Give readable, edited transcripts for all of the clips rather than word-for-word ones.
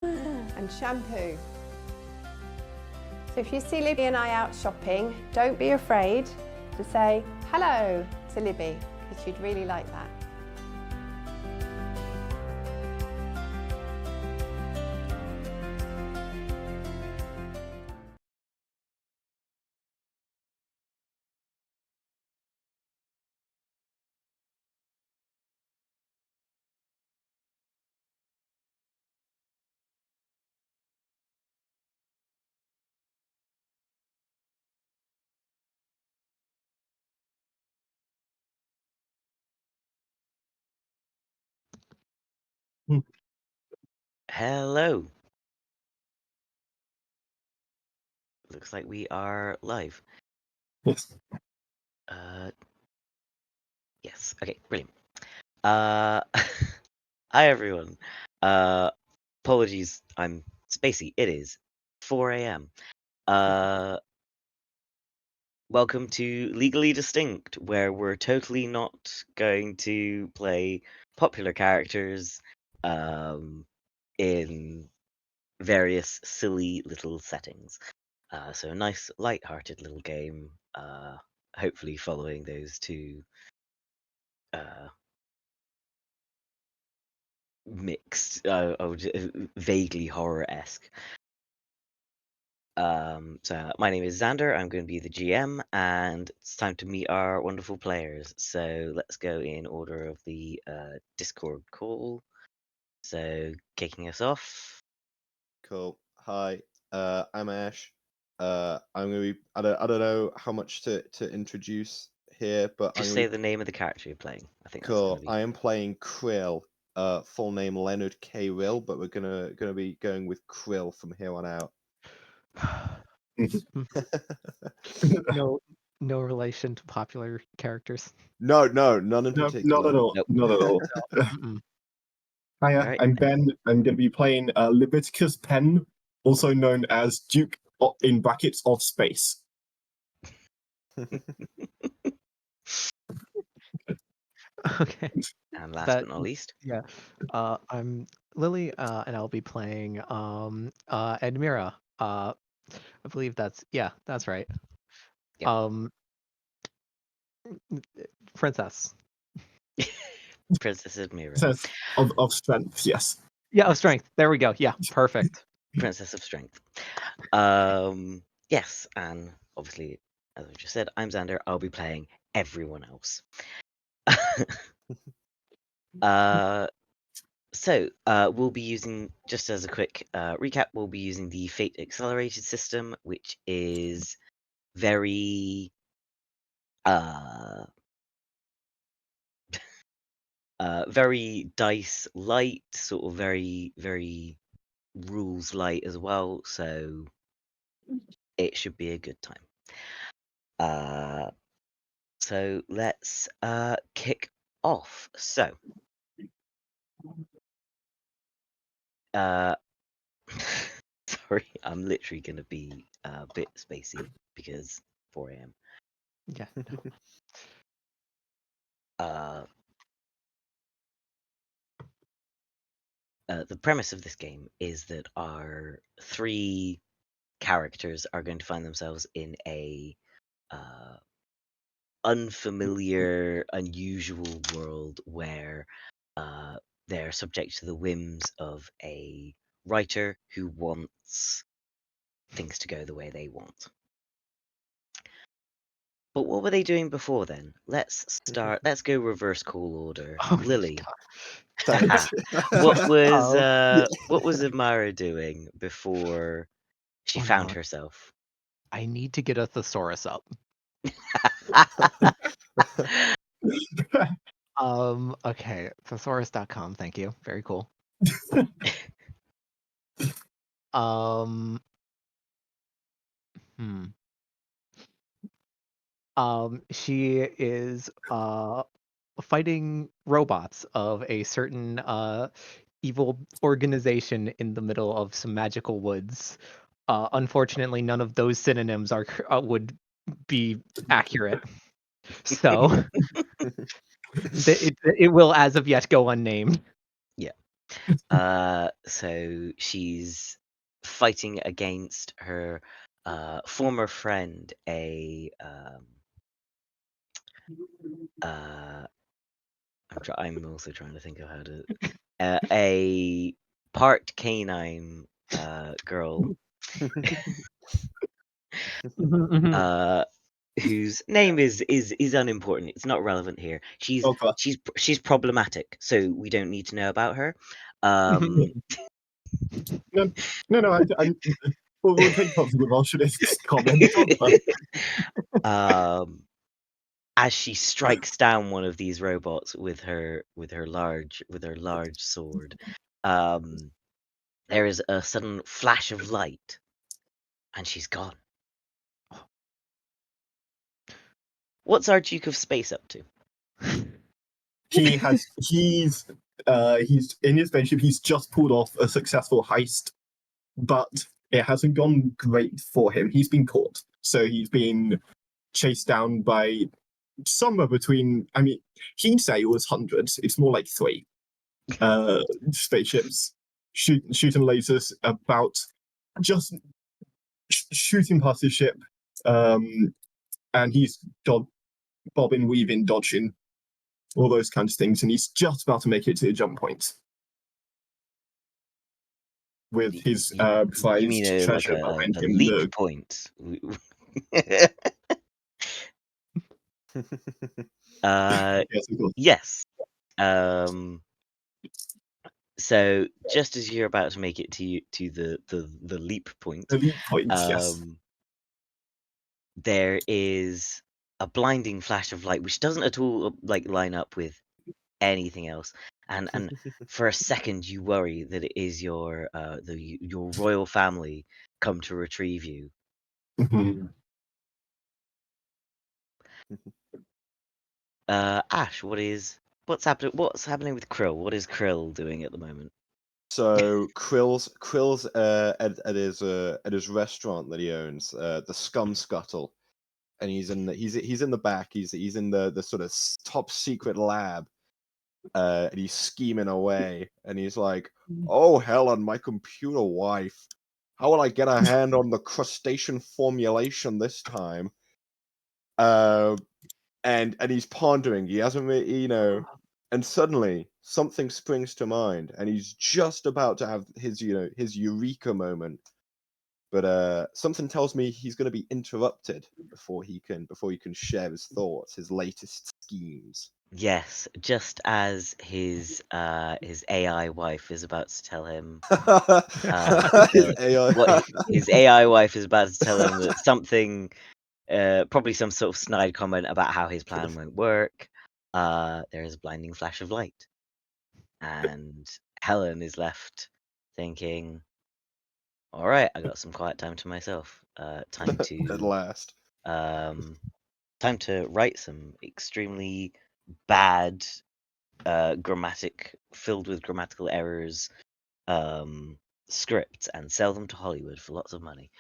and shampoo. So if you see Libby and I out shopping, don't be afraid to say hello to Libby, because she'd really like that. Hello. Looks like we are live. Yes. Yes. Okay, brilliant. Hi everyone. Apologies, I'm spacey. It is 4 a.m. Welcome to Legally Distinct, where we're totally not going to play popular characters in various silly little settings. So a nice, light-hearted little game. Hopefully, following those two mixed, vaguely horror-esque. So my name is Xander. I'm going to be the GM, and it's time to meet our wonderful players. So let's go in order of the Discord call. So kicking us off. Cool. Hi, I'm Ash. I'm gonna be. I don't know how much to introduce here, but Just I'm say gonna the name of the character you're playing. I think be that's going cool. to be. I am playing Krill. Full name Leonard K. Will, but we're gonna be going with Krill from here on out. No relation to popular characters. No, none in No, particular. not at all. Nope. Not at all. Mm-mm. Hiya, Alright. I'm Ben. I'm going to be playing Leviticus Penn, also known as Duke in brackets of Space. Okay. And last That- but not least. Yeah. I'm Lily, and I'll be playing Admira. I believe that's right. Yep. Princess. Princess Admira. Says of strength, yes. Yeah, of strength. There we go. Yeah, perfect. Princess of Strength. Yes, and obviously, as I just said, I'm Xander. I'll be playing everyone else. We'll be using, just as a quick recap, we'll be using the Fate Accelerated system, which is very very dice light, sort of very, very rules light as well, so it should be a good time. So let's kick off. So sorry, I'm literally gonna be a bit spacey because 4 a.m. Yeah. The premise of this game is that our three characters are going to find themselves in a unfamiliar, unusual world where they're subject to the whims of a writer who wants things to go the way they want. But what were they doing before then? Let's start. Let's go reverse call order. Oh, Lily, Thanks. what Oh. was Amara doing before she Oh, found no. herself? I need to get a thesaurus up. Okay, thesaurus.com. Thank you. Very cool. Um. She is fighting robots of a certain evil organization in the middle of some magical woods. Unfortunately, none of those synonyms are would be accurate. So it will, as of yet, go unnamed. Yeah. So she's fighting against her former friend, I'm also trying to think of how to a part canine girl uh whose name is unimportant. It's not relevant here. Okay. She's problematic, so we don't need to know about her. Um No, no. We'll take positive Bolshevist comment on that. um as she strikes down one of these robots with her large sword, um there is a sudden flash of light and she's gone. What's our Duke of Space up to? He's in his spaceship. He's just pulled off a successful heist, but it hasn't gone great for him. He's been caught, so he's been chased down by somewhere between. I mean, he'd say it was hundreds. It's more like 3 spaceships shooting lasers about, just shooting past his ship, and he's bobbing, weaving, dodging, all those kinds of things, and he's just about to make it to the jump point with his You prized mean treasure behind a him. leap point? Yes, of course. Yes. So just as you're about to make it to the leap point, The leap point, yes. there is a blinding flash of light, which doesn't at all line up with anything else. And for a second, you worry that it is your royal family come to retrieve you. Mhm. Ash, what's happening? What's happening with Krill? What is Krill doing at the moment? So Krill's at his restaurant that he owns, the Scum Scuttle, and he's in the back. He's in the sort of top secret lab, and he's scheming away, and he's like, "Oh, Helen, my computer wife, how will I get a hand on the crustacean formulation this time?" And he's pondering. He hasn't really. And suddenly something springs to mind, and he's just about to have his eureka moment. But something tells me he's going to be interrupted before he can share his thoughts, his latest schemes. Yes, just as his AI wife is about to tell him His AI. his AI wife is about to tell him that something, probably some sort of snide comment about how his plan won't work. There is a blinding flash of light, and Helen is left thinking, "All right, I got some quiet time to myself. Time At to last. time to write some extremely bad, filled with grammatical errors, scripts and sell them to Hollywood for lots of money."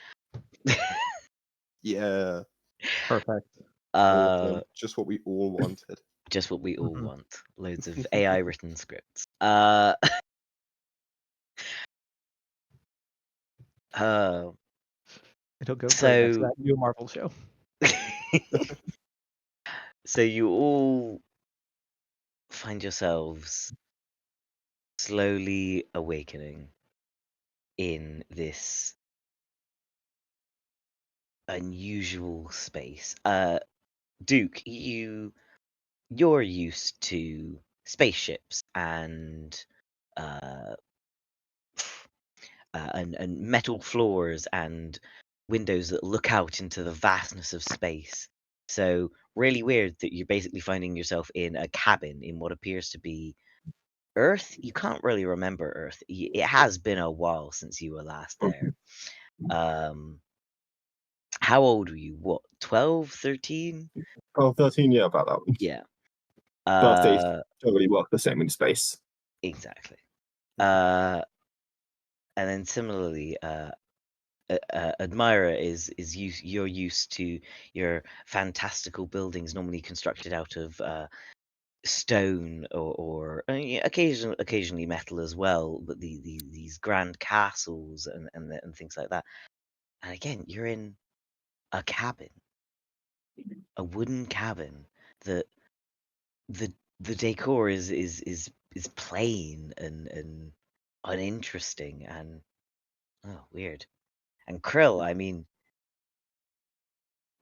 Yeah. Perfect. All of them. Just what we all wanted. Just what we all Mhm. want. Loads of AI written scripts. It'll go great next to So that new Marvel show. so you all find yourselves slowly awakening in this unusual space. Duke, you're used to spaceships and uh, and metal floors and windows that look out into the vastness of space. So really weird that you're basically finding yourself in a cabin in what appears to be Earth. You can't really remember Earth. It has been a while since you were last there. Um, how old were you? What, 12, 13? Oh, 13, yeah, about that one. Yeah. Birthdays don't really work the same in space. Exactly. And then similarly, Admira you're used to your fantastical buildings normally constructed out of stone or yeah, occasionally metal as well, but these grand castles and things like that. And again, you're in a cabin, a wooden cabin. The the the decor is plain and uninteresting and weird. And Krill, I mean,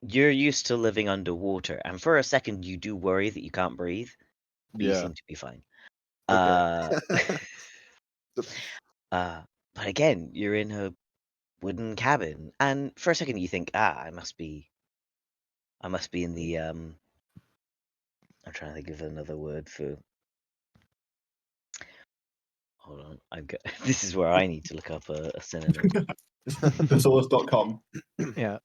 you're used to living underwater, and for a second you do worry that you can't breathe, but you Yeah. seem to be fine. Okay. But again, you're in a wooden cabin, and for a second you think, I must be in the I'm trying to think of another word for. Hold on, this is where I need to look up a synonym. Thesaurus.com. Yeah.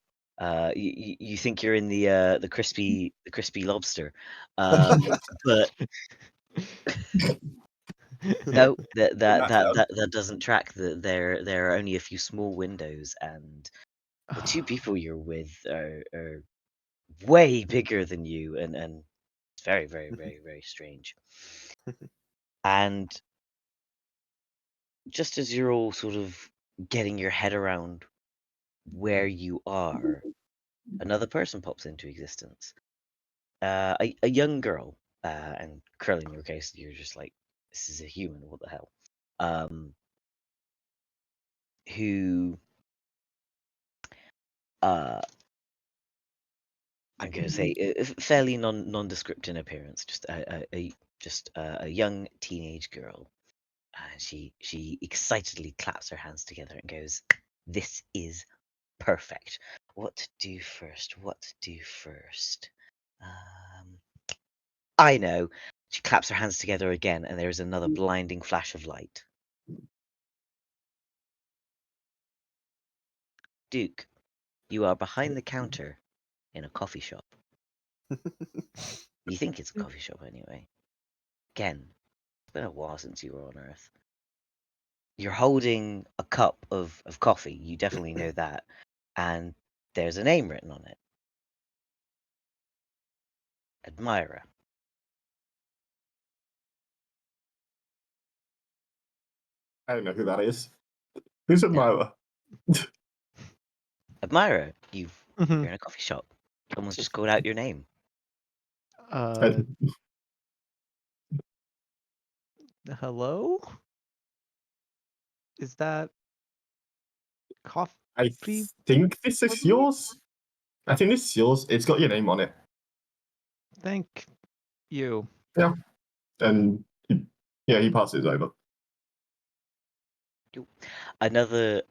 You think you're in the crispy lobster, but no, that doesn't track. There are only a few small windows, and the two people you're with are way bigger than you, and it's very very very very strange. And just as you're all sort of getting your head around where you are, another person pops into existence. A young girl, and Krill, in your case, you're just like, this is a human. What the hell? Who I'm going to say fairly nondescript in appearance, just a young teenage girl. She excitedly claps her hands together and goes, "This is perfect. What to do first? What to do first? I know." She claps her hands together again, and there is another blinding flash of light. Duke, you are behind the counter in a coffee shop. You think it's a coffee shop anyway. Again, it's been a while since you were on Earth. You're holding a cup of coffee, you definitely know that, and there's a name written on it. Admira. I don't know who that is. Who's Admira? Admira, you're Mhm. in a coffee shop. Someone's just called out your name. Hello? Is that coffee? I think this is yours. I think this is yours. It's got your name on it. Thank you. Yeah. And he passes it over. Another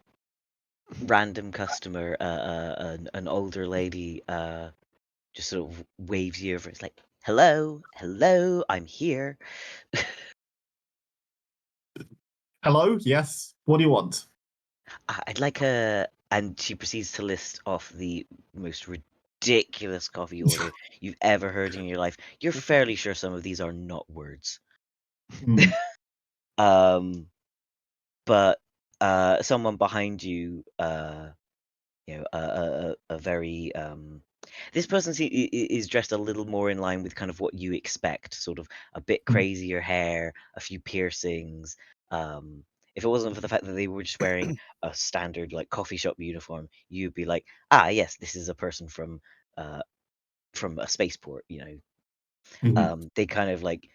random customer, an older lady, just sort of waves you over. It's like, hello, I'm here. Hello? Yes. What do you want? I'd like a. And she proceeds to list off the most ridiculous coffee order you've ever heard in your life. You're fairly sure some of these are not words. Hmm. But someone behind you, a very this person is dressed a little more in line with kind of what you expect, sort of a bit crazier hair, a few piercings. If it wasn't for the fact that they were just wearing a standard like coffee shop uniform, you'd be like, yes, this is a person from a spaceport. They kind of like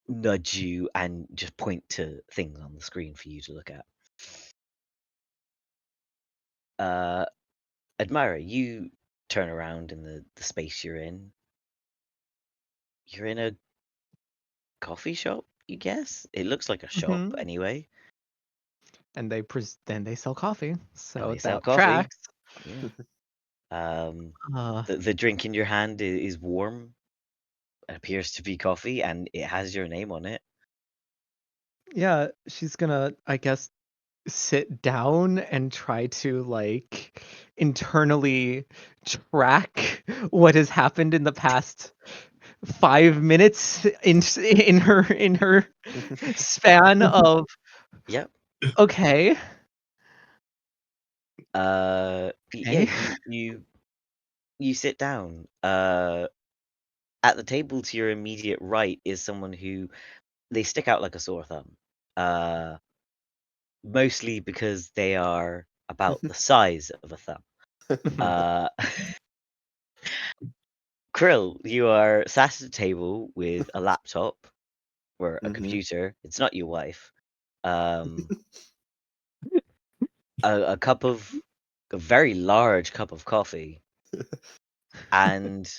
nudge you and just point to things on the screen for you to look at. Admira, you turn around in the space you're in. You're in a coffee shop, you guess? It looks like a shop Mhm. anyway. And then they sell coffee, And so they sell that coffee. tracks. Yeah. Uh, The drink in your hand is warm. It appears to be coffee, and it has your name on it. yeah, she's gonna, I guess, sit down and try to like internally track what has happened in the past 5 minutes in her span of Yep. okay. Yeah, Okay. you sit down. at the table to your immediate right is someone who they stick out like a sore thumb. Mostly because they are about the size of a thumb. Uh, Krill, you are sat at a table with a laptop or a Mhm. computer. It's not your wife. A cup of a very large cup of coffee, and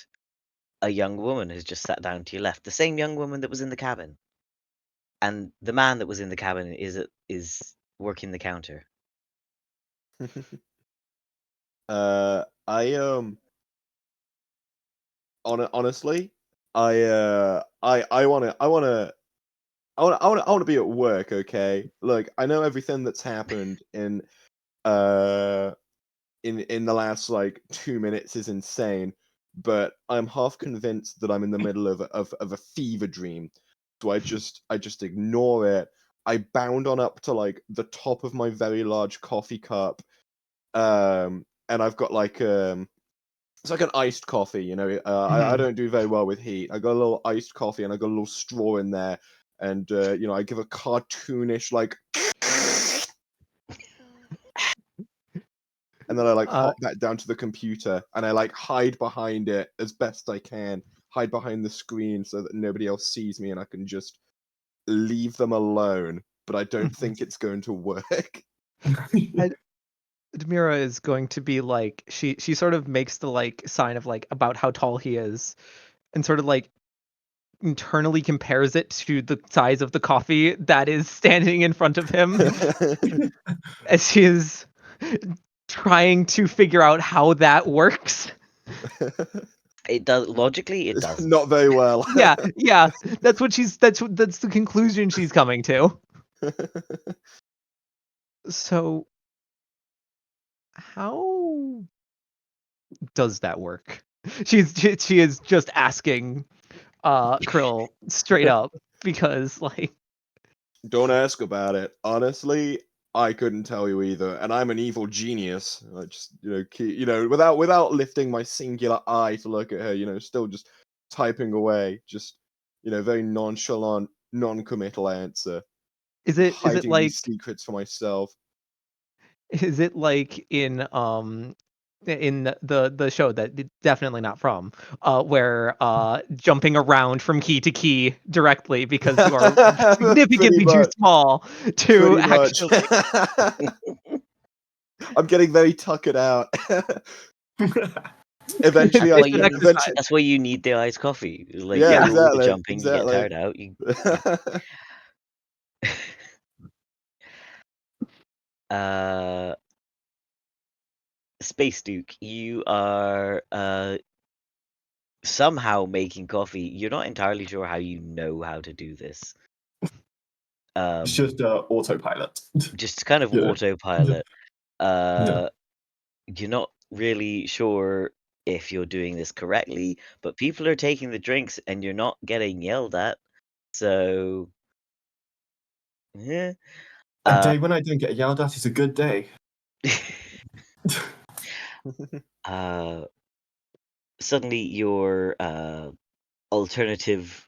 a young woman has just sat down to your left. The same young woman that was in the cabin, and the man that was in the cabin is working the counter. I honestly, I wanna be at work, okay? Look, I know everything that's happened uh in the last like 2 minutes is insane, but I'm half convinced that I'm in the middle of a fever dream. So I just ignore it. I bound on up to like the top of my very large coffee cup, and I've got like it's like an iced coffee, you know. I don't do very well with heat. I got a little iced coffee and I got a little straw in there, and you know, I give a cartoonish like, and then I like hop back down to the computer and I like hide behind it as best I can, hide behind the screen so that nobody else sees me and I can just leave them alone. But I don't think it's going to work. Demira is going to be like she sort of makes the like sign of like about how tall he is, and sort of like internally compares it to the size of the coffee that is standing in front of him as she is trying to figure out how that works. It does logically. It It's doesn't. not very well. Yeah, that's the conclusion she's coming to. So how does that work? She is just asking Krill straight up because like Don't ask about it. Honestly, I couldn't tell you either, and I'm an evil genius. I just, you know, without lifting my singular eye to look at her, you know, still just typing away, just, you know, very nonchalant, non-committal answer, is it hiding like these secrets for myself. is it like in the show that definitely not from where jumping around from key to key directly because you are Pretty significantly too much. small to Pretty much. actually I'm getting very tuckered out. Eventually, That's I why it's an you need. exercise. That's why you need the iced coffee. Like yeah, you do all the exactly, jumping, you get exactly. tired out. Uh, Space Duke, you are somehow making coffee. You're not entirely sure how you know how to do this. It's just autopilot. Just kind of Yeah. autopilot. Yeah. You're not really sure if you're doing this correctly, but people are taking the drinks and you're not getting yelled at. So, yeah. A day when I don't get yelled at is a good day. uh, Suddenly your alternative,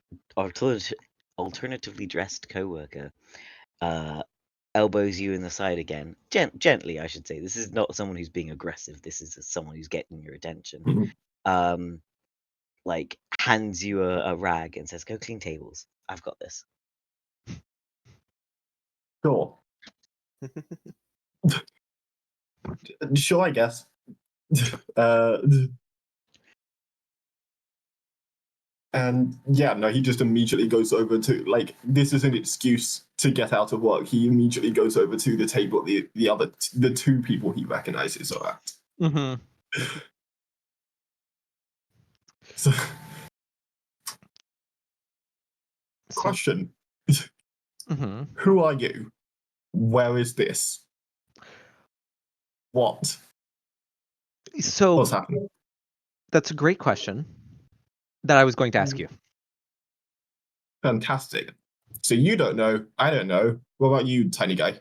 alternatively dressed coworker elbows you in the side again, gently, I should say. This is not someone who's being aggressive. This is someone who's getting your attention. Mhm. Like hands you a rag and says, "Go clean tables. I've got this." Sure. Sure, I guess. uh, and yeah, no, he just immediately goes over to like this is an excuse to get out of work. He immediately goes over to the table. The two people he recognizes are at. Mm-hmm. So, So, question: mm-hmm. Who are you? Where is this? What? So What's happening? that's a great question that I was going to ask you. Fantastic. So you don't know. I don't know. What about you, tiny guy?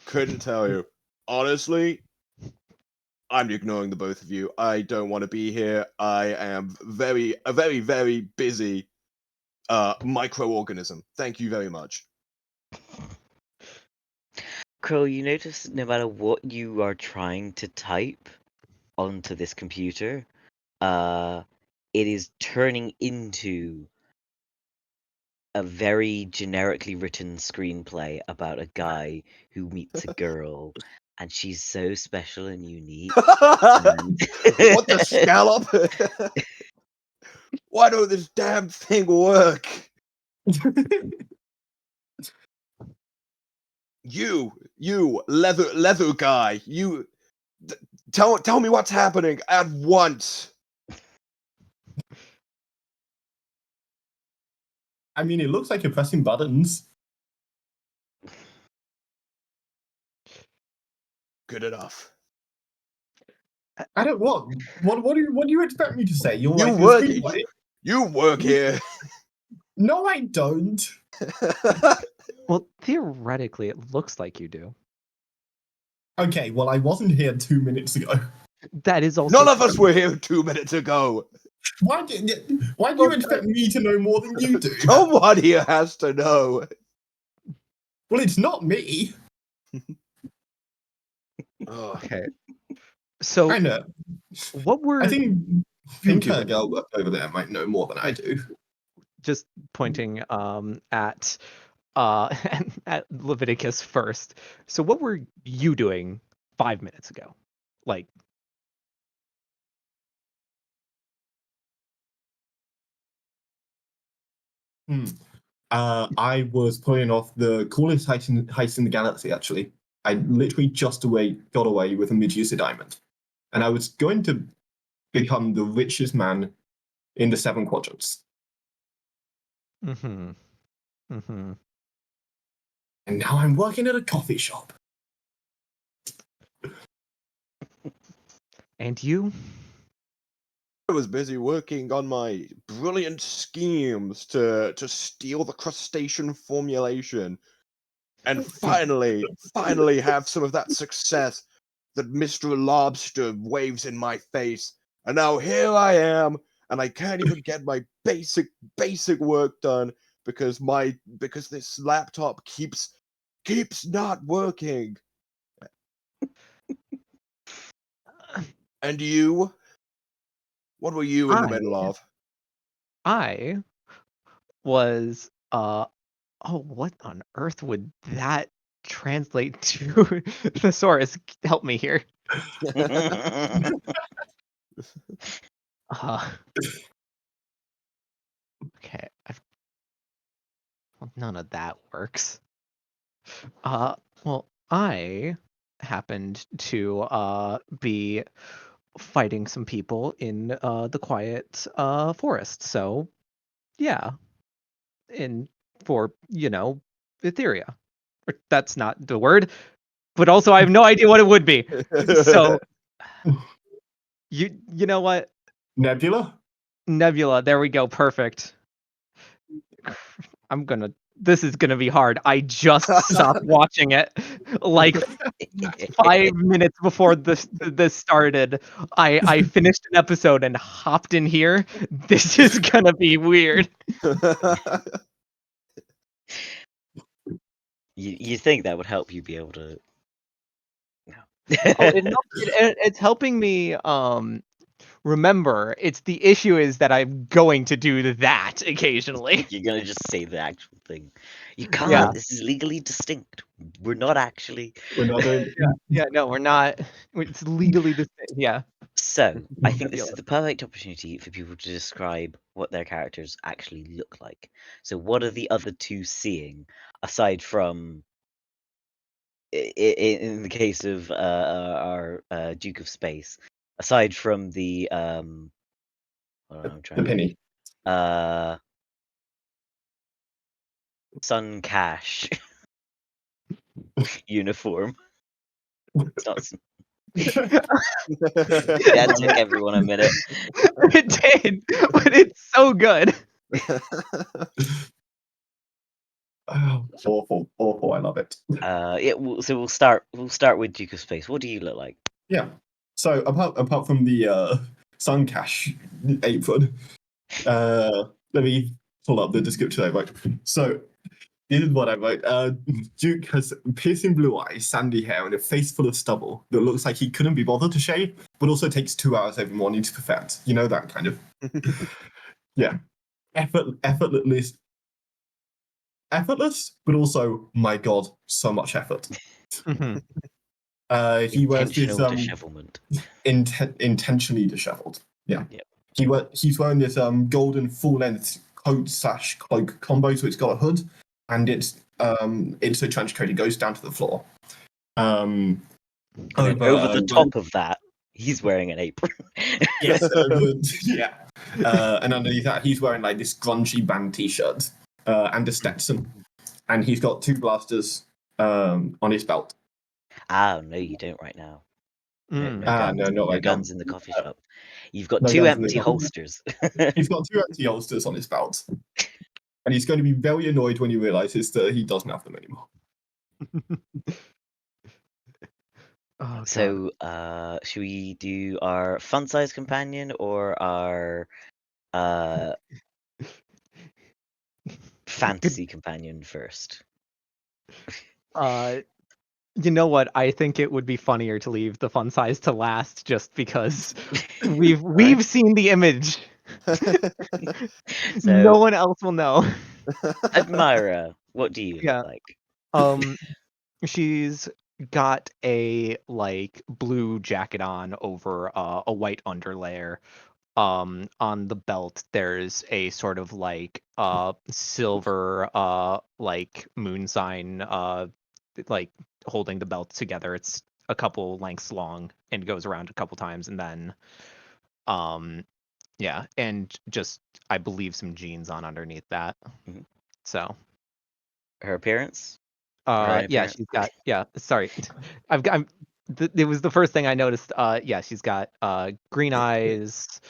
Couldn't tell you. Honestly, I'm ignoring the both of you. I don't want to be here. I am a very, very busy microorganism. Thank you very much. Crow, you notice no matter what you are trying to type onto this computer, it is turning into a very generically written screenplay about a guy who meets a girl, and she's so special and unique. And What the scallop? Why don't this damn thing work? You leather guy, tell me what's happening at once. I mean, it looks like you're pressing buttons. Good enough. I don't what do you expect me to say? You're You like work. screenplay? You work here. No, I don't. Well, theoretically, it looks like you do. Okay, well, I wasn't here 2 minutes ago. That is also None of us were here 2 minutes ago. Why do you expect me to know more than you do? Someone here has to know. Well, it's not me. Ugh. okay. So, I know. what were I think you Pinker doing? girl over there might know more than I do. Just pointing at at Leviticus first. So, what were you doing 5 minutes ago? Like, I was pulling off the coolest heist in the galaxy, actually. I literally just got away with a Medusa diamond. And I was going to become the richest man in the 7 quadrants. mm-hmm. And now I'm working at a coffee shop. And you? I was busy working on my brilliant schemes to steal the crustacean formulation and finally have some of that success that Mr. Lobster waves in my face. And now here I am, and I can't even get my basic work done because this laptop keeps not working. And you? What were you in the middle of? I was oh, what on earth would that translate to? Thesaurus, help me here. Uh, okay, well, none of that works. Well, I happened to be fighting some people in the quiet forest. So, yeah, for Etheria. That's not the word, but also I have no idea what it would be. So, you know what? Nebula? Nebula, there we go, perfect. This is gonna be hard. I just stopped watching it like 5 minutes before this started. I finished an episode and hopped in here. This is gonna be weird. you think that would help you be able to? No. Oh, it's helping me remember. It's the issue is that I'm going to do that occasionally. You're gonna just say the actual thing. You can't. Yeah. This is legally distinct. We're not actually. We're not doing. Yeah, no, we're not. It's legally distinct. Yeah. So, I think this Nebula. is the perfect opportunity for people to describe what their characters actually look like. So, what are the other two seeing aside from, in the case of our Duke of Space, aside from the what am I The trying to penny. Sun Cash uniform? It's not. That took everyone a minute. It did, but it's so good. Oh, it's awful, awful. I love it. Yeah. So we'll start with Duke of Space. What do you look like? Yeah. So apart from the Suncash apron, let me pull up the description I wrote. So this is what I wrote. Duke has piercing blue eyes, sandy hair, and a face full of stubble that looks like he couldn't be bothered to shave, but also takes 2 hours every morning to perfect. You know, that kind of. Yeah. Effortless, but also, my God, so much effort. Mhm. He wears this Intentional dishevelment. intentionally disheveled. Yeah. Yep. He's wearing this golden full length coat / cloak combo, so it's got a hood and it's a trench coat. It goes down to the floor. And then over the top of that, he's wearing an apron. Yes, yeah. And underneath that, he's wearing like this grungy band T-shirt and a Stetson, and he's got 2 blasters on his belt. Ah, no, you don't right now. No, Mm. no guns. No, not No right now. guns in the coffee shop. You've got No 2 guns in the empty coffee- holsters. He's got 2 empty holsters on his belt, and he's going to be very annoyed when he realizes that he doesn't have them anymore. Oh, God. So, should we do our fun size companion or our fantasy companion first? You know what? I think it would be funnier to leave the fun size to last, just because we've seen the image. So, No one else will know. Admira, what do you Yeah. look like? She's got a like blue jacket on over a white underlayer. On the belt there's a sort of like silver like moon sign like holding the belt together. It's a couple lengths long and goes around a couple times, and then yeah, and just I believe some jeans on underneath that. Mhm. So Her appearance? Her yeah, appearance? she's got sorry. It was the first thing I noticed. Yeah, she's got green eyes,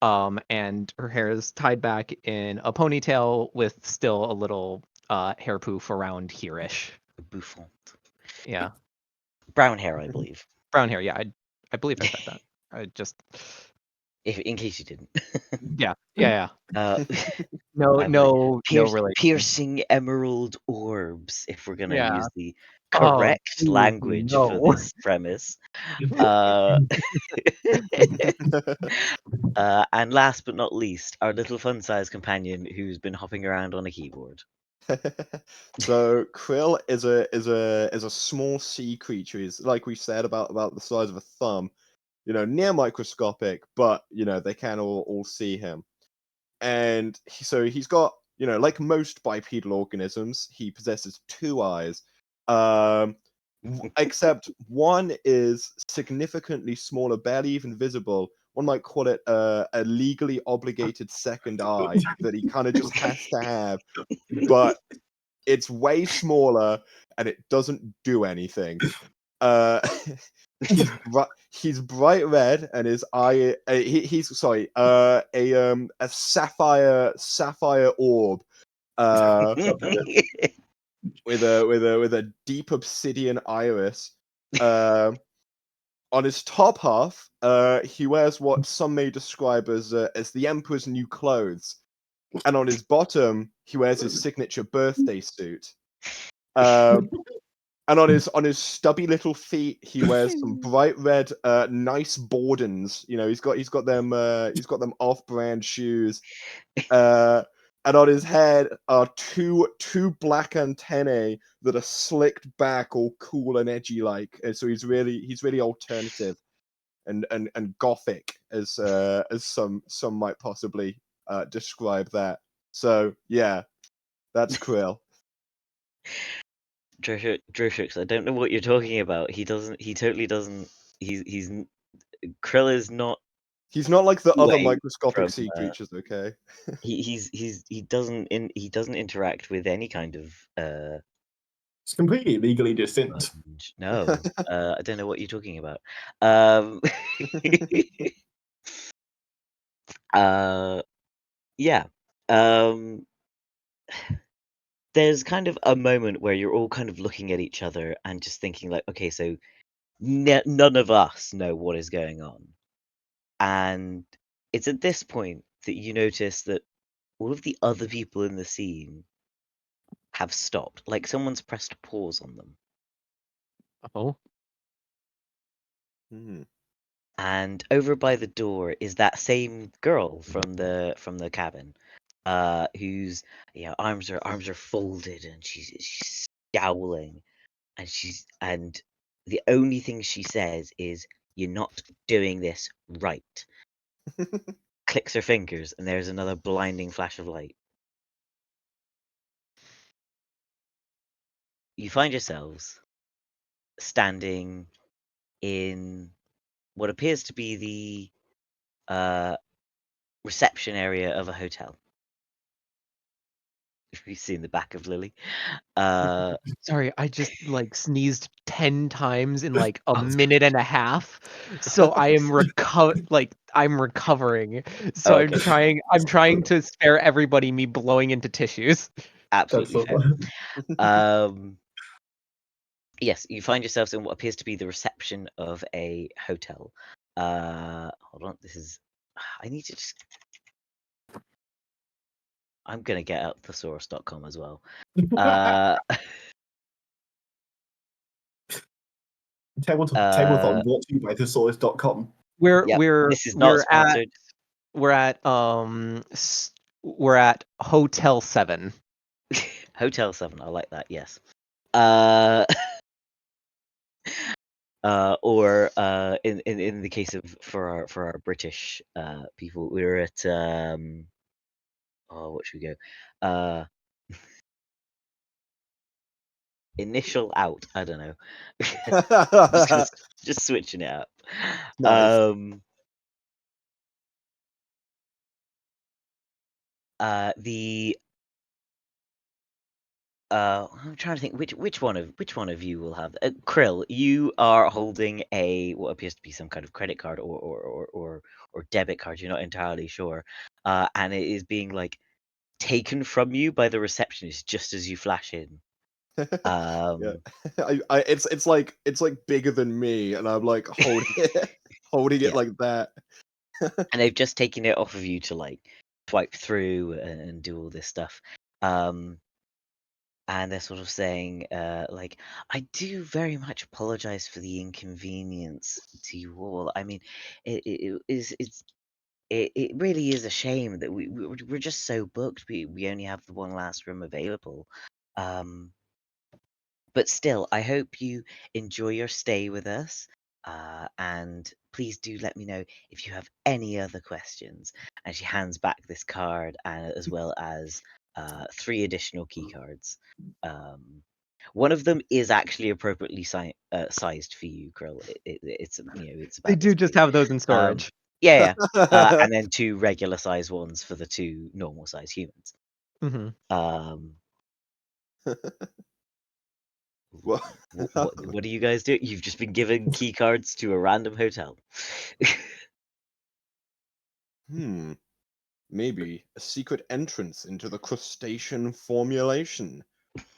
and her hair is tied back in a ponytail with still a little hair poof around here-ish. Bouffant. Yeah, Brown hair, I believe. brown hair. Yeah, I believe I said that. I just In case you didn't. yeah. Uh, No I'm like, relation. piercing emerald orbs, if we're gonna Yeah. use the Oh, correct please, language for no. this premise. Uh, and last but not least, our little fun-sized companion who's been hopping around on a keyboard. So Krill is a small sea creature. He's like we said about the size of a thumb, near microscopic, but they can all see him. And so he's got, like most bipedal organisms, he possesses 2 eyes. Except one is significantly smaller, barely even visible. One might call it a legally obligated second eye that he kind of just has to have, but it's way smaller and it doesn't do anything. He's bright red and his eye he's sorry a sapphire orb with a deep obsidian iris. On his top half, he wears what some may describe as the Emperor's new clothes, and on his bottom, he wears his signature birthday suit. And on his stubby little feet, he wears some bright red, nice Bordens. He's got them off-brand shoes. And on his head are two black antennae that are slicked back, all cool and edgy like. And so he's really alternative and gothic, as some might possibly describe that. Yeah, that's Krill. Droshrix, I don't know what you're talking about. He totally doesn't. He's Krill is not. He's not like the other away microscopic from, sea creatures, okay? he doesn't interact with any kind of It's completely legally distinct. sponge. No, I don't know what you're talking about. Yeah. There's kind of a moment where you're all kind of looking at each other and just thinking like, okay, so none of us know what is going on. And it's at this point that you notice that all of the other people in the scene have stopped. Like someone's pressed pause on them. Oh. Hmm. And over by the door is that same girl from the cabin, whose arms are folded and she's scowling, and the only thing she says is, "You're not doing this right." Clicks her fingers, and there's another blinding flash of light. You find yourselves standing in what appears to be the reception area of a hotel. We've seen the back of Lily. Sorry, I just like sneezed 10 times in like a Oh. minute and a half. So I am I'm recovering. So Oh, okay. I'm trying to spare everybody me blowing into tissues. Absolutely That's fair. Yes, you find yourselves in what appears to be the reception of a hotel. Hold on, this is. I need to just. I'm gonna get out thesaurus.com as well. Tablethon brought to you by thesaurus.com. This is not sponsored. We're at we're at Hotel 7. Hotel 7, I like that, yes. Or in the case of for our British people, we're at what should we go? Initial out. I don't know. just switching it up. Nice. I'm trying to think which one of you will have Krill. You are holding what appears to be some kind of credit card or debit card. You're not entirely sure, and it is being like taken from you by the receptionist just as you flash in. Yeah. It's like bigger than me, and I'm like holding it Yeah. like that. And they've just taken it off of you to like swipe through and do all this stuff. And they're sort of saying, like, I do very much apologize for the inconvenience to you all. I mean, it really is a shame that we're just so booked. We only have the one last room available. But still, I hope you enjoy your stay with us. And please do let me know if you have any other questions. And she hands back this card, as well as 3 additional key cards. One of them is actually appropriately sized for you, Krill. It's it's They about do this just big. have those in storage. Yeah. And then 2 regular size ones for the 2 normal size humans. Hmm. Well, What do you guys do? You've just been given key cards to a random hotel. Maybe a secret entrance into the crustacean formulation.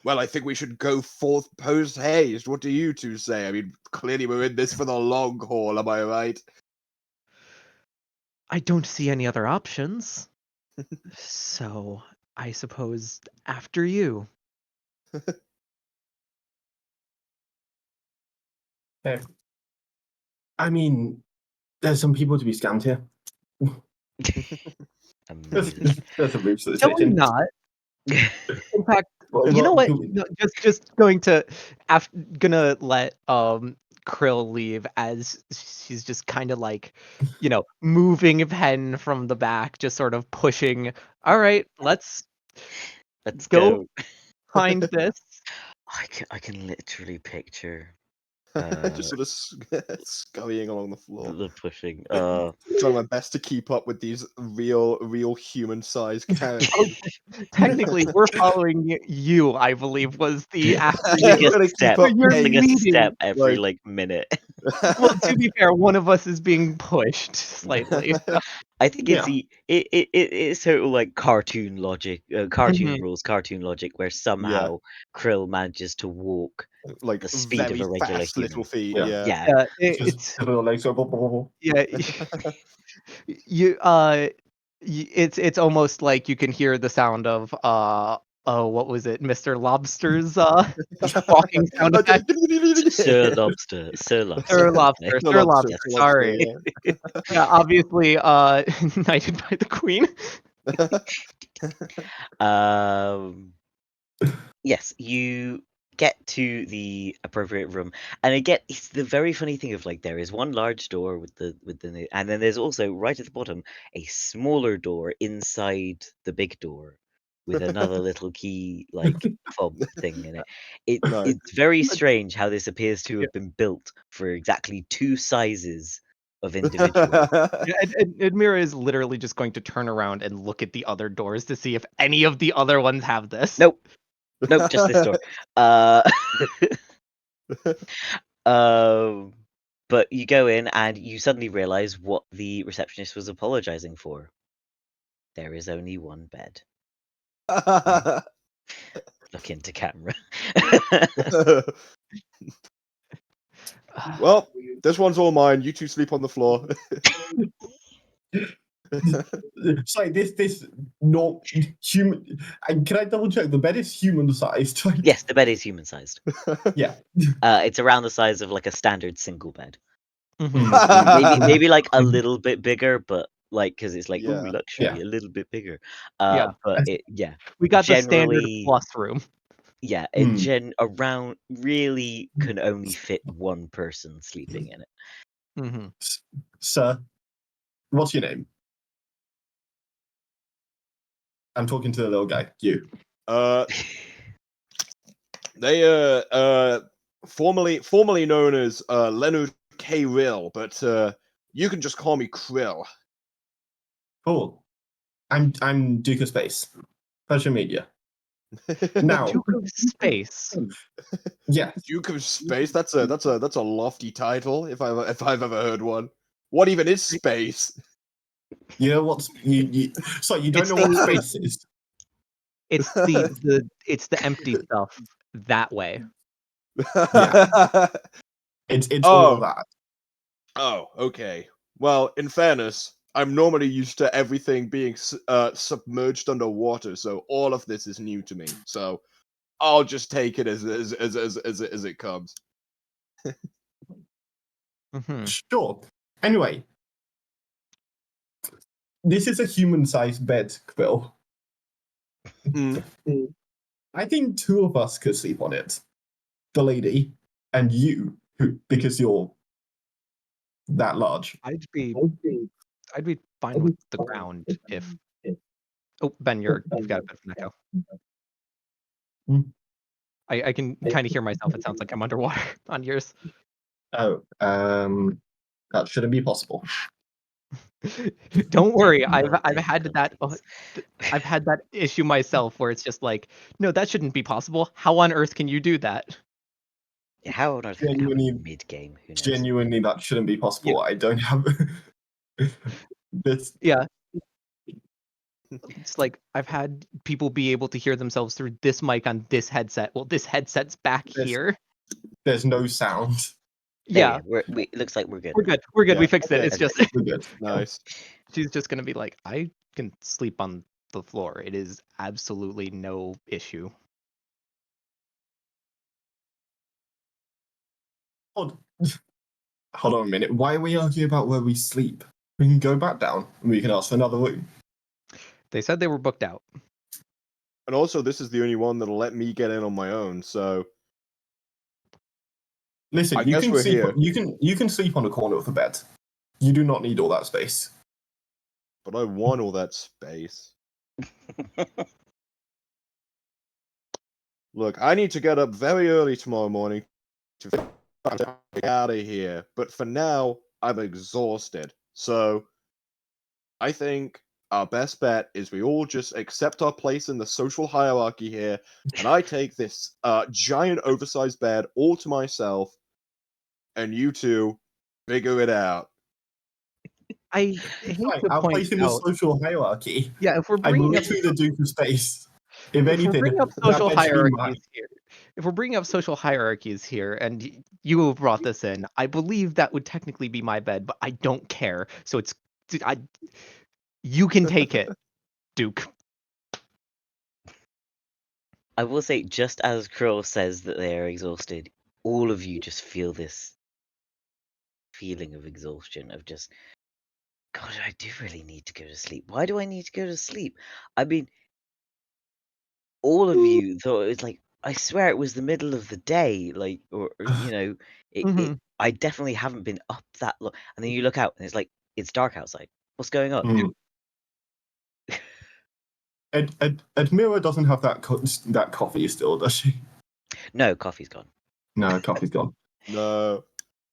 Well, I think we should go forth post haste. What do you two say? I mean, clearly we're in this for the long haul, am I right? I don't see any other options. So I suppose after you. Okay. I mean, there's some people to be scammed here. Amazing. There's a roots that's No, I'm hitting. not. In fact, Well, you know what? well, No, just going to gonna let Krill leave as she's just kind of like, moving a pen from the back, just sort of pushing. All right, let's go go. find this. I can literally picture Just sort of scurrying along the floor. the pushing. Trying my best to keep up with these real human-sized characters. Technically, we're following you. I believe was the after Missing you. a Gotta keep step. up You're Missing a leading. step every like- minute. Well, to be fair, one of us is being pushed slightly. I think it's Yeah. it's sort of like cartoon logic, cartoon Mhm. rules, cartoon logic, where somehow Krill manages to walk Like the speed of very a regular fast little human. feet. Yeah. Yeah. Yeah. Yeah, Just it's little legs go blah, blah, blah, blah. yeah. You it's almost like you can hear the sound of oh, what was it, Mr. Lobster's walking sound effect. Sir Lobster. Sir Okay. Lobster, No Sir lobster, Lobster. lobster, Sorry. Yeah, obviously knighted by the queen. Um, yes, you get to the appropriate room, and again, it's the very funny thing of like there is one large door with and then there's also right at the bottom a smaller door inside the big door with another little key like fob thing in it. Nice. It's very strange how this appears to Yeah. have been built for exactly two sizes of individual. Yeah, and Admira is literally just going to turn around and look at the other doors to see if any of the other ones have this. Nope, nope, just this door. Uh, Um, but you go in and you suddenly realize what the receptionist was apologizing for. There is only one bed. Look into camera. Well, this one's all mine. You two sleep on the floor. It's like this not human. And can I double check? The bed is human sized. Right? Yes, the bed is human sized. Yeah. It's around the size of like a standard single bed. Mhm. Maybe like a little bit bigger, but like because it's like ooh Yeah. luxury, Yeah. a little bit bigger. Yeah. But We got the standard generally plus room. yeah, around really can only fit one person sleeping in it. Mhm. Sir, what's your name? I'm talking to the little guy. You. They formerly known as Leonard K. Rill, but you can just call me Krill. Cool. I'm Duke of Space. Pleasure media. Now, Duke of Space. yeah. Duke of Space. That's a lofty title if I've ever heard one. What even is space? You know what's you so you don't It's know what the- space is. It's the empty stuff that way. It's all Oh. of that. Oh, okay. Well, in fairness, I'm normally used to everything being submerged underwater, so all of this is new to me. So I'll just take it as it comes. Mhm. Sure. Anyway, this is a human-sized bed, Quill. Mm. I think two of us could sleep on it. The lady and you, because you're that large. I'd be fine with the ground if. Oh, Ben, you've got a bit of an echo. Hmm. I can kind of hear myself. It sounds like I'm underwater on yours. Oh, that shouldn't be possible. Don't worry, No I've had that. difficulties. I've had that issue myself, where it's just like, no, that shouldn't be possible. How on earth can you do that? Yeah, how on earth Genuinely- mid game? Who knows? Genuinely, that shouldn't be possible. I don't have this. Yeah, it's like I've had people be able to hear themselves through this mic on this headset. Well, this headset's back There's- here. There's no sound. Yeah, it looks like we're good. we're good. We're good. Yeah. We fixed it. Okay. It's just We're good. Nice. she's just gonna be like, I can sleep on the floor. It is absolutely no issue. Hold on a minute. Why are we arguing about where we sleep? We can go back down and we can ask for another room. They said they were booked out. And also, this is the only one that'll let me get in on my own. So Listen, I you guess can we're sleep. here. You can sleep on a corner of the bed. You do not need all that space. but I want all that space. Look, I need to get up very early tomorrow morning to get out of here. But for now, I'm exhausted. So I think our best bet is we all just accept our place in the social hierarchy here, and I take this giant oversized bed all to myself, and you two figure it out. I hate Fine, to I'll point place in the out, social hierarchy. yeah, if we're I'm bringing up literally the Duke of Space. If if we're anything, bringing up that social bed should be mine. hierarchies here, if we're bringing up social hierarchies here, and you have brought this in, I believe that would technically be my bed, but I don't care. So you can take it, Duke. I will say, just as Krill says that they are exhausted, all of you just feel this feeling of exhaustion, of just, God, I do really need to go to sleep. Why do I need to go to sleep? I mean, all of you thought it was like, I swear it was the middle of the day, like, or I definitely haven't been up that long. And then you look out and it's like, it's dark outside. What's going on? Mm. Admira doesn't have that coffee still, does she? No, coffee's gone. No, coffee's gone. No.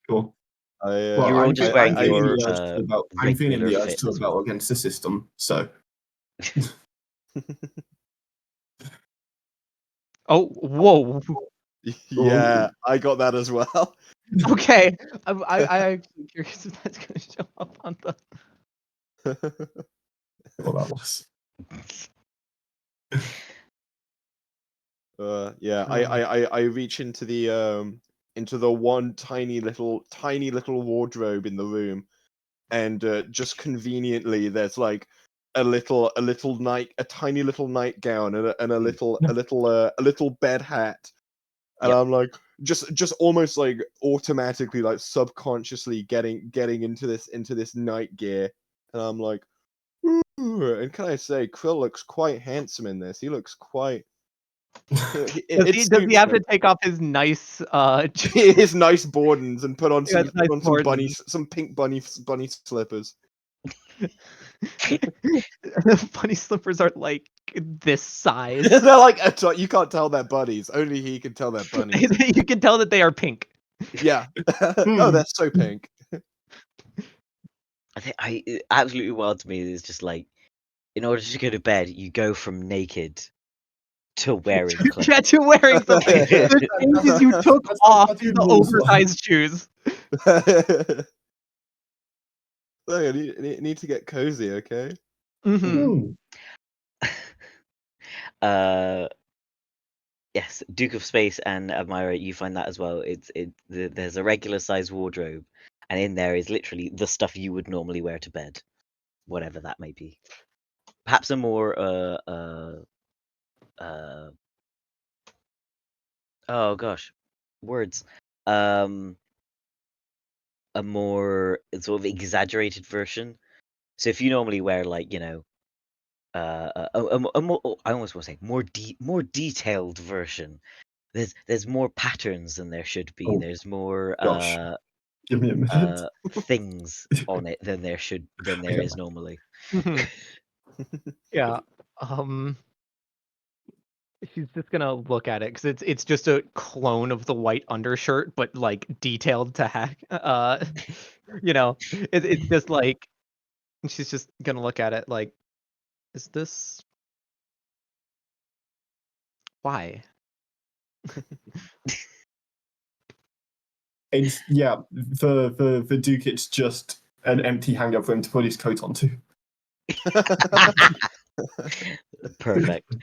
Cool. I, Well, You're all I'm, just fe- wearing I'm feeling your the urge to rebel. I'm feeling regular the urge fit to as rebel well. against the system. So Oh, whoa. yeah, I got that as well. Okay. I actually curious if that's gonna show up on the. well, that was. Yeah, I reach into the one tiny little wardrobe in the room, and just conveniently there's like a tiny little nightgown and a little bed hat, and Yep. I'm like just almost like automatically, like subconsciously getting into this night gear, and I'm like, ooh, and can I say, Krill looks quite handsome in this. He looks quite. Does he have to take off his nice his nice Bordens and put on Yeah, some it's nice Bordens. some pink bunny slippers. Bunny slippers are like this size. They're like you can't tell they're bunnies. Only he can tell they're bunnies. You can tell that they are pink. Yeah. Oh, they're so pink. I think it absolutely wild to me is just like, in order to go to bed, you go from naked to wearing clothes. Yeah, to wearing something. The change is you took That's off what you the rules for. oversized shoes. Look, I need to get cozy, okay? Mm-hmm. Yes, Duke of Space and Admira, you find that as well. There's a regular size wardrobe, and in there is literally the stuff you would normally wear to bed, whatever that may be. Perhaps a more oh gosh, words. A more sort of exaggerated version. So if you normally wear, like, a more, I almost want to say more detailed version. There's more patterns than there should be. Oh, There's more gosh. Give me a minute. things on it than there is normally. Mm-hmm. Yeah. She's just gonna look at it because it's just a clone of the white undershirt, but like detailed to heck. It's just like she's just gonna look at it like, is this why? It's for Duke, it's just an empty hanger for him to put his coat onto. Perfect.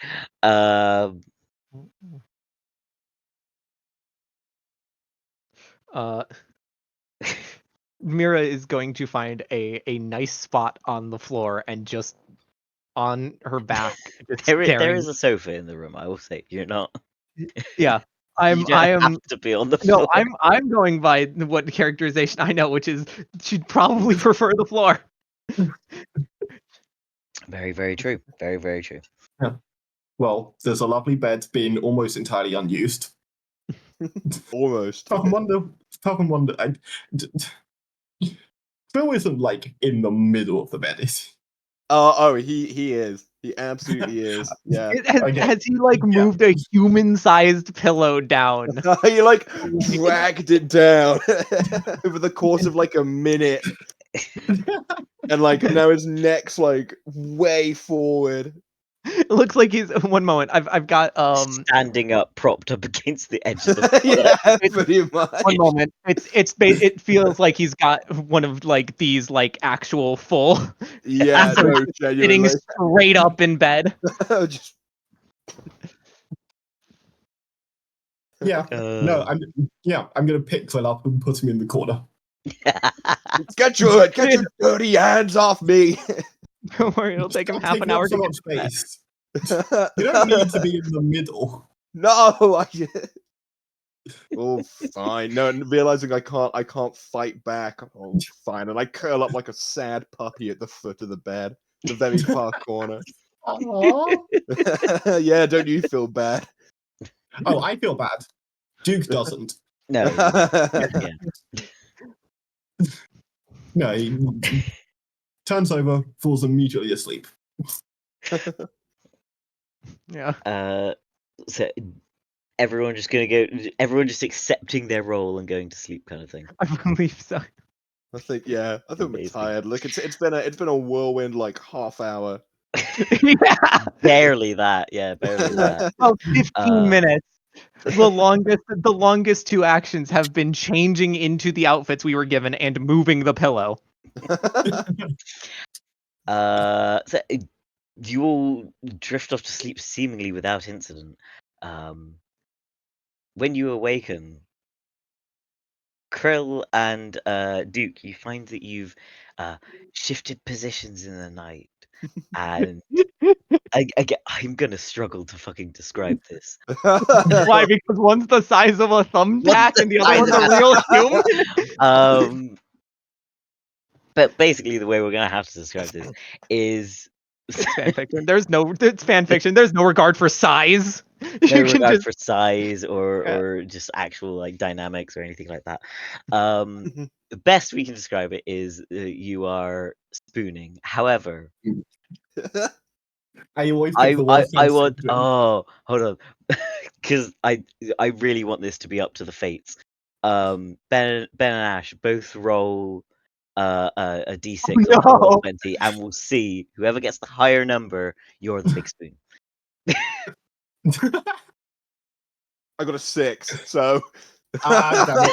Mira is going to find a nice spot on the floor and just on her back, just there staring. is a sofa in the room. I will say, you're not. Yeah, You don't have to be on the No, floor. I'm going by what characterization I know, which is she'd probably prefer the floor. Very, very true. Very, very true. Yeah. Well, there's a lovely bed being almost entirely unused. Almost. Puff and Wonder. Phil isn't like in the middle of the bed, is he? Oh, he is. He absolutely is. Yeah. Has he like moved a human-sized pillow down? He like dragged it down over the course of like a minute. And like now his neck's like way forward. It looks like he's one moment. I've got Standing up, propped up against the edge of the floor. Yeah, It's- pretty much. one moment. It feels like he's got one of like these like actual full Yeah, so no, sitting genuinely. straight up in bed. Just Yeah. No, I'm gonna pick Quill up and put him in the corner. get your dirty hands off me. Don't worry, it'll take him half an hour to so get much to bed. space. You don't need to be in the middle. No, oh, fine. No, and realizing I can't fight back. Oh, fine. And I curl up like a sad puppy at the foot of the bed, the very far corner. Aww. Yeah, don't you feel bad? Oh, I feel bad. Duke doesn't. No. Yeah. No, he turns over, falls immediately asleep. Yeah. So everyone just accepting their role and going to sleep, kind of thing. I believe so. I think we're Amazing. tired. Look, it's been a whirlwind like half hour. Yeah. Barely that, yeah, barely that. About 15 minutes. The longest two actions have been changing into the outfits we were given and moving the pillow. So you all drift off to sleep seemingly without incident. When you awaken, Krill and Duke, you find that you've shifted positions in the night, and I'm gonna struggle to fucking describe this. Why? Because one's the size of a thumbtack and the other one's a real human? But basically, the way we're gonna have to describe this is It's fanfiction. It's fanfiction. There's no regard for size. no You can regard just for size Yeah. or just actual like dynamics or anything like that. The best we can describe it is you are spooning. However, I always pick the worst I time want to hold on, because I really want this to be up to the fates. Ben and Ash both roll a d6 Oh, on a roll no. 20, and we'll see whoever gets the higher number. You're the big spoon. I got a 6, so. damn it.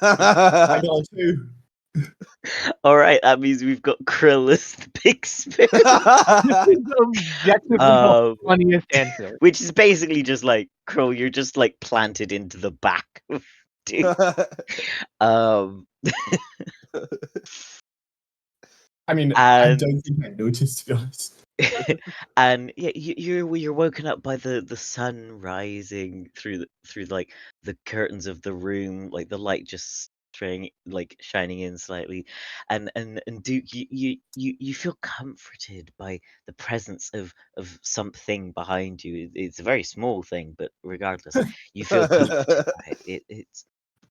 I got a 2. All right, that means we've got Krill as the big spoon. This is objectively the funniest answer. Which is basically just like Krill. You're just like planted into the back of Duke. I mean, I don't And think I noticed, to be honest. and yeah, you're woken up by the sun rising through like the curtains of the room, like the light just shining in slightly, and Duke, you feel comforted by the presence of something behind you. It's a very small thing, but regardless, you feel comforted by it. It's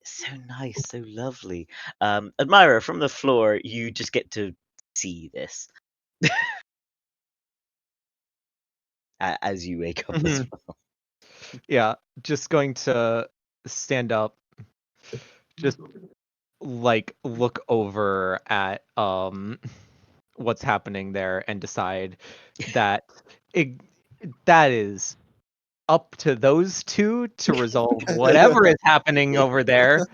so nice, so lovely. Admira, from the floor, you just get to see this. As you wake up as well. Yeah, just going to stand up, just like look over at what's happening there and decide that that is up to those two to resolve whatever is happening over there.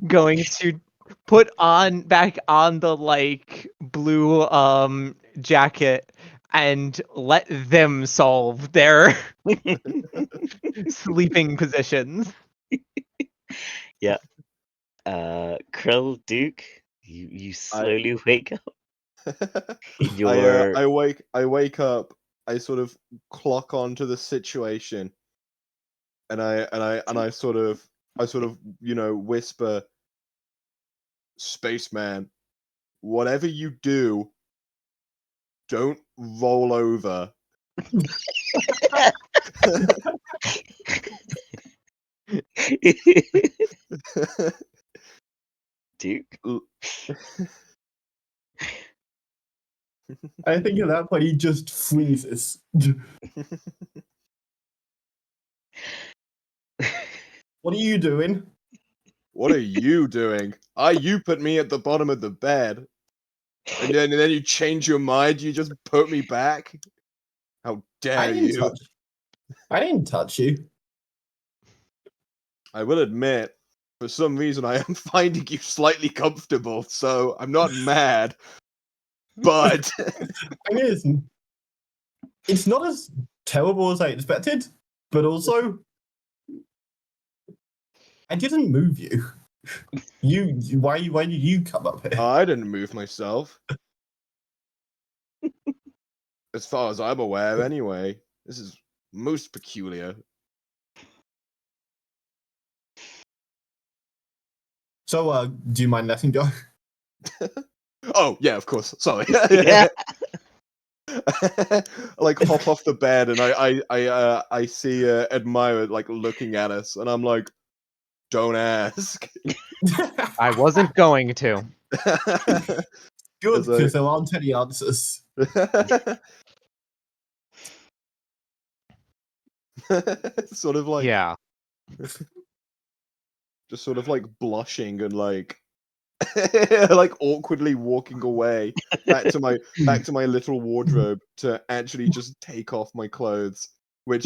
Going to put back on the like blue jacket and let them solve their sleeping positions. Yeah. Krill, Duke, you slowly wake up. Your I wake up, I sort of clock onto the situation, and I sort of whisper, "Spaceman, whatever you do, don't roll over." Duke. I think at that point he just freezes. What are you doing? What are you doing? You put me at the bottom of the bed, and then you change your mind. You just put me back. How I dare didn't you? touch. I didn't touch you. I will admit, for some reason, I am finding you slightly comfortable, so I'm not mad. But I mean, it's not as terrible as I expected, but also, I didn't move you. Why did you come up here? I didn't move myself. As far as I'm aware, anyway. This is most peculiar. So, do you mind letting go? Oh, yeah, of course. Sorry. Yeah. Like hop off the bed, and I see Admire like looking at us, and I'm like, don't ask. I wasn't going to. Good, As I- because there aren't any answers. sort of like Yeah. just sort of like blushing and like like awkwardly walking away back to my little wardrobe to actually just take off my clothes, which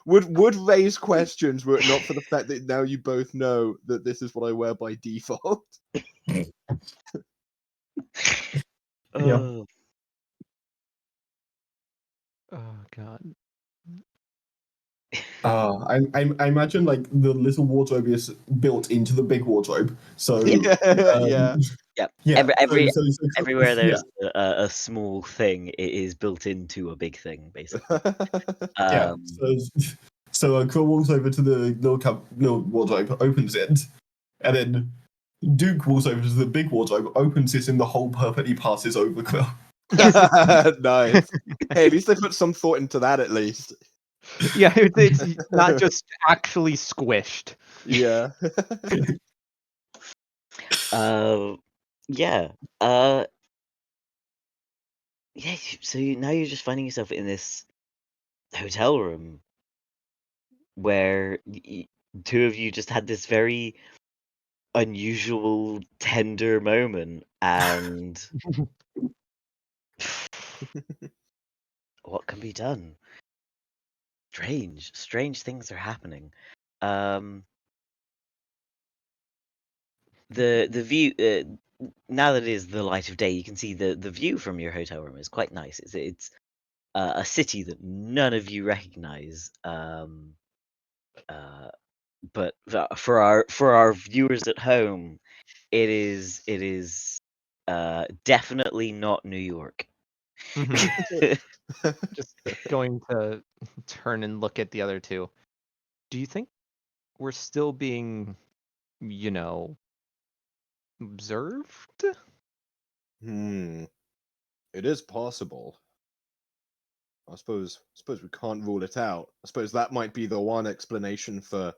would raise questions were it not for the fact that now you both know that this is what I wear by default. Yeah. Oh, Oh god. I imagine like the little wardrobe is built into the big wardrobe. So Yeah. yeah. yeah. Everywhere Yeah. there's a small thing, it is built into a big thing, basically. Yeah. So Quill walks over to the little wardrobe, opens it, and then Duke walks over to the big wardrobe, opens it, and the whole perfectly passes over Quill. Nice. Hey, at least they put some thought into that, at least. Yeah, it's not just actually squished. Yeah. Yeah. Yeah. So now you're just finding yourself in this hotel room where two of you just had this very unusual, tender moment, and what can be done? Strange things are happening. The view, now that it is the light of day, you can see the view from your hotel room is quite nice. It's a city that none of you recognize. But for our viewers at home, it is definitely not New York. Mhm. Just going to turn and look at the other two. Do you think we're still being, you know, observed? It is possible. I suppose we can't rule it out. I suppose that might be the one explanation for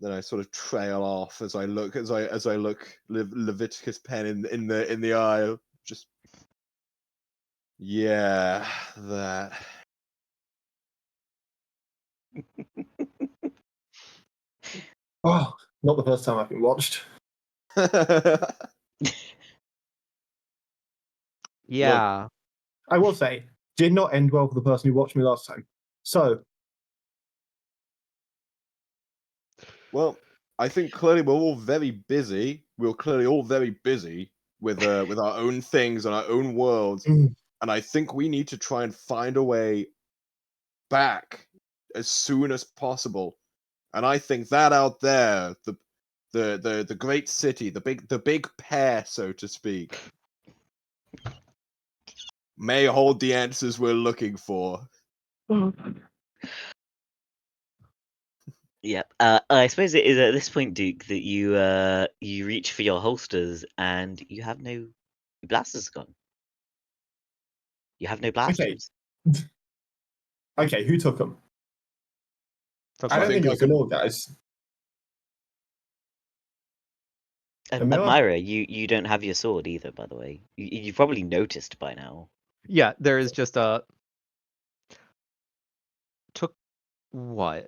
that I sort of trail off as I look Leviticus pen in the eye. Just yeah, that. Oh, not the first time I've been watched. Yeah. I will say, did not end well for the person who watched me last time. So, Well, I think clearly we're all very busy. We're clearly all very busy with our own things and our own worlds, mm, and I think we need to try and find a way back as soon as possible. And I think that out there, the great city, the big pair, so to speak, may hold the answers we're looking for. Yep. I suppose it is at this point, Duke, that you reach for your holsters and you have no blasters gone. You have no blasters. okay, who took them? Took I what? don't think it I was can. Amir, guys. Amir? Admira, you don't have your sword either, by the way. You've probably noticed by now. Yeah, there is just a took what?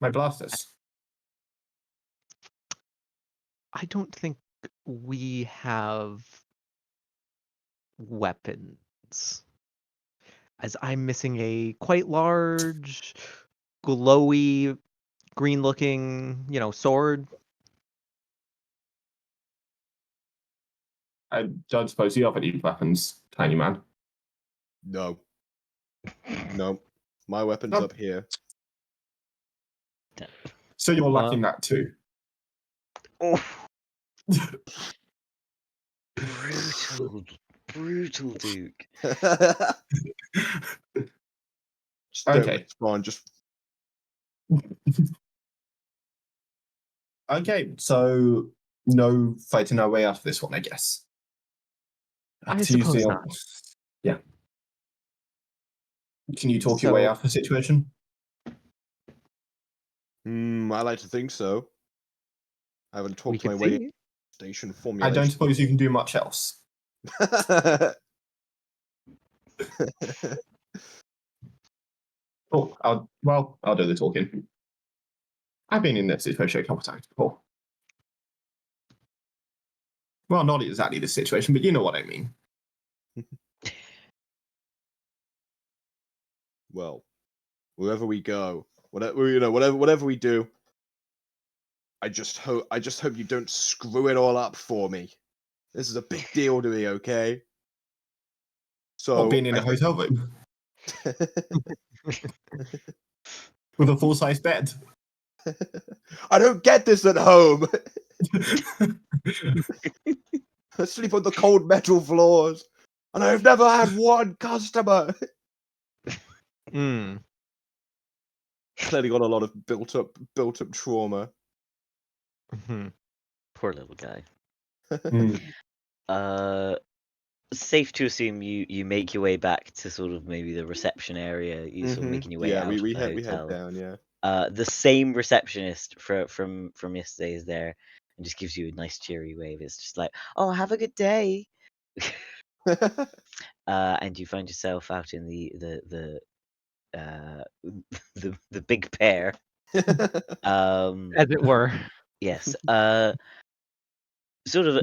My blasters. I don't think we have weapons. as I'm missing a quite large, glowy, green-looking, sword. I don't suppose you have any weapons, tiny man. No. No. My weapon's Oh. up here. So you're lacking that too. Oh, brutal, Duke. Just don't Okay. respond. Just Okay, so no fighting our way out of this one, I guess. I To use suppose the- not. Yeah. Can you talk your So- way out of the situation? I like to think so. I haven't We talked my could way see. into station I formulation. don't suppose you can do much else. Oh, I'll do the talking. I've been in this situation a couple of times before. Well, not exactly this situation, but you know what I mean. Well, wherever we go, whatever we do, I just hope you don't screw it all up for me. This is a big deal to me, okay? So being in a hotel room with a full-size bed. I don't get this at home. I sleep on the cold metal floors, and I've never had one customer. Mm. Clearly got a lot of built up trauma. Mhm. Poor little guy. Mm. Safe to assume you make your way back to sort of maybe the reception area. You sort of making your way Yeah, out we of the head hotel. down. Yeah. The same receptionist from yesterday is there and just gives you a nice cheery wave. It's just like, oh, have a good day. And you find yourself out in the the big pair. As it were. Yes. Sort of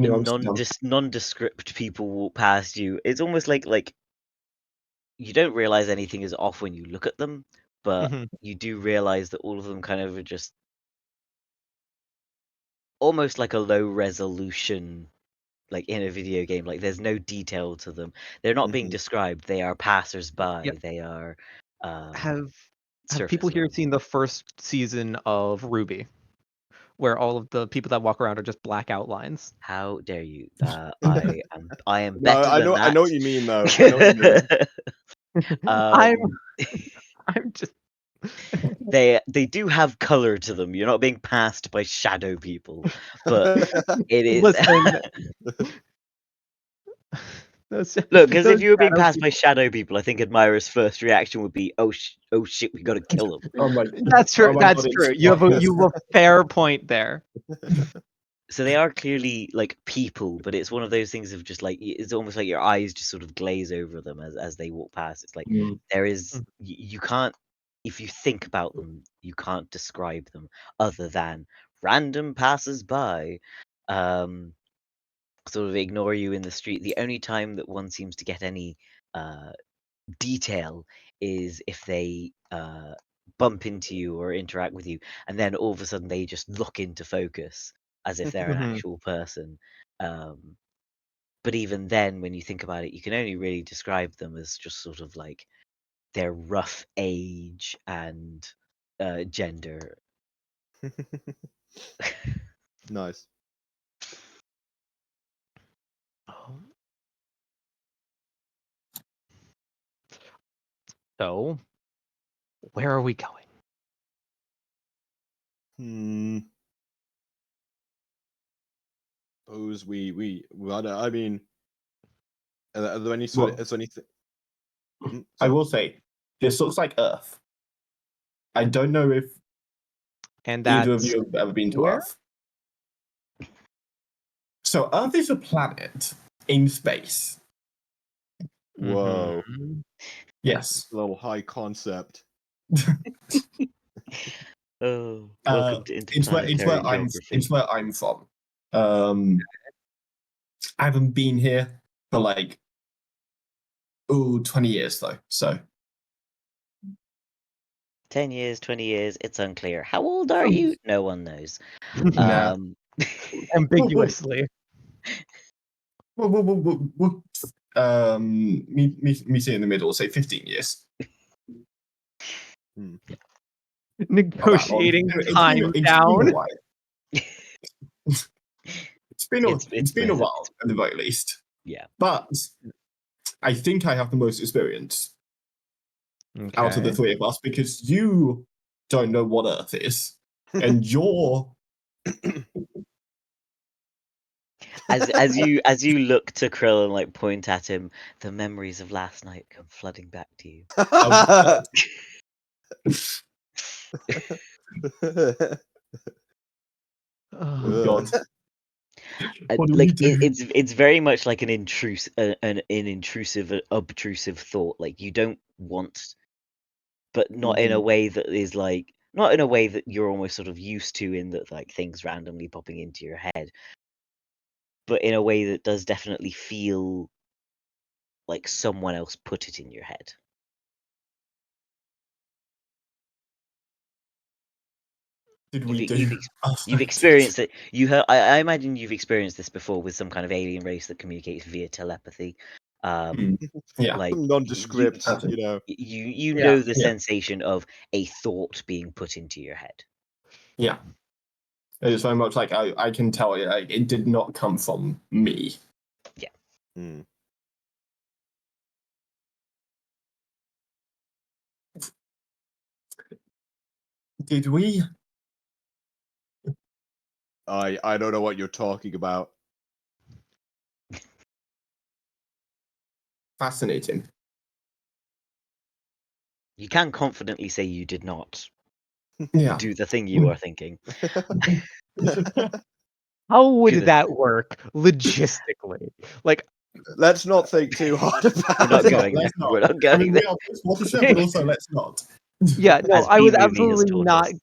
nondescript people walk past you. It's almost like you don't realize anything is off when you look at them, but Mhm. you do realize that all of them kind of are just almost like a low resolution, like in a video game. Like there's no detail to them. They're not being described. They are passers-by. Yep. They are Have surface people here level. seen the first season of Ruby, where all of the people that walk around are just black outlines? How dare you? I am No, better than that. I know what you mean though. I know what you mean. I'm just. They do have color to them. You're not being passed by shadow people, but it is. Listen. Look, because if those you were being shadow passed by people- shadow people, I think Admira's first reaction would be, "Oh shit, we got to kill them." Oh my! That's true. Oh my That's God, it's true. You have a darkness. fair point there. So they are clearly like people, but it's one of those things of just like it's almost like your eyes just sort of glaze over them as they walk past. It's like there is you can't, if you think about them, you can't describe them other than random passers-by. Sort of ignore you in the street. The only time that one seems to get any detail is if they bump into you or interact with you, and then all of a sudden they just look into focus as if they're an Mhm. actual person. But even then, when you think about it, you can only really describe them as just sort of like their rough age and gender. Nice. So, where are we going? Suppose I mean, are there any sort of, is there anything? I will say, this looks like Earth. I don't know if And either of that's you have ever been to where? Earth. So Earth is a planet in space. Whoa, Mhm. Yes. a little high concept. Oh, welcome to It's where interplanetary geography. it's where I'm from. I haven't been here for like Ooh, 20 years though. So 10 years, 20 years, it's unclear. How old are you? No one knows. nah. Ambiguously. Me sit in the middle. Say 15 years. Hmm. Not that long. Negotiating It's time been a down. while. It's been a both- while at the very least. yeah. But I think I have the most experience out of the Okay. three of us because you don't know what Earth is, and you're As you look to Krill and like point at him, the memories of last night come flooding back to you. oh god. What do we Like do? it's very much like an intrusive, obtrusive thought. Like you don't want, but not in a way that is like not in a way that you're almost sort of used to, in that like things randomly popping into your head, but in a way that does definitely feel like someone else put it in your head. Did we You've, do? you've, ex- you've experienced it. I imagine you've experienced this before with some kind of alien race that communicates via telepathy. Yeah. Like Nondescript, you- you know. you Yeah. know the Yeah. sensation of a thought being put into your head. Yeah. It is very much like I can tell you, like, it did not come from me. Hmm. Did we? I don't know what you're talking about. Fascinating. You can confidently say you did not Yeah. do the thing you are thinking. How would Do the- that work logistically? Like, Let's not think too hard about We're not it. going there. Let's not. We're not I going mean, there. we are post-Watershed, but also let's not. yeah, no, As I was B-Movie has absolutely told not. us.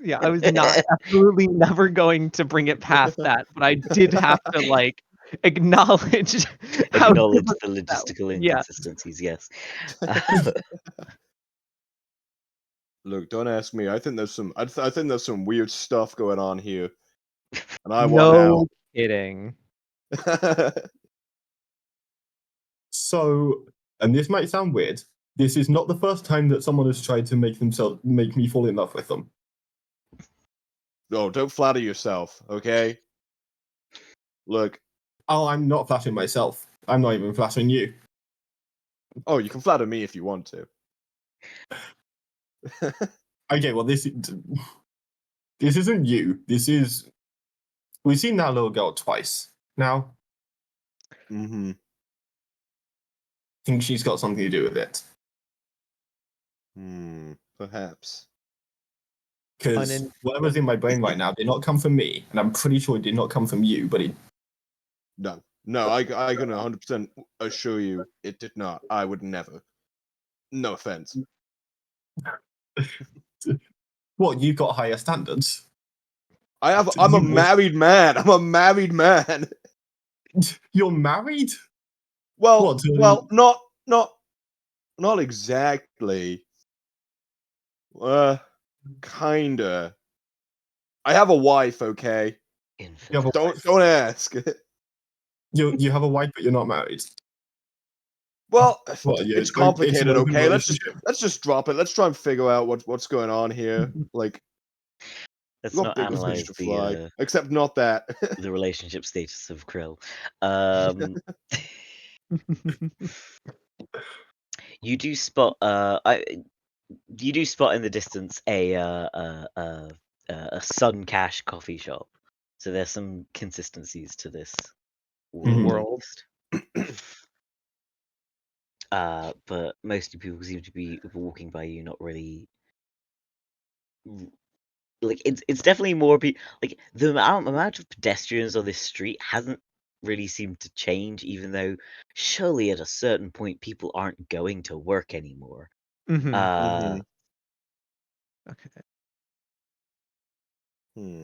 Yeah, I was not absolutely never going to bring it past that, but I did have to like acknowledge how Acknowledge different the that. logistical Yeah, inconsistencies. Yes. Look, don't ask me. I think there's some. I think there's some weird stuff going on here, and I no want kidding. out. So, and this might sound weird, this is not the first time that someone has tried to make me fall in love with them. No, don't flatter yourself, okay? Look, Oh, I'm not flattering myself. I'm not even flattering you. oh, you can flatter me if you want to. Okay, well, this isn't you. This is we've seen that little girl twice now. Mm-hmm. I think she's got something to do with it. Perhaps. Because whatever's in my brain right now did not come from me, and I'm pretty sure it did not come from you, but it No, I can 100% assure you it did not. I would never. No offense. what, you've got higher standards. I'm a married man. I'm a married man. You're married? Well, What, not exactly. Kinda. I have a wife, okay? Infant. You have a Don't ask. you have a wife, but you're not married. Well, What, yeah, it's it's an complicated, open okay? relationship. Let's just drop it. Let's try and figure out what's going on here. Like, Let's what not bigger fish analyze to fly? the Except not that. the relationship status of Krill. You do spot you do spot in the distance a Sun Cash coffee shop. So there's some consistencies to this World. but most people seem to be walking by you, not really. Like it's definitely more like the amount of pedestrians on this street hasn't really seemed to change, even though surely at a certain point people aren't going to work anymore. Okay.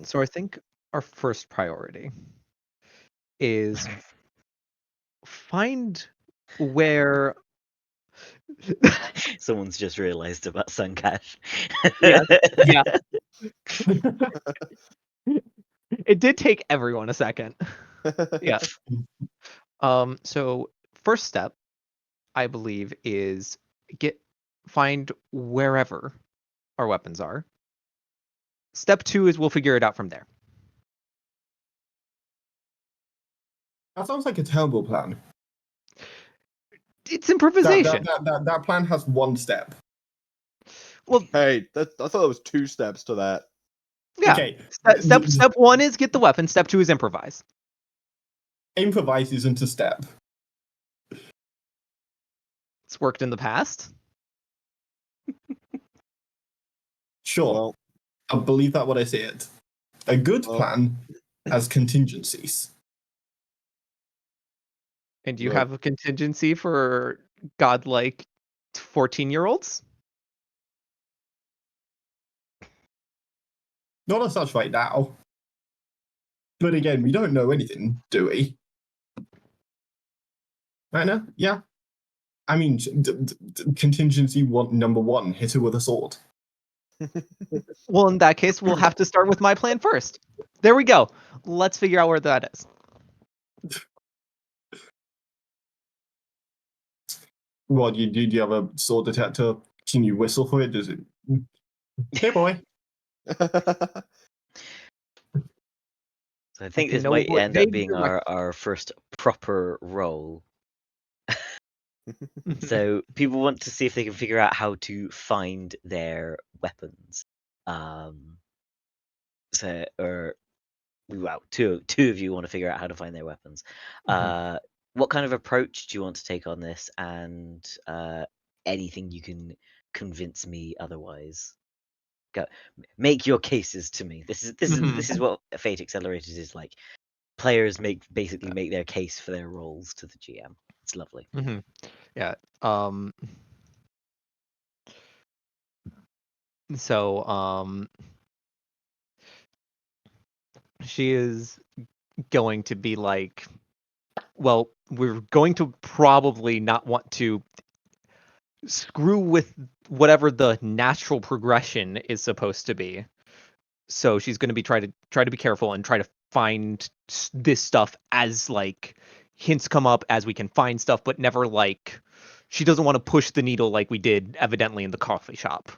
So I think our first priority is find where Someone's just realised about Suncash. Yes. Yeah. It did take everyone a second. Yeah. So first step, I believe, is find wherever our weapons are. Step 2 is we'll figure it out from there. That sounds like a terrible plan. It's improvisation. That plan has one step. Well, Hey, I thought it was 2 steps to that. yeah. Okay. Step 1 is get the weapon. Step 2 is improvise. Improvise isn't a step. It's worked in the past. Sure. Well, I'll believe that when I see it. A good Well- plan has contingencies. And you Right. have a contingency for godlike 14-year-olds? Not as such right now. But again, we don't know anything, do we? Right now? Yeah. I mean, contingency number 1, hit her with a sword. Well, in that case, we'll have to start with my plan first. There we go. Let's figure out where that is. What, do you have a sword detector? Can you whistle for it? Does it? Hey, boy. So I think can this know might what end they up being do. our first proper roll. Mhm. So people want to see if they can figure out how to find their weapons. Well, two of you want to figure out how to find their weapons. What kind of approach do you want to take on this, and anything you can convince me otherwise? Go, make your cases to me. This is what Fate Accelerated is like. Players basically make their case for their roles to the GM. It's lovely. Yeah. So she is going to be like, well, we're going to probably not want to screw with whatever the natural progression is supposed to be. So she's going to be try to be careful and try to find this stuff as like hints come up as we can find stuff, but never like she doesn't want to push the needle like we did evidently in the coffee shop,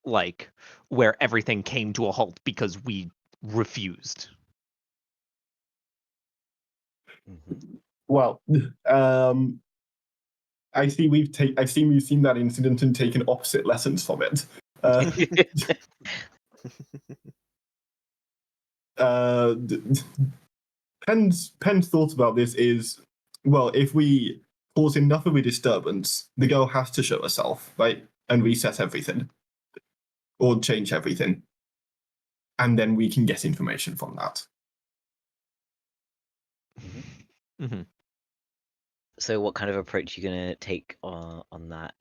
like where everything came to a halt because we refused. Well, I see I've seen that incident and taken opposite lessons from it. Penn's thought about this is, well, if we cause enough of a disturbance, the girl has to show herself, right, and reset everything, or change everything, and then we can get information from that. So what kind of approach are you going to take on that?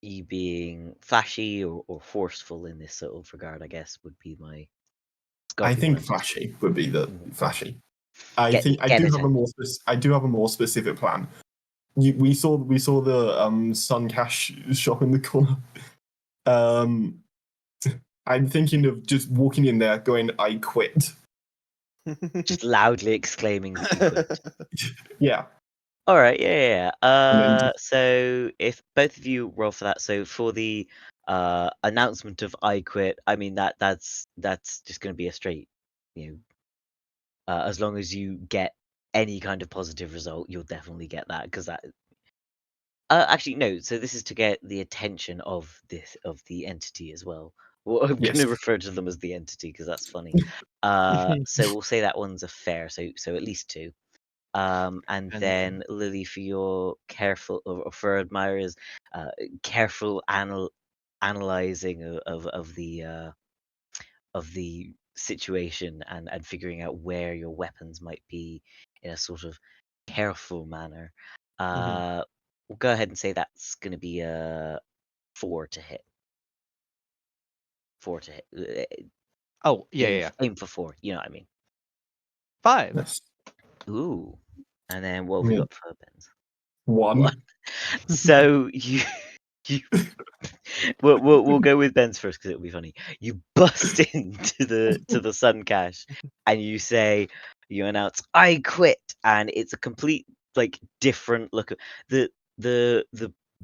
You being flashy or forceful in this sort of regard, I guess, would be my. I think word. flashy would be the flashy. I Get- think I get do it have a more specific plan. We saw the Suncash shop in the corner. I'm thinking of just walking in there, going, "I quit." Just loudly exclaiming that you quit. Yeah. All right, yeah. then So if both of you roll for that, so for the announcement of I quit, I mean that's just going to be a straight, as long as you get any kind of positive result, you'll definitely get that because that. Actually, no. So this is to get the attention of the entity as well. Well, I'm going Yes. to refer to them as the entity because that's funny. So we'll say that one's a fair. So at least 2. And then Lily, for your careful, or for admirers, careful analyzing of the situation and figuring out where your weapons might be in a sort of careful manner. We'll go ahead and say that's going to be a 4 to hit. 4 to hit. Oh, yeah. Aim for 4. You know what I mean? 5. Yes. Ooh. And then what have we got for pens? One. So you we'll go with Ben's first because it'll be funny. You bust into the Sun Cache and you announce I quit, and it's a complete different look. The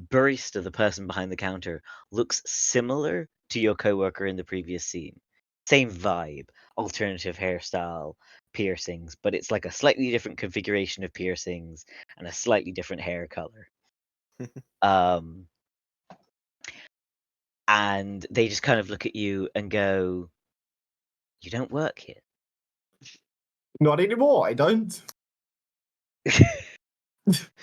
barista, the person behind the counter, looks similar to your coworker in the previous scene. Same vibe, alternative hairstyle, piercings, but it's like a slightly different configuration of piercings and a slightly different hair color. And they just kind of look at you and go, "You don't work here." Not anymore, I don't.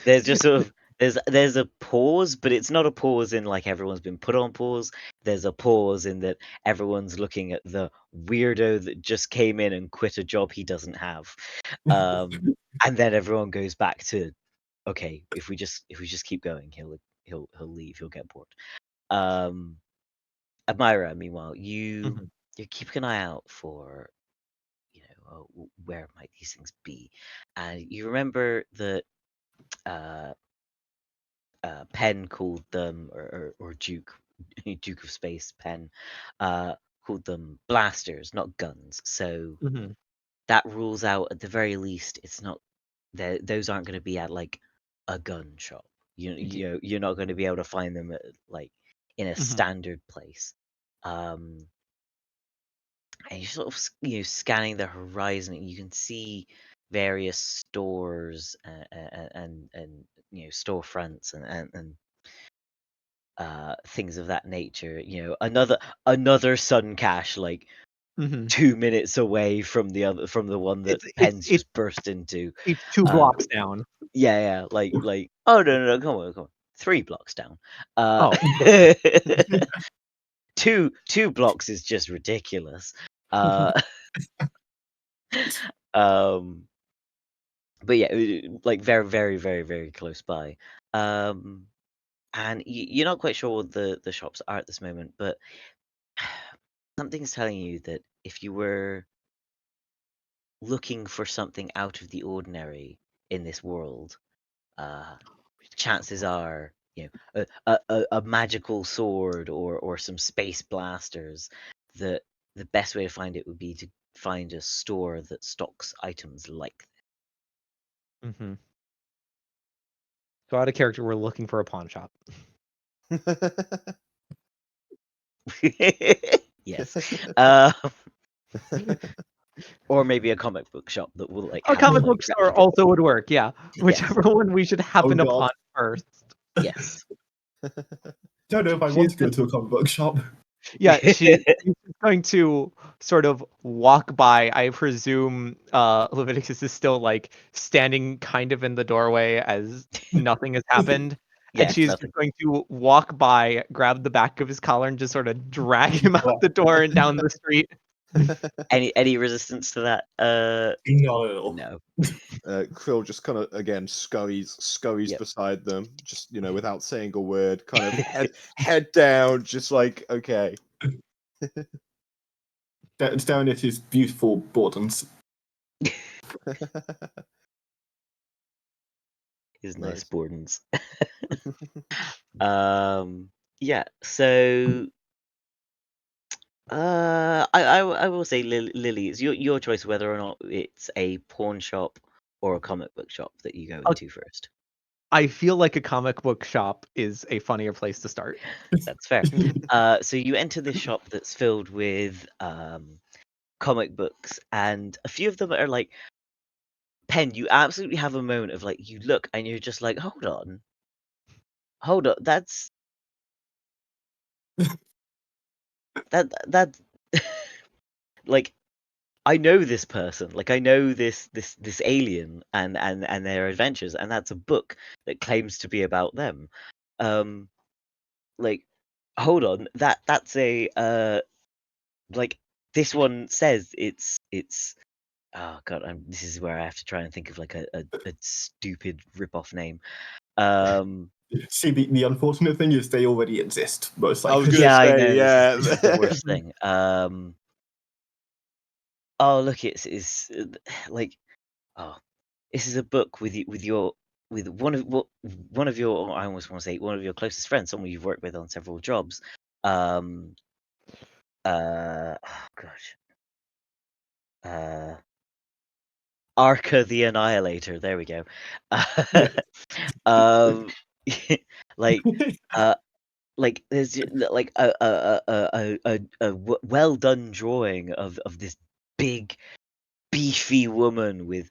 There's just sort of there's a pause, but it's not a pause in like everyone's been put on pause. There's a pause in that everyone's looking at the weirdo that just came in and quit a job he doesn't have. And then everyone goes back to, okay, if we just keep going, he'll leave, he'll get bored. Admira, meanwhile, you're keeping an eye out for, where might these things be, and you remember that Penn called them, or Duke Duke of Space Penn called them blasters, not guns. So that rules out, at the very least, it's not those aren't going to be at like a gun shop. You're not going to be able to find them at, like, in a standard place. And you're sort of scanning the horizon, and you can see various stores and storefronts and things of that nature. Another Sun Cache, like 2 minutes away from the one that Penn's just burst into. It's 2 blocks down. Yeah, like oh no, come on, 3 blocks down. Oh. 2 blocks is just ridiculous. But yeah, like very, very, very, very close by. And you're not quite sure what the shops are at this moment, but something's telling you that if you were looking for something out of the ordinary in this world, chances are, a magical sword or some space blasters, that the best way to find it would be to find a store that stocks items like So out of character, we're looking for a pawn shop. Yes. Or maybe a comic book shop that will A have comic like, book store replica- also would work, yeah. Whichever one we should happen God. upon first. Yes. Don't know if I want to go to a comic book shop. Yeah, she's going to sort of walk by. I presume Leviticus is still like standing kind of in the doorway as nothing has happened. Yeah, And she's nothing. just going to walk by, grab the back of his collar, and just sort of drag him out the door and down the street. Any resistance to that? Not at all. No. Krill just kind of again scurries Yep. beside them, just without saying a word, kind of head down, just like okay. Down at his beautiful Bordens. His nice Nice. Bordens. Yeah. So, I will say, Lily, it's your choice whether or not it's a pawn shop or a comic book shop that you go into first. I feel like a comic book shop is a funnier place to start. That's fair. So you enter this shop that's filled with comic books, and a few of them are like, Pen, you absolutely have a moment of like, you look and you're just like, hold on, that's that like, I know this person, like I know this alien and their adventures, and that's a book that claims to be about them. Like, hold on, that's a like, this one says it's oh god, this is where I have to try and think of like a stupid rip-off name. See, the unfortunate thing is they already exist, most likely. I was gonna Yeah, I say, know. yeah. This is the worst thing. Oh look, it's like, oh, this is a book with one of your, I almost want to say one of your closest friends, someone you've worked with on several jobs. Oh gosh. Arca the Annihilator. There we go. Yeah. um, like like there's like a well done drawing of this big beefy woman with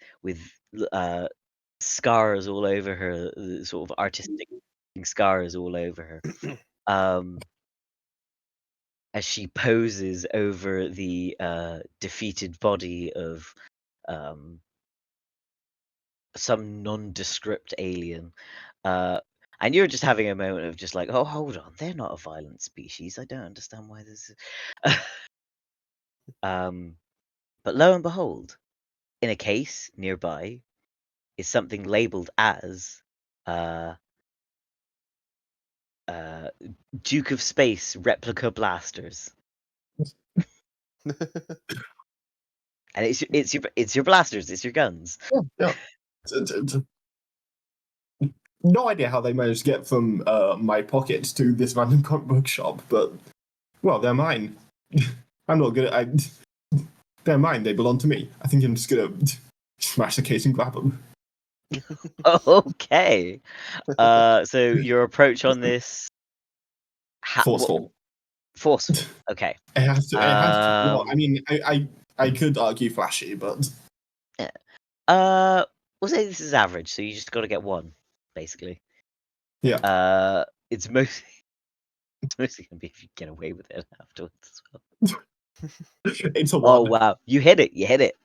scars all over her, sort of artistic scars all over her. As she poses over the defeated body of some nondescript alien. And you're just having a moment of just like, oh, hold on, they're not a violent species. I don't understand why this is. But lo and behold, in a case nearby is something labeled as Duke of Space replica blasters. And it's your blasters, it's your guns. Yeah. No idea how they managed to get from my pocket to this random comic book shop, but well, they're mine. I'm not gonna. They're mine. They belong to me. I think I'm just gonna smash the case and grab them. Okay. So your approach on this Forceful. Forceful. Okay. It has to. It has to. Well, I mean, I could argue flashy, but we'll say this is average, so you just got to get one, basically. yeah. It's mostly gonna be if you get away with it afterwards as well. It's a one. Oh wow, you hit it! You hit it.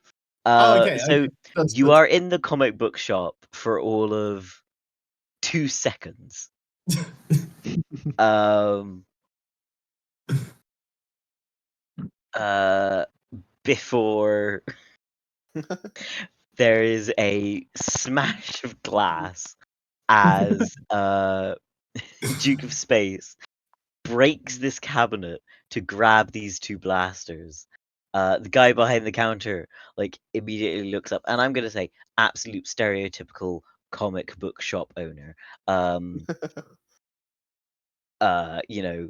Okay. So okay. That's, you are in the comic book shop for all of 2 seconds. Before there is a smash of glass as Duke of Space breaks this cabinet to grab these 2 blasters. The guy behind the counter like immediately looks up, and I'm gonna say absolute stereotypical comic book shop owner. You know,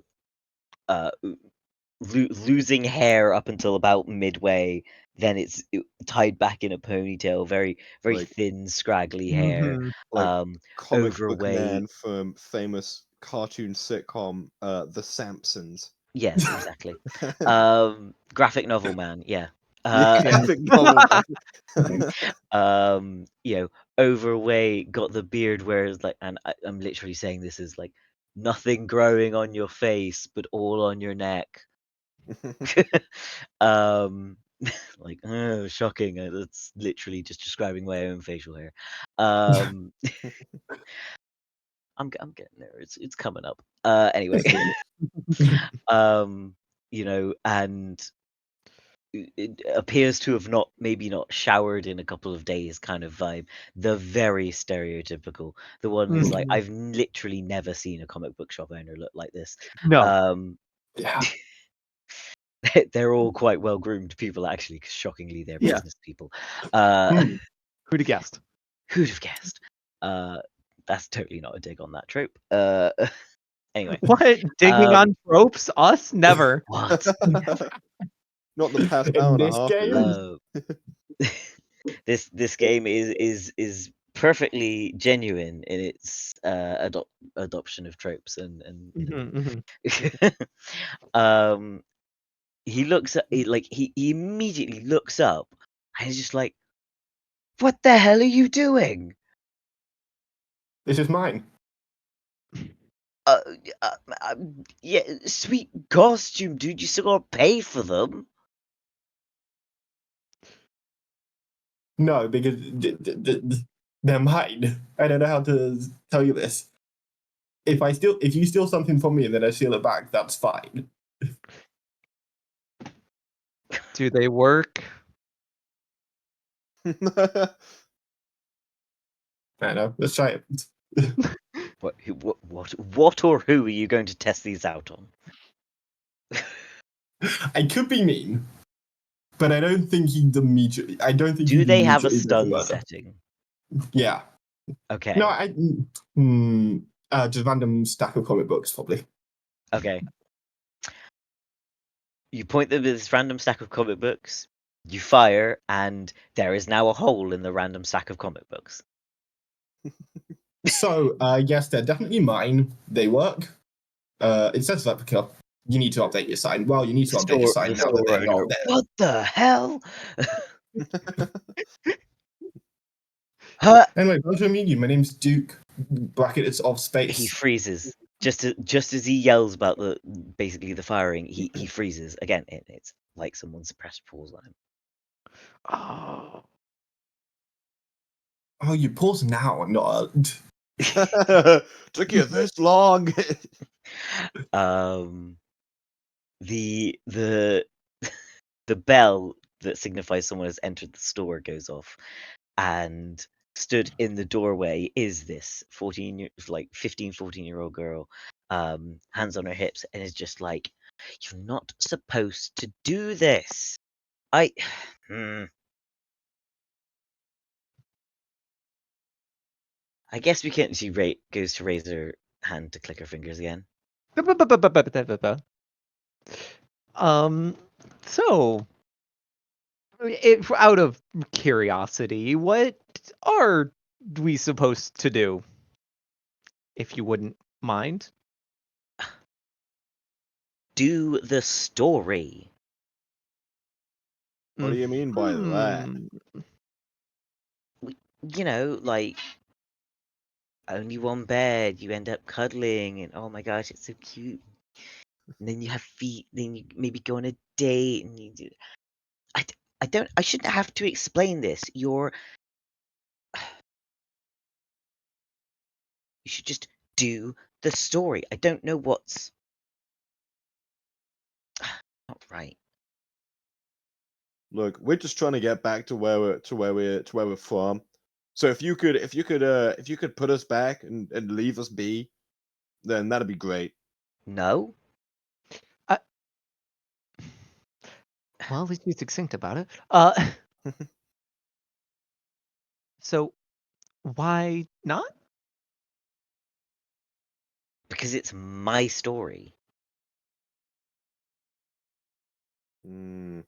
losing hair up until about midway, then it's tied back in a ponytail, very Like- thin, scraggly hair. Like comic book Overweight. man from famous cartoon sitcom The Sampsons. Yes, exactly. Graphic novel man, yeah. Yeah, graphic novel man. You know, overweight, got the beard, whereas like, and I'm literally saying this is like nothing growing on your face, but all on your neck. Like, oh, shocking. That's literally just describing my own facial hair. I'm getting there. It's coming up. Anyway, you know, and it appears to have maybe not showered in a couple of days kind of vibe. The very stereotypical. The one that's like, I've literally never seen a comic book shop owner look like this. No. yeah. They're all quite well groomed people, actually. 'Cause shockingly, they're Yeah. business people. Who'd have guessed? Who'd have guessed? That's totally not a dig on that trope. Anyway, What? Digging on tropes? Us? Never. what? Not the past In hour and a this half. game? This game is perfectly genuine in its adoption of tropes and Mhm, mhm. he looks at he immediately looks up and he's just like, what the hell are you doing? This is mine. uh, yeah, sweet costume, dude, you still gotta pay for them. No, because they're mine. I don't know how to tell you this. If you steal something from me and then I steal it back, that's fine. Do they work? I don't know. Let's try it. What or who are you going to test these out on? I could be mean, but I don't think he'd immediately. I don't think Do he'd they have a immediately go for stun murder. setting? Yeah. Okay. No, just random stack of comic books, probably. Okay. You point them at this random stack of comic books. You fire, and there is now a hole in the random stack of comic books. So, yes, they're definitely mine. They work. It says replica. You need to update your sign. Well, you need to update your sign now that they're not there. What the hell? Huh? Anyway, pleasure to meet you. My name's Duke. Bracket is of He space. freezes just as he yells about basically the firing. He freezes again. It's like someone suppressed pause on him. Oh. Oh, you pause now, not. Took you this long. The the bell that signifies someone has entered the store goes off, and stood in the doorway is this 14-year-old girl, hands on her hips, and is just like, "You're not supposed to do this. I I guess we can't." She goes to raise her hand to click her fingers again. So, out of curiosity, what are we supposed to do? If you wouldn't mind. Do the story. What do you mean by that? You know, like, only one bed, you end up cuddling, and oh my gosh, it's so cute. And then you have feet, then you maybe go on a date, and you do. I shouldn't have to explain this. You should just do the story. I don't know what's not right. Look, we're just trying to get back to where we're from. So if you could put us back and leave us be, then that'd be great. No? Well, at least be succinct about it. So why not? Because it's my story. Mm,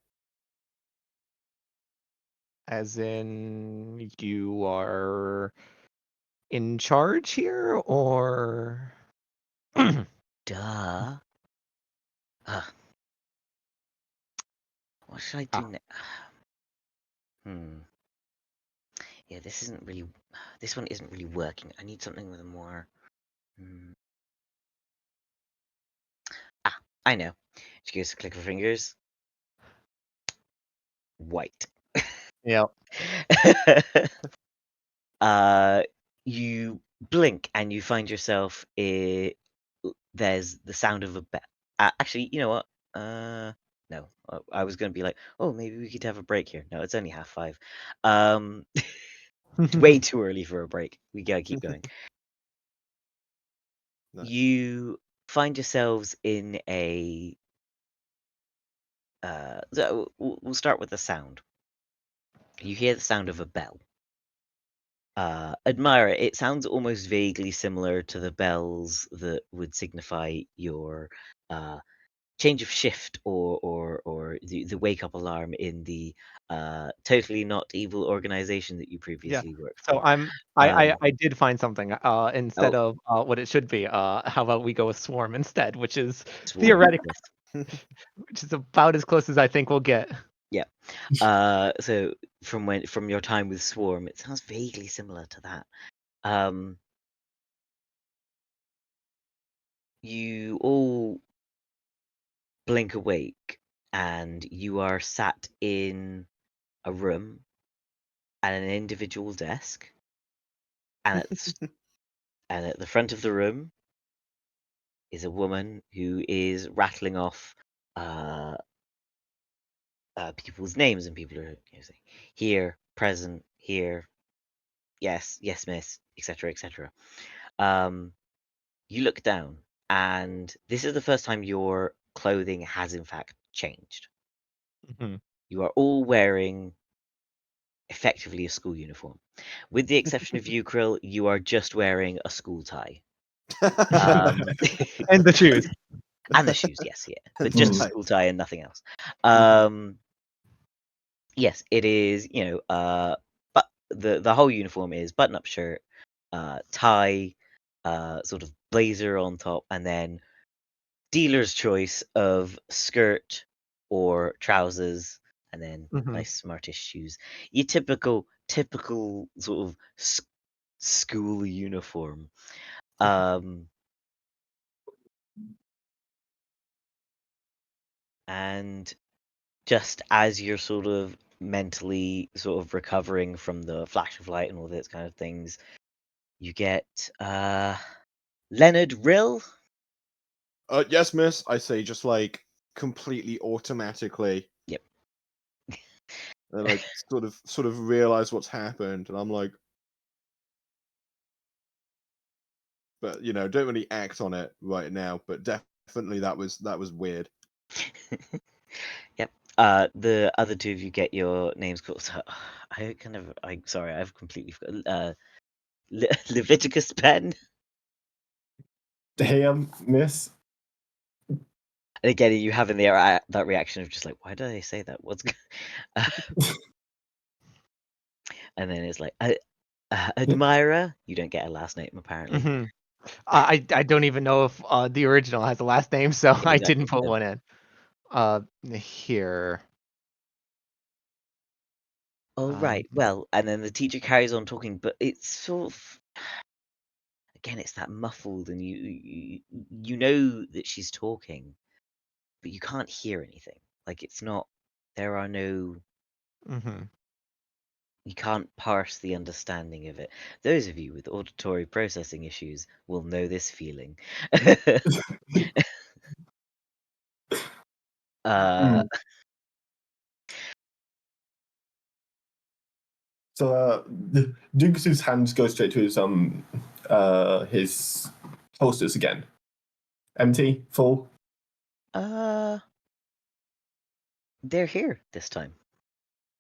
As in you are in charge here, or Duh. What should I do next? Yeah, this one isn't really working. I need something with a more. I know. She goes to click her fingers. White. yeah. You blink and you find yourself. There's the sound of a bell. Actually, you know what? No. I was going to be like, oh, maybe we could have a break here. No, it's only 5:30. It's way too early for a break. We gotta keep going. nice. You find yourselves in a. So we'll start with the sound. You hear the sound of a bell. Admire it. It sounds almost vaguely similar to the bells that would signify your change of shift or the wake up alarm in the totally not evil organization that you previously worked So for. I did find something. Instead Oh, of what it should be. How about we go with swarm instead, which is Swarm. theoretically, Yes. which is about as close as I think we'll get. Yeah. So from your time with Swarm, it sounds vaguely similar to that. You all blink awake, and you are sat in a room at an individual desk, and at the front of the room is a woman who is rattling off people's names, and people are saying, "Here, present, here, yes, yes, miss," etc., etc. You look down, and this is the first time your clothing has in fact changed. Mhm. You are all wearing effectively a school uniform. With the exception of you, Krill, you are just wearing a school tie. Um, And the shoes. and the shoes, yes, yeah, but And just a the school tie and nothing else. Yes, it is. But the whole uniform is button-up shirt, tie, sort of blazer on top, and then dealer's choice of skirt or trousers, and then Mhm. nice smartish shoes. Your typical sort of school uniform. And just as you're sort of mentally sort of recovering from the flash of light and all those kind of things, you get Leonard Rill. Yes, miss. I say just like completely automatically. Yep. And like sort of realize what's happened, and I'm like, but don't really act on it right now. But definitely that was weird. Yep. The other two of you get your names called. So, I'm sorry, I've completely forgotten. Leviticus Pen. Damn, miss. And again, you having that reaction of just like, why did I say that? And then it's like, Admira. You don't get a last name apparently. Mhm. I don't even know if the original has a last name, so I Exactly. didn't put No. one in. Here. Oh right. Well, and then the teacher carries on talking, but it's sort of again, it's that muffled, and you know that she's talking, but you can't hear anything. Like it's not. There are no. Mhm. You can't parse the understanding of it. Those of you with auditory processing issues will know this feeling. uh, So Dinkusu's hands go straight to his holsters again. Empty, full. They're here this time.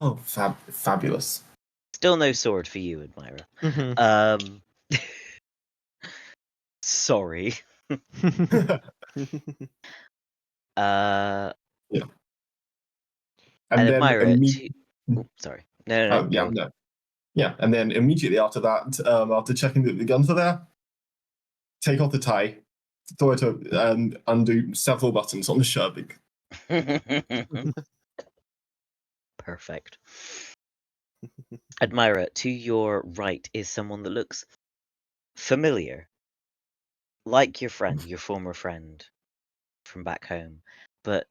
Oh, fabulous. Still no sword for you, Admira. Mhm. Sorry. Yeah. And And then Admira, sorry. No, yeah, go. no. Yeah, and then immediately after that, after checking that the guns are there, take off the tie, throw it up, and undo several buttons on the shirt. Perfect. Admira, to your right is someone that looks familiar. Like your friend, your former friend from back home. But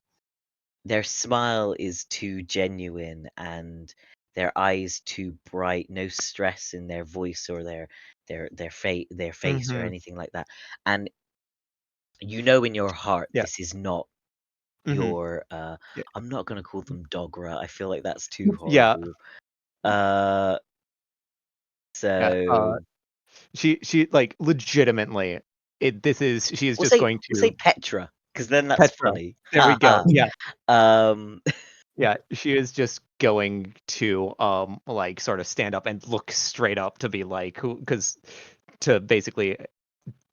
their smile is too genuine and their eyes too bright, no stress in their voice or their face or Mhm. anything like that. And you know in your heart Yeah. this is not Mhm. your Yeah. I'm not gonna call them Dogra. I feel like that's too Yeah. horrible. Uh Yeah. so She like legitimately. She is we'll just say going we'll say to Petra, because then that's Petra. funny. There we go. Yeah. Um Yeah. She is just going to like sort of stand up and look straight up to be like who because to basically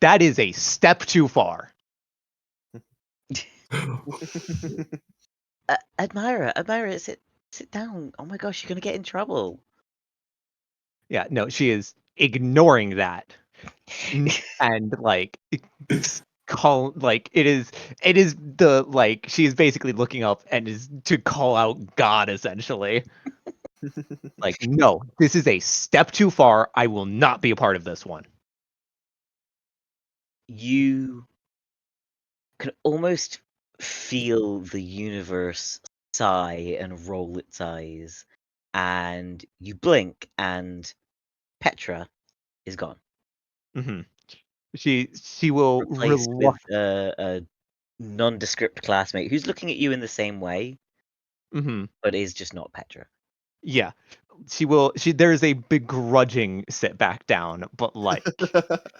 that is a step too far. Admira, sit down. Oh my gosh, you're gonna get in trouble. Yeah, no, she is ignoring that. And like call like it is the like she's basically looking up and is to call out God essentially. Like, no, this is a step too far. I will not be a part of this one. You can almost feel the universe sigh and roll its eyes, and you blink, and Petra is gone, Hmm. She will replaced with a nondescript classmate who's looking at you in the same way, Hmm. but is just not Petra. Yeah. She there is a begrudging sit back down, but like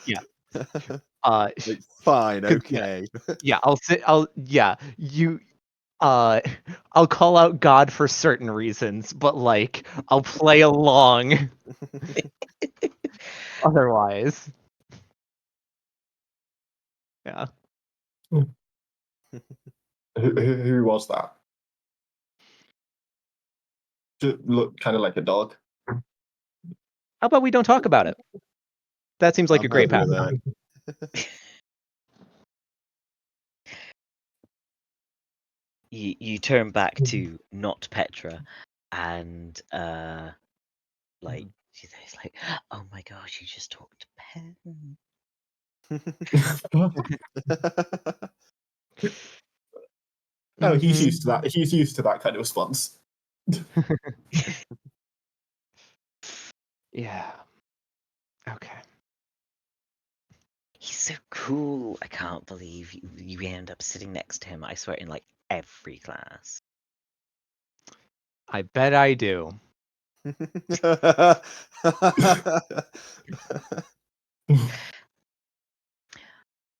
yeah. Like, fine, Cause yeah, okay. yeah, I'll sit. Yeah, you. I'll call out God for certain reasons, but like I'll play along otherwise. Yeah. Who was that? Just look kind of like a dog. How about we don't talk about it? That seems like a I'm great happy path. with that. You turn back to not Petra, and like she's like, oh my gosh, you just talked to Pen. Oh, he's Mhm. used to that. He's used to that kind of response. Yeah. Okay. He's so cool. I can't believe you end up sitting next to him. I swear, in like every class. I bet I do.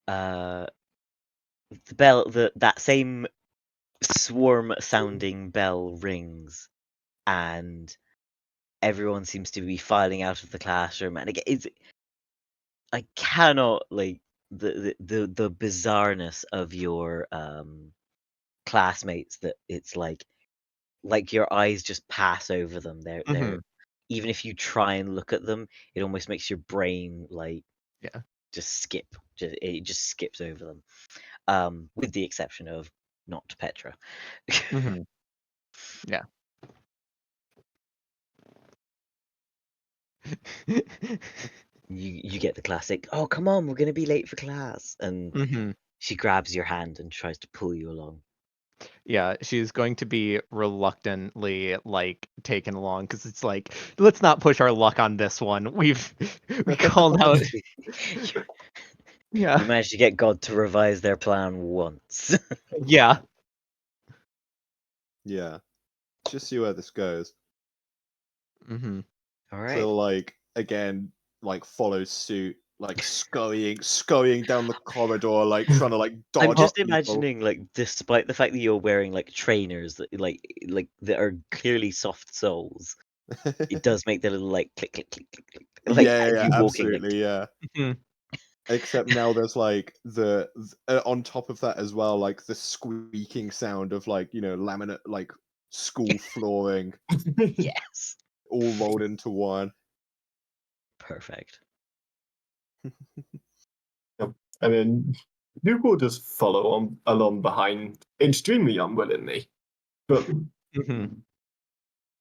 Uh, the bell, that same swarm-sounding bell rings, and everyone seems to be filing out of the classroom. And again, I cannot like the bizarreness of your classmates, that it's like your eyes just pass over them. They're Mhm. even if you try and look at them, it almost makes your brain like Yeah. just skip. It just skips over them. With the exception of not Petra. Mhm. Yeah. You get the classic, oh come on, we're gonna be late for class, and Mhm. she grabs your hand and tries to pull you along. Yeah, she's going to be reluctantly like taken along because it's like, let's not push our luck on this one. We called out. you, Yeah. you managed to get God to revise their plan once. Yeah. Yeah. Just see where this goes. Mm-hmm. All right. Krill, like, again, like, follows suit, like, scurrying down the corridor, like, trying to, like, dodge I'm just people. imagining, like, despite the fact that you're wearing like trainers that like that are clearly soft soles, it does make the little like click click click click click, like Yeah, as yeah, you walking like. absolutely, yeah. Mhm. Except now there's like on top of that as well, like the squeaking sound of like, you know, laminate like school flooring Yes. all rolled into one. Perfect. And then Duke will just follow on along behind extremely unwillingly. But Mhm.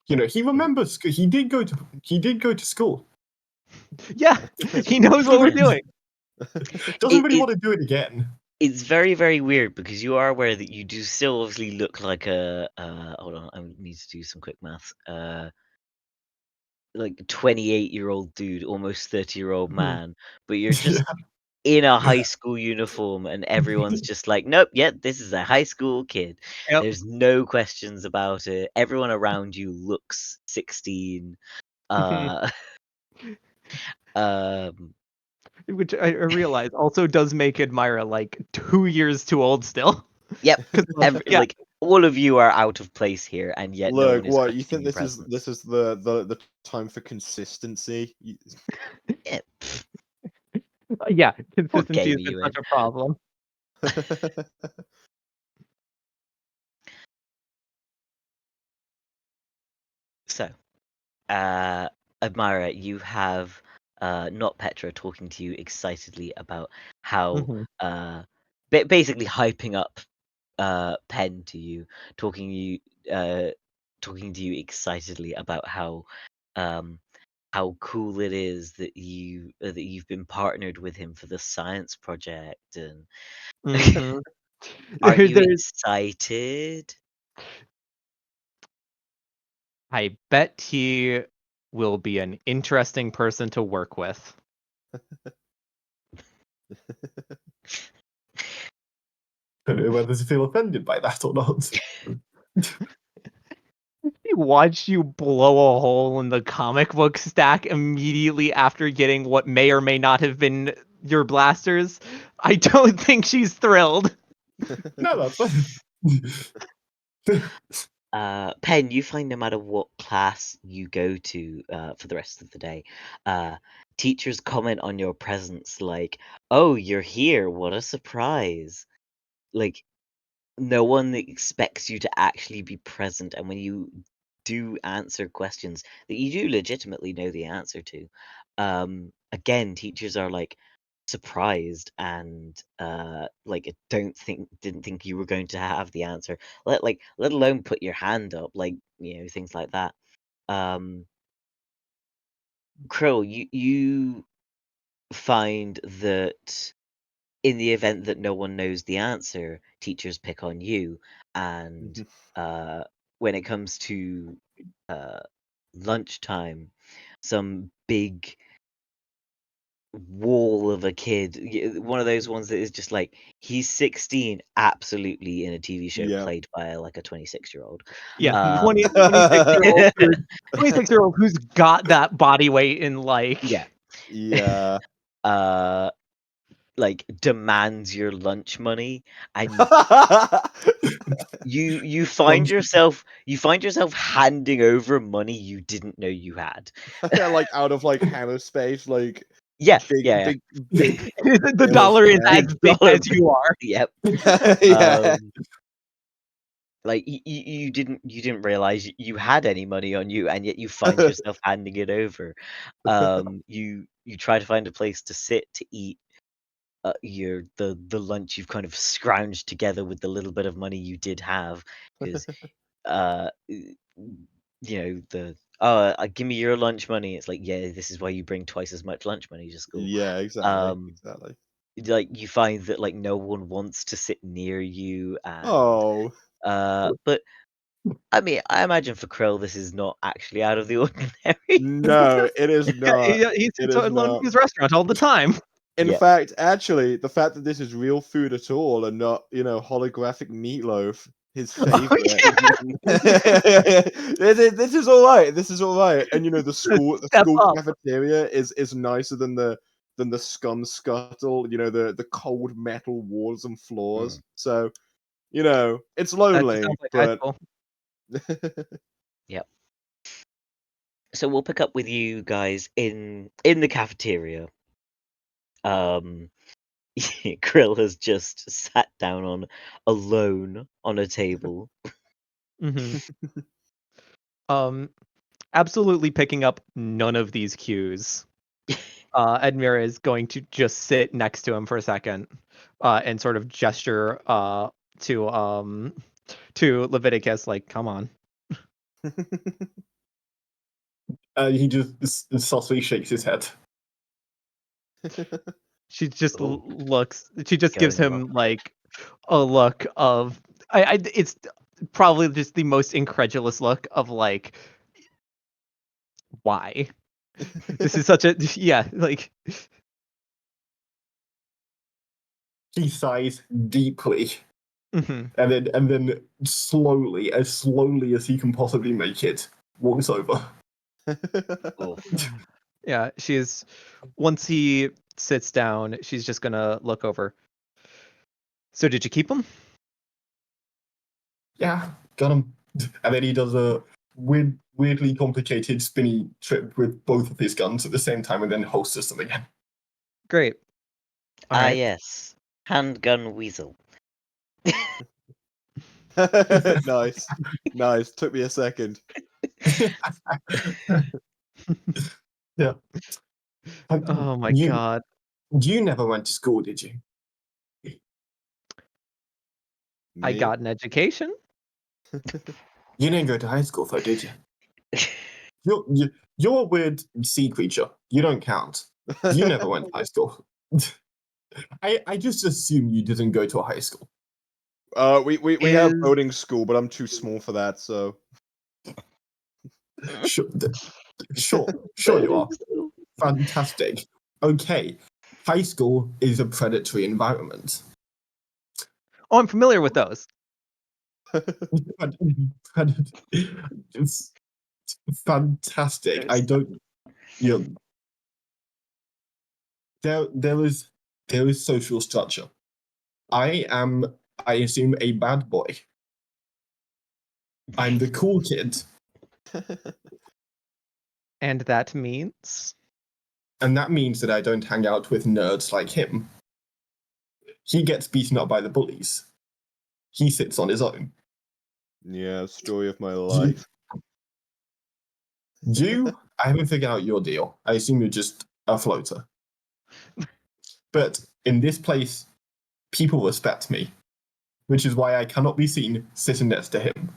you know, he remembers he did go to school. Yeah, he knows what we're doing. Doesn't really It- want to do it again. It's very, very weird because you are aware that you do still obviously look like a hold on, I need to do some quick math. Like 28-year-old dude, almost 30-year-old man, but you're just in a high school uniform, and everyone's just like, nope, yeah, this is a high school kid. Yep. There's no questions about it. Everyone around you looks 16. Uh, um, Which I realize also does make Admira like 2 years too old still. yep, 'Cause, yeah, like all of you are out of place here, and yet no Look, one is what you questioning think your this is? presence. This is the time for consistency. Yeah, yeah, what consistency game has are been you such in? a problem. So, Admira, you have not Petra talking to you excitedly about how Mhm. basically hyping up Pen to you, uh, talking to you excitedly about how cool it is that you've been partnered with him for the science project, and Mhm. aren't you There's excited? I bet he will be an interesting person to work with. Don't know whether to feel offended by that or not. He watched you blow a hole in the comic book stack immediately after getting what may or may not have been your blasters. I don't think she's thrilled. No, that's fine. Pen, you find no matter what class you go to for the rest of the day, teachers comment on your presence like, "Oh, you're here! What a surprise!" Like, no one expects you to actually be present, and when you do answer questions that you do legitimately know the answer to, again, teachers are like surprised and like didn't think you were going to have the answer. Let alone put your hand up, like things like that. Um, Krill, you find that in the event that no one knows the answer, teachers pick on you. And when it comes to uh, lunchtime, some big wall of a kid, one of those ones that is just like, he's 16, absolutely in a TV show Yeah. played by like a 26-year-old. Yeah, Um, 26-year-old 26-year-old who's got that body weight in like yeah. Yeah. Like demands your lunch money, and you find yourself handing over money you didn't know you had. Like out of like hammer space, like Yeah, big, yeah, big, big. the bill of dollar is cash. as big big dollar. as you are. Yep. Yeah. Like you didn't realize you had any money on you, and yet you find yourself handing it over. You try to find a place to sit to eat the lunch you've kind of scrounged together with the little bit of money you did have, because give me your lunch money. It's like, yeah, this is why you bring twice as much lunch money to school. Yeah, exactly, Um, exactly. like you find that like no one wants to sit near you, and Oh, but I mean, I imagine for Krill this is not actually out of the ordinary. no, it is not. Yeah, he It sits is alone in not. his restaurant all the time. In Yeah. fact, actually, the fact that this is real food at all and not, holographic meatloaf, his favorite. This is all right. This is all right. And the Step school up. cafeteria is nicer than the scum scuttle. The cold metal walls and floors. So it's That just lonely, sounds like high but school. Yep. So we'll pick up with you guys in the cafeteria. Krill has just sat down alone on a table. Mhm. Absolutely picking up none of these cues. Admira is going to just sit next to him for a second, and sort of gesture to Leviticus, like, "Come on." He just softly shakes his head. She just Oh, looks. She just gives going wrong. him like a look of. It's probably just the most incredulous look of like, why? This is such a yeah. Like, He sighs deeply, mhm. and then slowly as he can possibly make it, walks over. Oh, Yeah. She's once he sits down, she's just gonna look over. So did you keep him? Yeah, got him. And then he does a weirdly complicated spinny trip with both of his guns at the same time, and then holsters them again. Great. All right. yes, handgun weasel. Nice, nice. Took me a second. Yeah. Oh my You god. you never went to school, did you? I Me. got an education. You didn't go to high school, though, did you? You're a weird sea creature. You don't count. You never went to high school. I just assume you didn't go to a high school. We have Is boating school, but I'm too small for that. So Sure, sure you are. Fantastic. Okay, high school is a predatory environment. Oh, I'm familiar with those. It's fantastic. I don't. You know, there is social structure. I am, I assume, a bad boy. I'm the cool kid, And that means and that means that I don't hang out with nerds like him. He gets beaten up by the bullies. He sits on his own. Yeah, story of my life. I haven't figured out your deal. I assume you're just a floater. But in this place, people respect me, which is why I cannot be seen sitting next to him.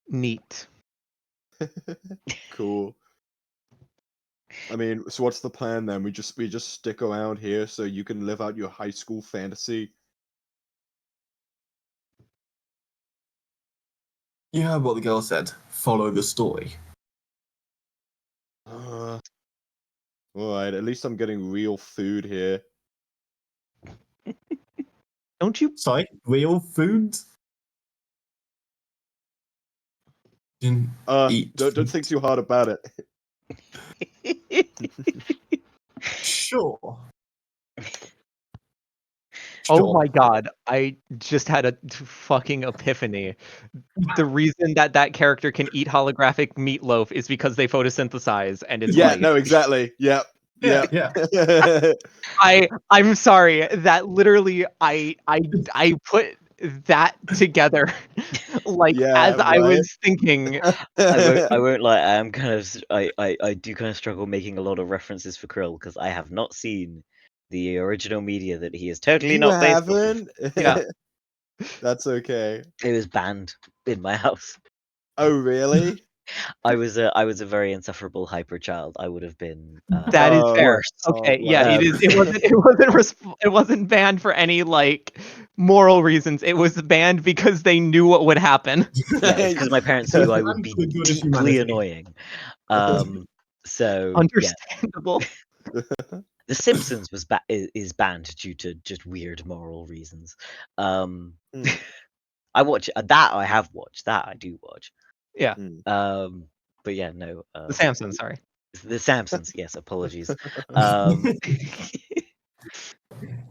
neat. Cool. I mean, so what's the plan then? We just stick around here so you can live out your high school fantasy. You heard what the girl said. Follow the story. All right, at least I'm getting real food here. Don't you? Sorry, real food? Didn't eat. Don't think too hard about it. Sure. Oh my god, I just had a fucking epiphany. The reason that that character can eat holographic meatloaf is because they photosynthesize and it's Yeah, light. no, exactly. Yep. Yeah, Yep. yeah. I'm sorry. That literally I put that together like Yeah, as I right. was thinking. I won't lie. I am kind of I do kind of struggle making a lot of references for Krill because I have not seen the original media that he is totally You not based off of. haven't? Yeah. That's okay. It was banned in my house. Oh, really? I was a very insufferable hyper child. I would have been That is Oh, fair. worse. Okay, oh, yeah, wow. it wasn't banned for any like moral reasons. It was banned because they knew what would happen. Yeah, it's because my parents knew I would And be for the good of deeply humanity. annoying. So yeah, Understandable. The Simpsons is banned due to just weird moral reasons. Hmm. I watch that. I have watched that. I do watch. Yeah. Hmm. But yeah, no. The Samson, sorry. The Samsons. Yes, apologies.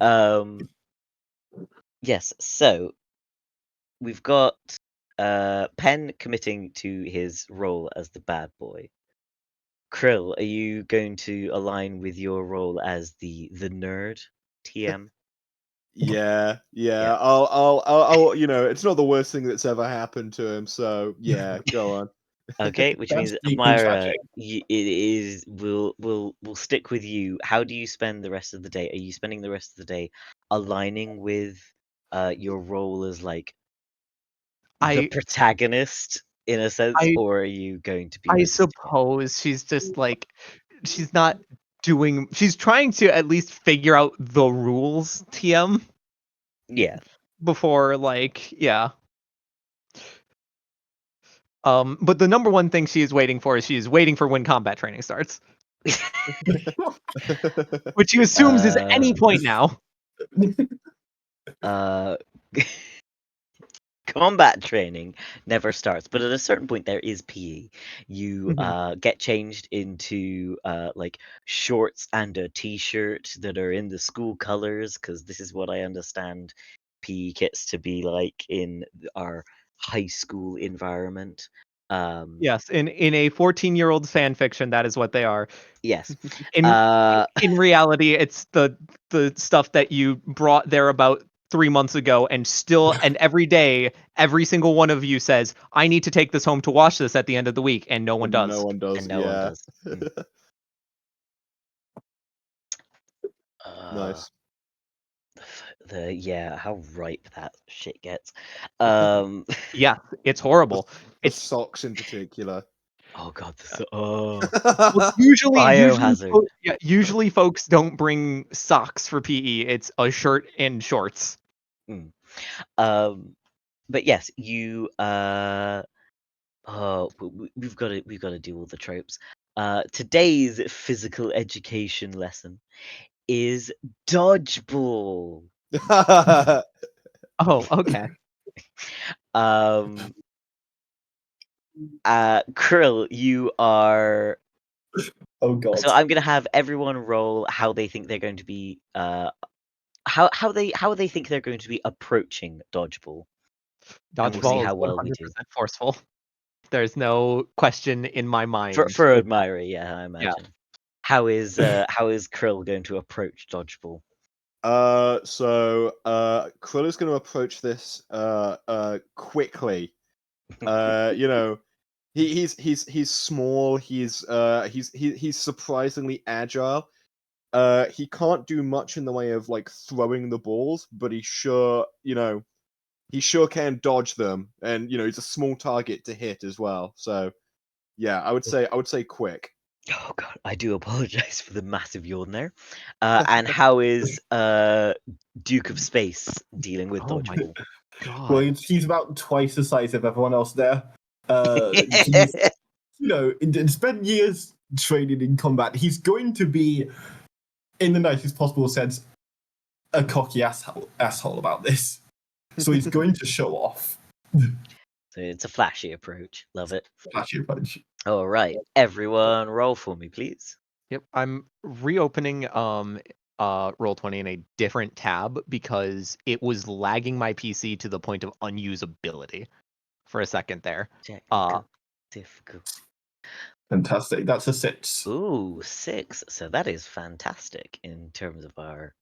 Um, yes. So we've got Penn committing to his role as the bad boy. Krill, are you going to align with your role as the nerd TM? Yeah. Yeah. I'll, it's not the worst thing that's ever happened to him, so yeah, go on. Okay, which That's means deeply Myra, tragic. it is we'll stick with you. How do you spend the rest of the day? Are you spending the rest of the day aligning with your role as like the I protagonist in a sense, I or are you going to be I resisting it? suppose she's just like she's not doing she's trying to at least figure out the rules, TM, Yeah. before like yeah. But the number one thing she is waiting for is she is waiting for when combat training starts, which she assumes is any point now. uh combat training never starts, but at a certain point there is PE. You get changed into like shorts and a t-shirt that are in the school colors, because this is what I understand PE kits to be like in our high school environment. Yes, in a 14-year-old fan fiction, that is what they are. Yes. In in reality, it's the stuff that you brought there about 3 months ago, and still and every day, every single one of you says, "I need to take this home to wash this at the end of the week," and no one And no does. one does. And no one Yeah. does. Nice. Yeah, how ripe that shit gets. Um Yeah, it's horrible. The It's socks in particular. oh god, oh well, usually biohazard. usually folks don't bring socks for PE. It's a shirt and shorts. Mm. But yes, you oh we've got to do all the tropes. Today's physical education lesson is dodgeball. Oh, okay. Krill, you are Oh god. so I'm gonna have everyone roll how they think they're going to be how they think they're going to be approaching dodgeball. And we'll see Dodgeball is how well 100% we do. forceful. There's no question in my mind. For with- Admira, yeah, I imagine. How is Krill going to approach dodgeball? Krill is going to approach this quickly. You know, he's small. He's surprisingly agile. He can't do much in the way of like throwing the balls, but he sure can dodge them, and he's a small target to hit as well. So yeah, I would say quick. Oh god, I do apologize for the massive yawn there. And how is Duke of Space dealing with Oh my dodgeball? Well, god. he's about twice the size of everyone else there. He's, spent years training in combat. He's going to be, in the nicest possible sense, a cocky asshole about this. So he's going to show off. So it's a flashy approach. Love it. Flashy punch. All right, everyone, roll for me, please. Yep, I'm reopening Roll20 in a different tab because it was lagging my PC to the point of unusability for a second there. Technical difficult. Fantastic. That's a 6. Ooh, 6. So that is fantastic in terms of our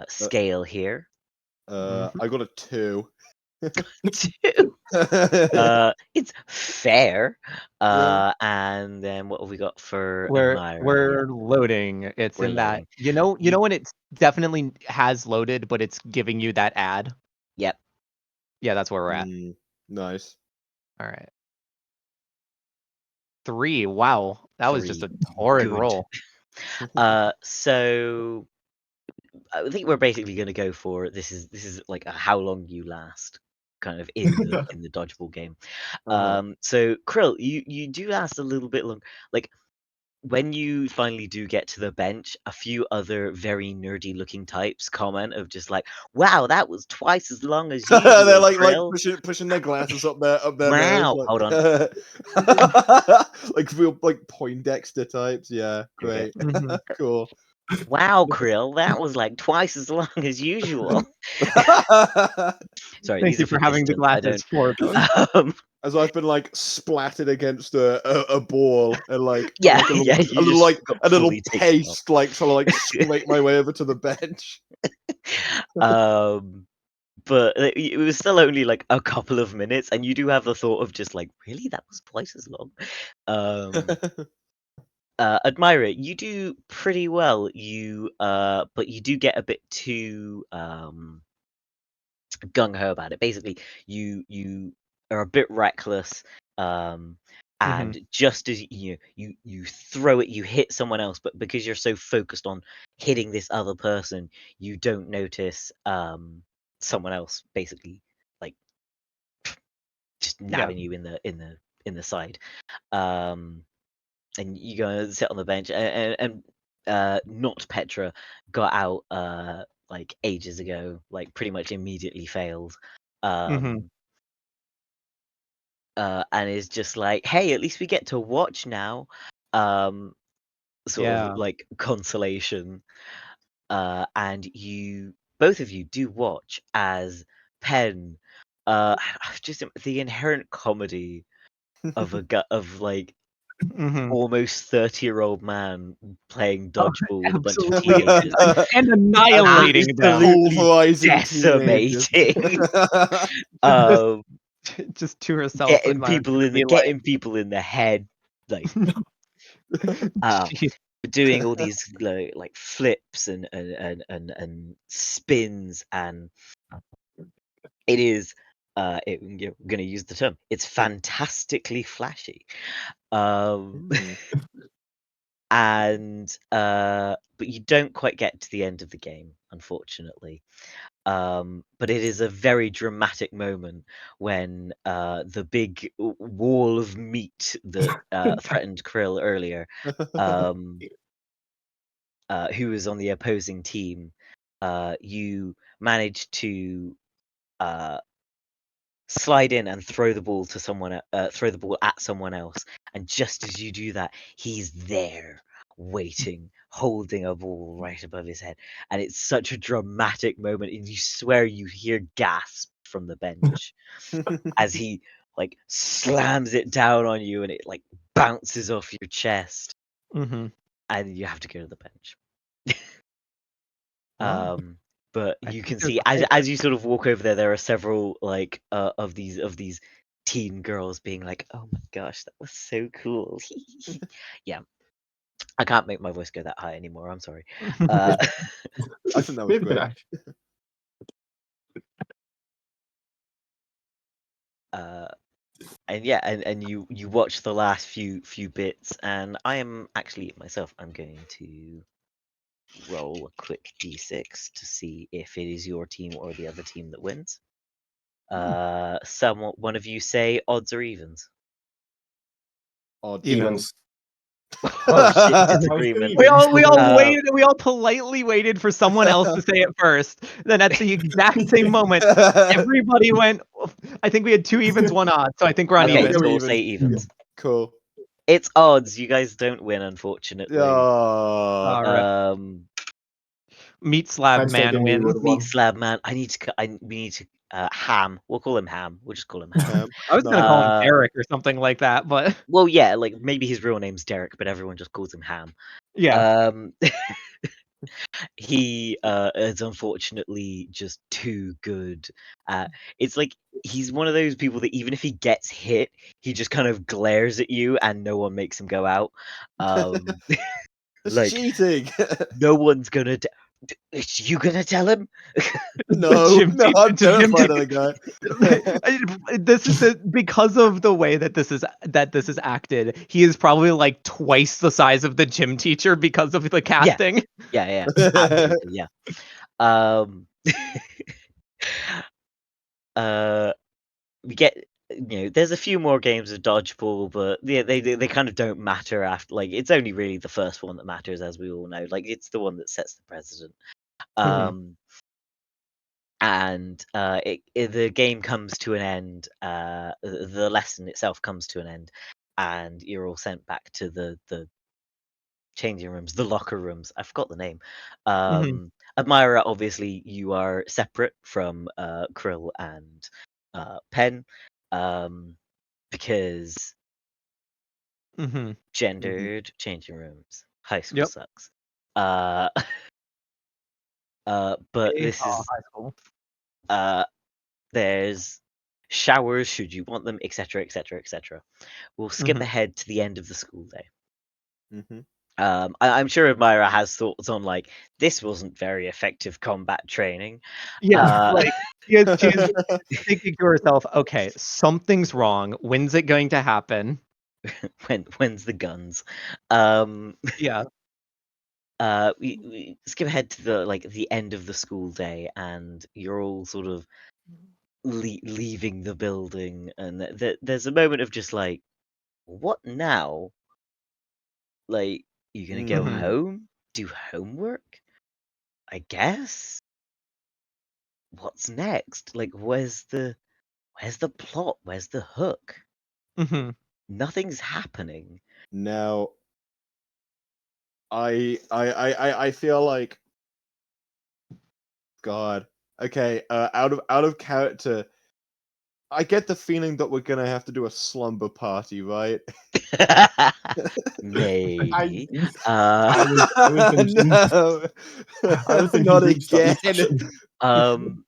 scale here. I got a 2. 2. It's fair. And then what have we got for Admira? We're loading. It's We're in loading. that you know when it's definitely has loaded, but it's giving you that ad. Yep. Yeah, that's where we're at. Nice. All right. 3. Wow, that was just a 3. horrid Good. roll. So I think we're basically going to go for this is like a how long you last kind of in the dodgeball game. So Krill, you do last a little bit long. Like when you finally do get to the bench, a few other very nerdy looking types comment of just like, "Wow, that was twice as long as usual." They're like Krill. pushing their glasses up their Wow. nose. Like, Hold on. like real like Poindexter types. Yeah, Okay. great. Cool. Wow, Krill, that was like twice as long as usual. Sorry, Thank these you are for having the distance. I glasses don't. for those. As I've been like splattered against a ball and like Yeah, like, a little, yeah, a you little just like got a little fully taken off. paste, like trying to like scrape my way over to the bench. But it was still only like a couple of minutes, and you do have the thought of just like, really, that was twice as long. Admira, you do pretty well. But you do get a bit too gung ho about it. Basically, you are a bit reckless, and just as you throw it, you hit someone else, but because you're so focused on hitting this other person, you don't notice someone else basically like just nabbing you in the side. And you go and sit on the bench, and not Petra got out like ages ago, like pretty much immediately failed. And is just like, hey, at least we get to watch now. Sort of like consolation. And both of you do watch as Penn, just the inherent comedy of like almost 30-year-old man playing dodgeball with a bunch of teenagers. and annihilating them. Pulverizing Decimating. Just to herself. Getting people in the head, like doing all these like flips and spins, and it is you're going to use the term, it's fantastically flashy. And but you don't quite get to the end of the game, unfortunately. But it is a very dramatic moment when the big wall of meat that threatened Krill earlier, who was on the opposing team, you managed to slide in and throw the ball at someone else, and just as you do that, he's there waiting, holding a ball right above his head, and it's such a dramatic moment, and you swear you hear gasps from the bench as he like slams it down on you, and it like bounces off your chest, Mm-hmm. and you have to go to the bench. Wow. But I you think can there's see a whole as you sort of walk over there are several like of these teen girls being like, "Oh my gosh, that was so cool." Yeah, I can't make my voice go that high anymore. I'm sorry. Uh, I think that was Maybe great. and yeah, and you watch the last few bits, and I am actually myself. I'm going to roll a quick d6 to see if it is your team or the other team that wins. One of you say odds or evens. Odd. Evens. Oh shit, I was disagreement. doing evens. We all politely waited for someone else to say it first. Then at the exact same moment, everybody went. I think we had 2 evens, 1 odd. So I think we're on Okay, Yeah, even. so we're we'll even. say evens. Cool. It's odds. You guys don't win, unfortunately. Oh. All right. Meat slab Hindsight man game, we wins. would've Meat won. slab man. We need to Ham. We'll call him Ham. We'll just call him Ham. I was gonna call him Uh, Derek or something like that, but Well, yeah, like maybe his real name's Derek, but everyone just calls him Ham. yeah. He is unfortunately just too good. It's like he's one of those people that even if he gets hit, he just kind of glares at you and no one makes him go out. It's Like cheating. no one's gonna. Is you gonna tell him? No, no, I'm The gym terrified of the guy. This is because of the way that this is acted. He is probably like twice the size of the gym teacher because of the casting. Yeah, absolutely, yeah. We get there's a few more games of dodgeball, but yeah, they kind of don't matter after. Like it's only really the first one that matters, as we all know. Like it's the one that sets the precedent. Mhm. And the game comes to an end. The lesson itself comes to an end, and you're all sent back to the changing rooms, the locker rooms. I forgot the name. Mhm. Admira, obviously, you are separate from Krill and Pen, because Mhm. gendered changing rooms. High school Yep. sucks. Uh, but this Oh, is high school. there's showers should you want them, etc., etc., etc. We'll skip Mhm. ahead to the end of the school day. Hmm. I'm sure Admira has thoughts on like this wasn't very effective combat training. Yeah, like she is thinking to herself, okay, something's wrong. When's it going to happen? When's the guns? Um, Yeah. we skip ahead to the end of the school day, and you're all sort of leaving the building, and there's a moment of just like, what now? Like, you're gonna go Mhm. home, do homework, I guess. What's next? Like, where's the plot? Where's the hook? Mhm. Nothing's happening. Now, I feel like God. Okay, out of character, I get the feeling that we're gonna have to do a slumber party, right? Maybe. I was thinking, No, I was thinking not group study again. session. um,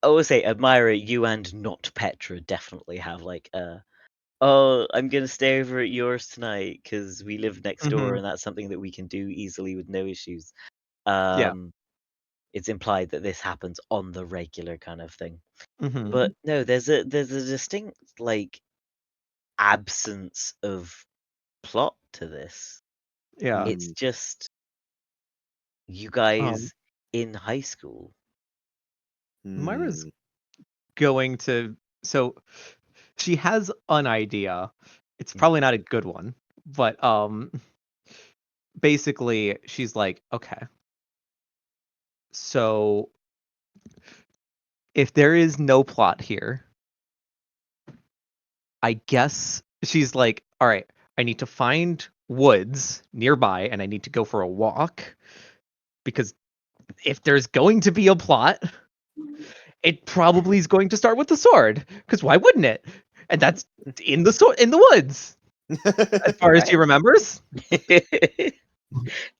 I will say, Admira, you and not Petra definitely have like oh, I'm gonna stay over at yours tonight because we live next door, Mhm. and that's something that we can do easily with no issues. Yeah. It's implied that this happens on the regular kind of thing. Mhm. But no, there's a distinct like absence of plot to this. Yeah. It's Mm, just you Um, guys in high school. Myra's mm, going to so she has an idea. It's Mhm. probably not a good one, but basically she's like, okay, so if there is no plot here, I guess she's like, all right, I need to find woods nearby and I need to go for a walk, because if there's going to be a plot, it probably is going to start with the sword, because why wouldn't it? And that's in the woods, as far as she Alright. remembers.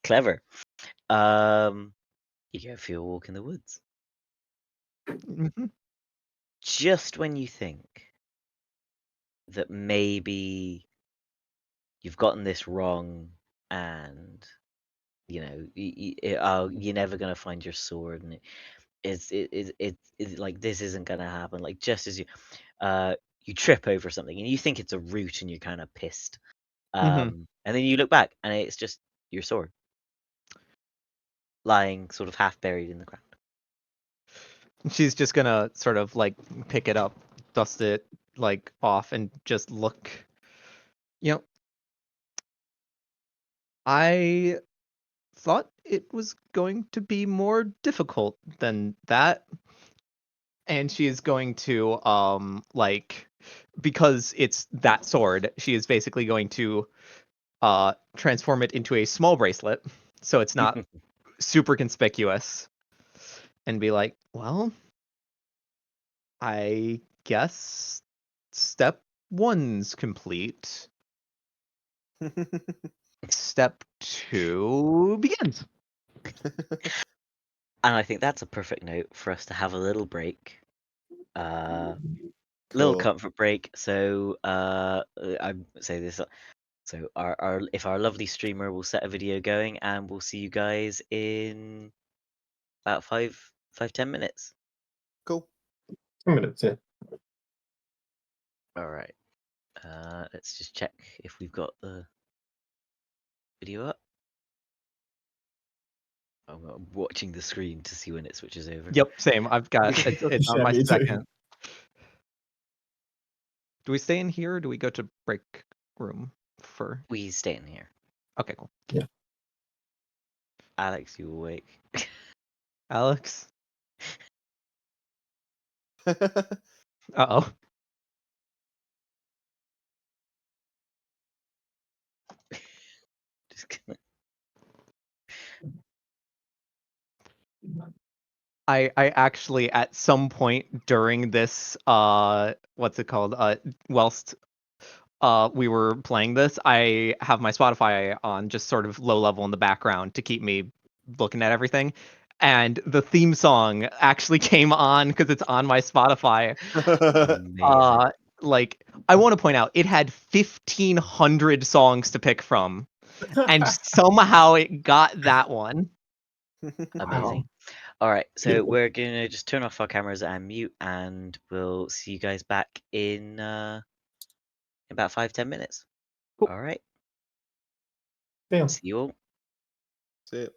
Clever. You go for your walk in the woods. Mhm. Just when you think that maybe you've gotten this wrong and you're never gonna find your sword, and it's like this isn't gonna happen. Like just as you trip over something and you think it's a root and you're kind of pissed, Mhm. and then you look back and it's just your sword lying sort of half buried in the ground. She's just gonna sort of like pick it up, dust it like off, and just look. You know, I thought it was going to be more difficult than that. And she is going to like, because it's that sword, she is basically going to transform it into a small bracelet, so it's not super conspicuous, and be like, well, I guess step one's complete. Step two begins. And I think that's a perfect note for us to have a little break. Little Cool. comfort break. So I say this. So our if our lovely streamer will set a video going, and we'll see you guys in about 10 minutes. Cool. 10 minutes, yeah. All right. Let's just check if we've got the video up. I'm watching the screen to see when it switches over. Yep, same. I've got it's on Yeah, my me too. second. Do we stay in here or do we go to break room for? We stay in here. Okay, cool. Alex, you awake? Alex. Uh-oh. Just gonna... I actually at some point during this what's it called? Whilst we were playing this, I have my Spotify on just sort of low level in the background to keep me looking at everything. And the theme song actually came on because it's on my Spotify. Amazing. Like I want to point out it had 1,500 songs to pick from, and somehow it got that one. Amazing. All right, so we're gonna just turn off our cameras and mute, and we'll see you guys back in about 5-10 minutes. Cool. All right. Yeah. See you all. See it.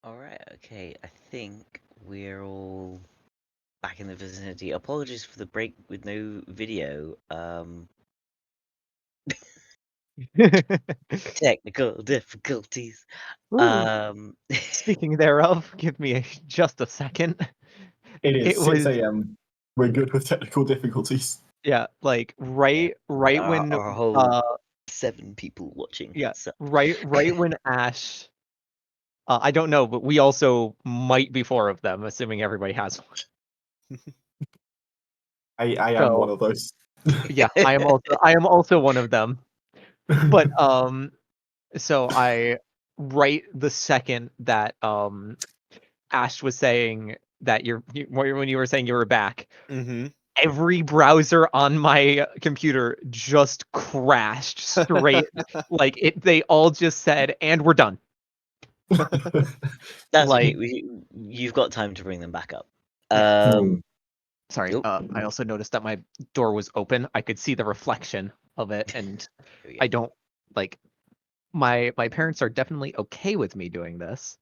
All right. Okay. I think we're all back in the vicinity. Apologies for the break with no video. Technical difficulties. Ooh, speaking thereof, give me just a second. It is It 6 was a.m. We're good with technical difficulties. yeah, like Yeah. right Our, when our whole 7 people watching. yeah, So right when Ash I don't know, but we also might be 4 of them, assuming everybody has one. I am one So of those. yeah, I am also one of them. But so I right the second that Ash was saying that when you were saying you were back, Mm-hmm. every browser on my computer just crashed straight. Like they all just said, and we're done. that's okay. Like You've got time to bring them back up. yeah. Sorry. Nope. I also noticed that my door was open. I could see the reflection of it, and Here we go. I don't like my parents are definitely okay with me doing this,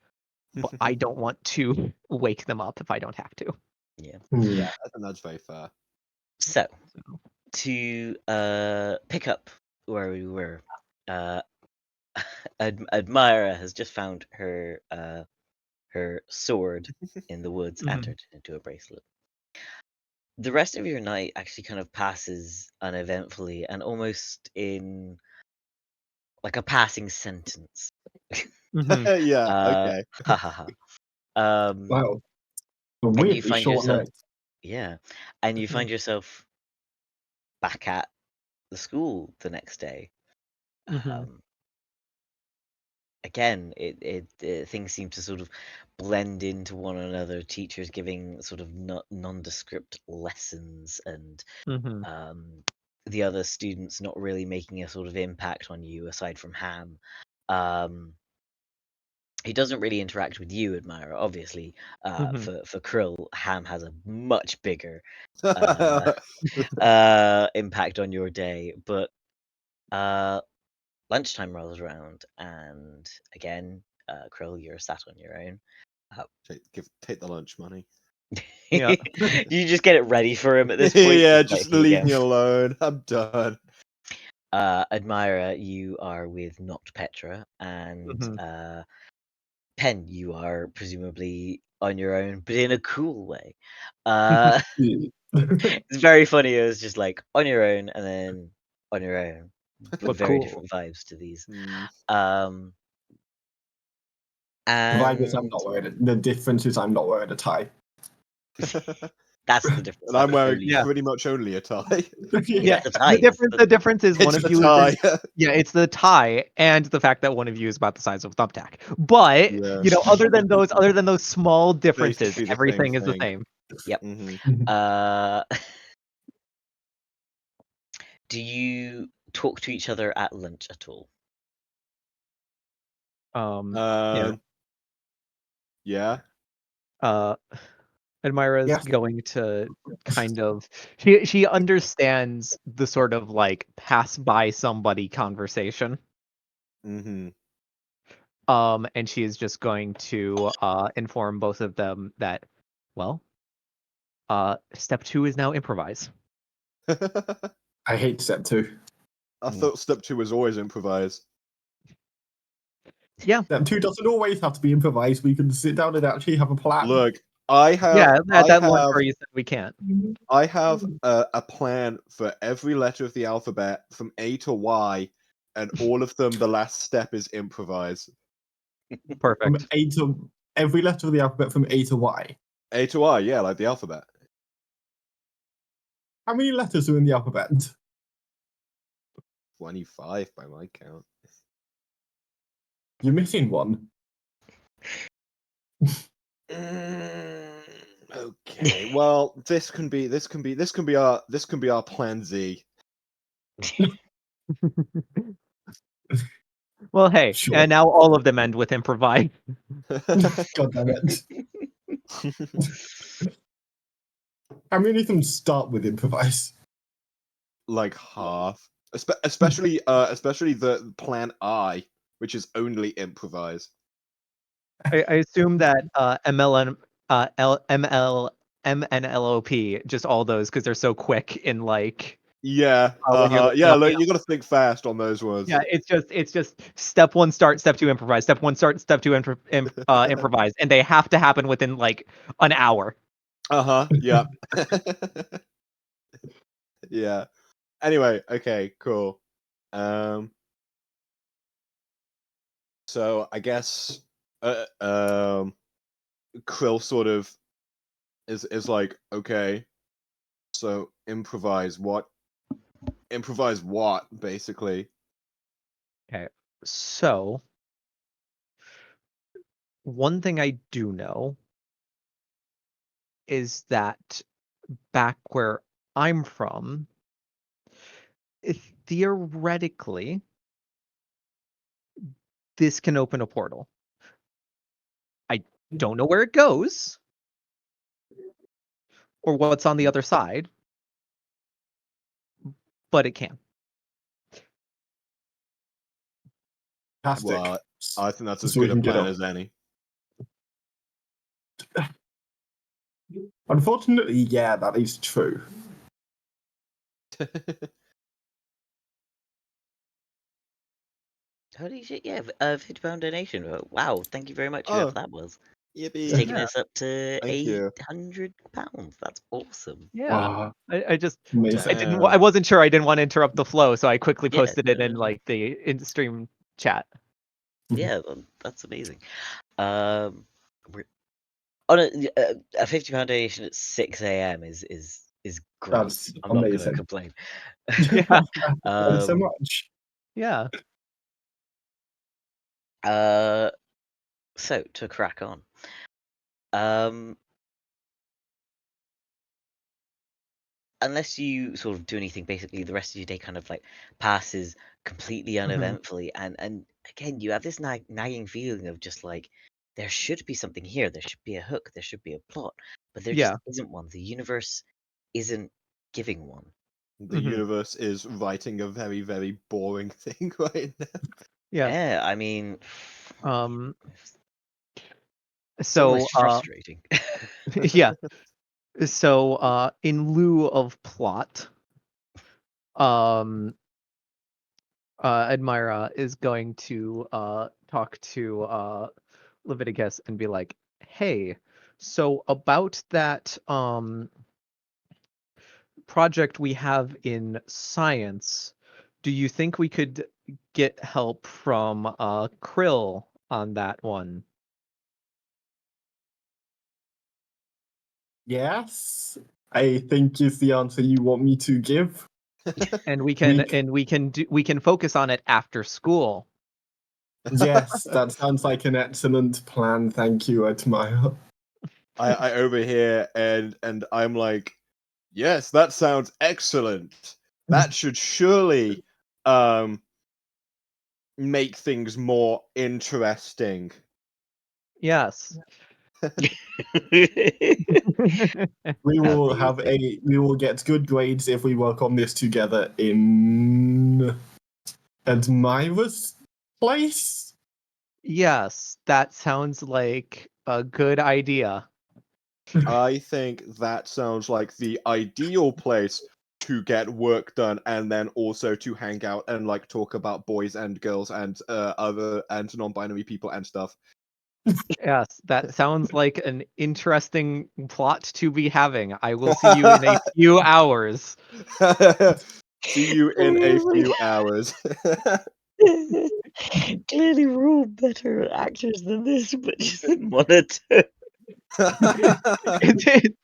but I don't want to wake them up if I don't have to. Yeah. Yeah, I think that's very fair. So So, to pick up where we were, Admira has just found her sword in the woods and mhm, turned it into a bracelet. The rest of your night actually kind of passes uneventfully and almost in like a passing sentence. mhm, Yeah, okay. Ha ha ha. Um, Wow. A and you weirdly find short yourself, night. yeah, and you find yourself back at the school the next day. mhm, Um, Again, things seem to sort of blend into one another. Teachers giving sort of nondescript lessons, and mhm, the other students not really making a sort of impact on you aside from Ham. Um, he doesn't really interact with you, Admira. Obviously, mhm, for Krill, Ham has a much bigger uh, impact on your day. But lunchtime rolls around, and again, Krill, you're sat on your own. Take the lunch money. yeah, You just get it ready for him at this point. Yeah, Like, just here you leave go. me alone. I'm done. Admira, you are with Noct Petra, and mhm, Pen, you are presumably on your own, but in a cool way. Uh, it's very funny. It was just like on your own, and then on your own, but but very cool. different vibes to these. Hmm. Um, Provided I'm and not wearing it. The difference is I'm not wearing a tie. that's the difference. And I'm wearing Only Yeah. pretty much only a tie. Yeah, the tie. the difference is one It's of the you tie. is yeah, it's the tie and the fact that one of you is about the size of a thumbtack. But Yeah. you know, other than those small differences, Basically the same everything is the thing. same. Yep. Hmm. Do you talk to each other at lunch at all? Yeah. Yeah. Uh Admira's Yes. going to kind of she understands the sort of like pass by somebody conversation. Hmm. And she is just going to inform both of them that well, step 2 is now improvise. I hate step 2. I thought step 2 was always improvise. Yeah. Step 2 doesn't always have to be improvised. We can sit down and actually have a plan. Look, I Yeah, have that lunch where you said we can't. a plan for every letter of the alphabet from A to Y, and all of them, the last step is improvise. From Perfect. A to every letter of the alphabet from A to Y. A to Y, yeah, like the alphabet. How many letters are in the alphabet? 25 by my count. You're missing one. Okay, well, this can be our plan Z. Well, hey, Sure. and now all of them end with improvise. God damn it. How many of them start with improvise? Like half, especially the plan I, which is only improvise. I assume that MNLOP, just all those because they're so quick in like Yeah, when you're looking yeah. up. Like, you gotta think fast on those words. Yeah, it's just step one start, step two improvise, step one start, step two improvise, and they have to happen within like an hour. Yeah. Yeah. Anyway, okay, cool. So I guess Krill sort of is like, okay, so improvise what? Improvise what, basically? Okay, so one thing I do know is that back where I'm from, theoretically, this can open a portal. I don't know where it goes or what's on the other side, but it can. Fantastic. Well, I think that's as So we good a can get plan on. as any. Unfortunately, yeah, that is true. Holy shit! Yeah, £50 donation. Wow, thank you very much, Oh, whoever that was. It's yippee! taking Yeah. us up to Thank you. £800. That's awesome. Yeah. I just Amazing. I wasn't sure. I didn't want to interrupt the flow, so I quickly Yeah, posted it in like the in-stream chat. yeah, that's amazing. We're on a £50 donation at 6 a.m. is great. That's I'm not gonna amazing. complain. Yeah. Thank you so much. Yeah. So to crack on. Unless you sort of do anything, basically the rest of your day kind of like passes completely uneventfully, and again you have this nagging feeling of just like there should be something here, there should be a hook, there should be a plot, but there Yeah. just isn't one. The universe isn't giving one. The universe is writing a very, very boring thing right now. Yeah. Yeah, I mean, it's So almost frustrating. yeah. So in lieu of plot, Admira is going to talk to Leviticus and be like, "Hey, so about that project we have in science, do you think we could get help from Krill on that one?" Yes, I think is the answer you want me to give. And we We can focus on it after school. Yes, that sounds like an excellent plan. Thank you, Admire. I overhear and I'm like, yes, that sounds excellent. That should surely make things more interesting. Yes. We will Amazing. we will get good grades if we work on this together in Admira's place. Yes, that sounds like a good idea. I think that sounds like the ideal place to get work done and then also to hang out and like talk about boys and girls and other and non-binary people and stuff. Yes, that sounds like an interesting plot to be having. I will see you in a few hours. See you in a few hours. Clearly, we're all better actors than this, but just monotone. Listen,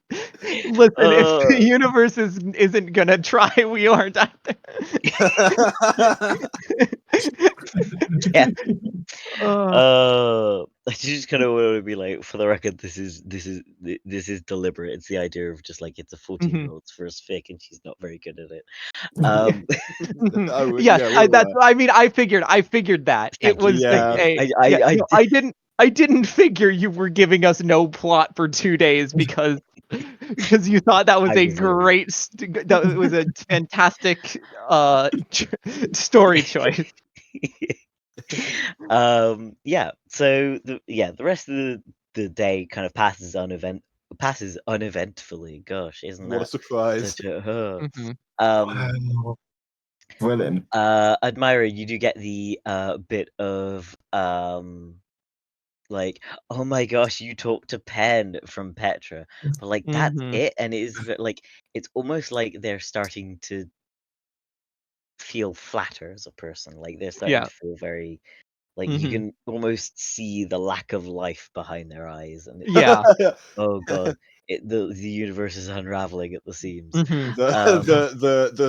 if the universe isn't gonna try, we aren't either. Yeah. Uh, I just kind of want to be like, for the record, this is deliberate. It's the idea of just like it's a 14-year-old's first fic, and she's not very good at it. Oh, yes, yeah, we're that's. aware. I mean, I figured that it Thank you. was like Yeah. no, I didn't figure you were giving us no plot for 2 days because you thought that was I a was great that was a fantastic story choice. Yeah. So the rest of the day kind of passes uneventfully. Gosh, isn't What a that surprise. such a Mhm. Wow. Brilliant. Admira, you do get the bit of like, oh my gosh, you talked to Pen from Petra, but like that's Mhm. it, and it is like it's almost like they're starting to feel flatter as a person. Like they're starting Yeah. to feel very like you Mhm. can almost see the lack of life behind their eyes, and it's Yeah. oh god, the universe is unraveling at the seams. Mhm. Um,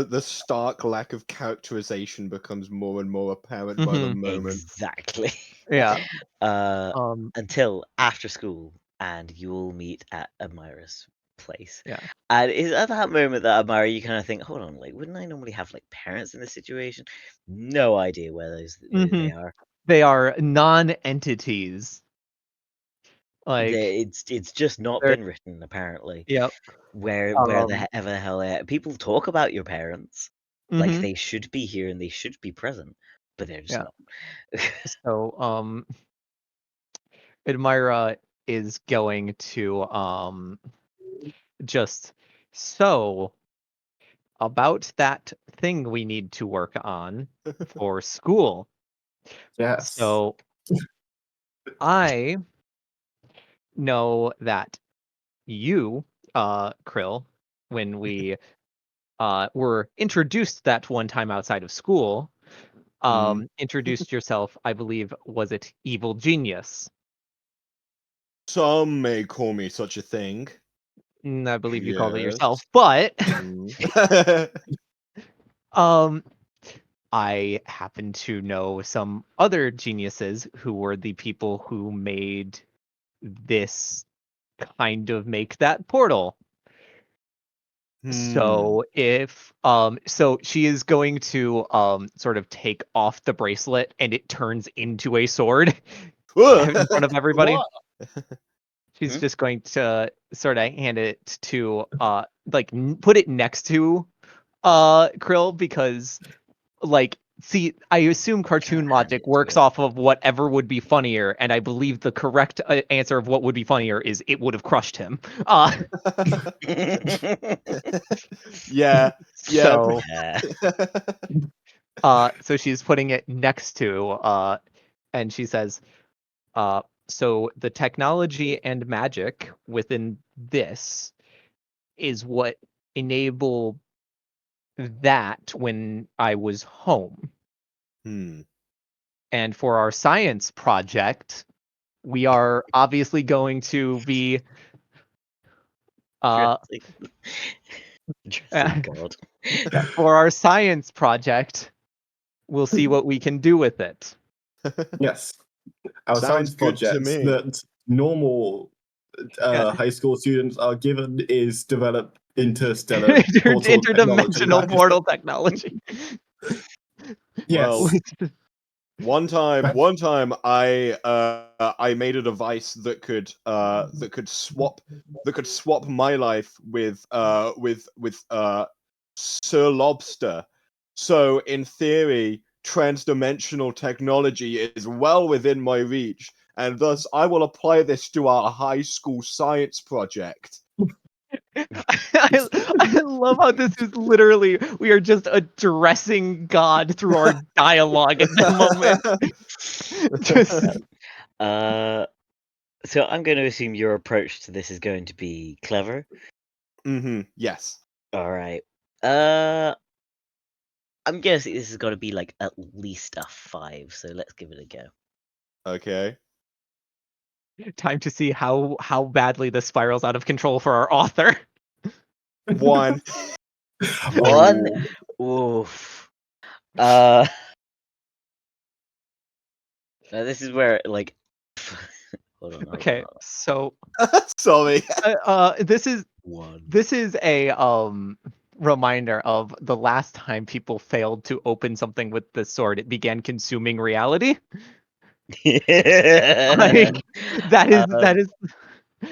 The stark lack of characterization becomes more and more apparent by the Mhm. moment. exactly. Yeah. Uh, Um. until after school, and you all meet at Amira's place. Yeah. And it's at that moment that Amira, you kind of think, hold on, like, wouldn't I normally have like parents in this situation? No idea where they Mhm. are. They are non-entities. Like It's just not they're. been written apparently. Yep. Where Um. ever the hell they are. People talk about your parents like Mhm. they should be here and they should be present, but they're just Yeah. not. So Admira is going to just so about that thing we need to work on for school. Yes. So I know that you, Krill, when we were introduced that one time outside of school, Mm. introduced yourself, I believe, was it Evil Genius? Some may call me such a thing. I believe you called it Yes. yourself, but Mm. um I happen to know some other geniuses who were the people who made this kind of make that portal. Hmm. So if so she is going to sort of take off the bracelet and it turns into a sword in front of everybody. What? She's Hmm? just going to sort of hand it to like put it next to Krill because like see I assume Can't cartoon hand logic it to works her. off of whatever would be funnier, and I believe the correct answer of what would be funnier is it would have crushed him. Yeah. Yeah. So Yeah. so she's putting it next to and she says so the technology and magic within this is what enabled that when I was home. Hmm. And for our science project, we are obviously going to be uh Dressing. Dressing God. yeah, for our science project, we'll see what we can do with it. Yes. Our Sounds science good to projects me. that normal Yeah. high school students are given is develop interstellar portal technology. Interdimensional portal technology. Well, Yes. one time I made a device that could swap my life with Sir Lobster. So in theory, transdimensional technology is well within my reach, and thus I will apply this to our high school science project. I love how this is literally we are just addressing God through our dialogue at the moment. Just Uh, so I'm going to assume your approach to this is going to be clever. Yes. All right. Uh, I'm guessing this has got to be like at least a 5. So let's give it a go. Okay. time to see how badly this spirals out of control for our author. 1. 1. Oh. Oof. Uh, now this is where like. Hold on. Okay, so Sorry. this is 1. a reminder of the last time people failed to open something with the sword. It began consuming reality. Like that Um, is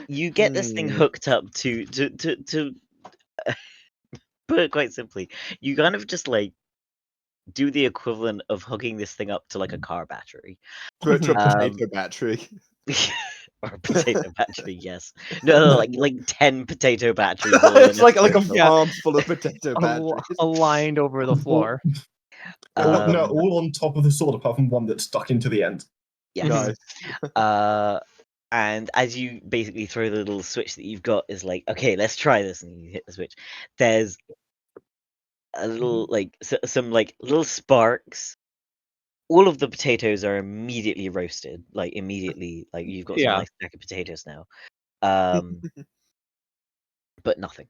you get this thing hooked up to put it quite simply. You kind of just like do the equivalent of hooking this thing up to like a car battery. To a Um, potato battery. or a potato battery, yes. No, like 10 potato batteries all in It's like a circle. Yeah. farm full of potato batteries. Aligned over the floor. No, Um, all on top of the sword, apart from one that's stuck into the end. yes. Nice. And as you basically throw the little switch that you've got is like, okay, let's try this, and you hit the switch. There's a little like some like little sparks. All of the potatoes are immediately roasted, like immediately, like you've got some Yeah. nice stack of potatoes now. But nothing.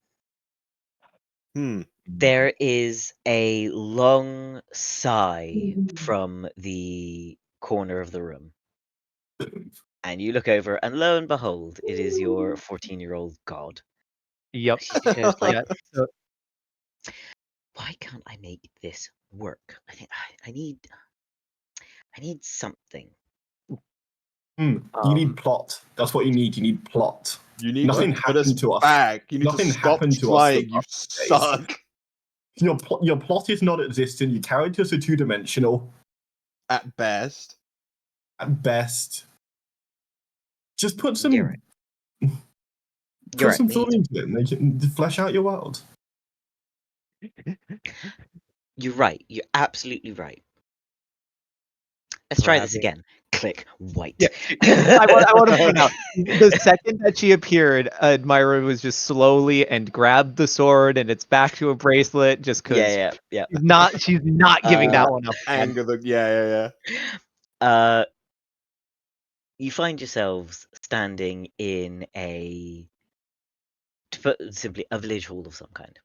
There is a long sigh from the corner of the room. And you look over, and lo and behold, it is your 14-year-old god. Yep. She just goes like, Yeah. So, why can't I make this work? I think I need something. You need plot. That's what you need. You need plot. You need Nothing to put us happened to us. back. You need Nothing to stop happened to us trying. the You last days. suck. Your plot is not existent. Your characters are two-dimensional At best. at best. Just put some You're right. put You're some right. thought into it. Make it flesh out your world. You're right. You're absolutely right. Let's try this Grabbing. again. Click white. Yeah. I want to point out the second that she appeared, Admira was just slowly and grabbed the sword and it's back to a bracelet just because Yeah. she's not giving that one up. Man. Anger the yeah. You find yourselves standing in to put it simply, a village hall of some kind.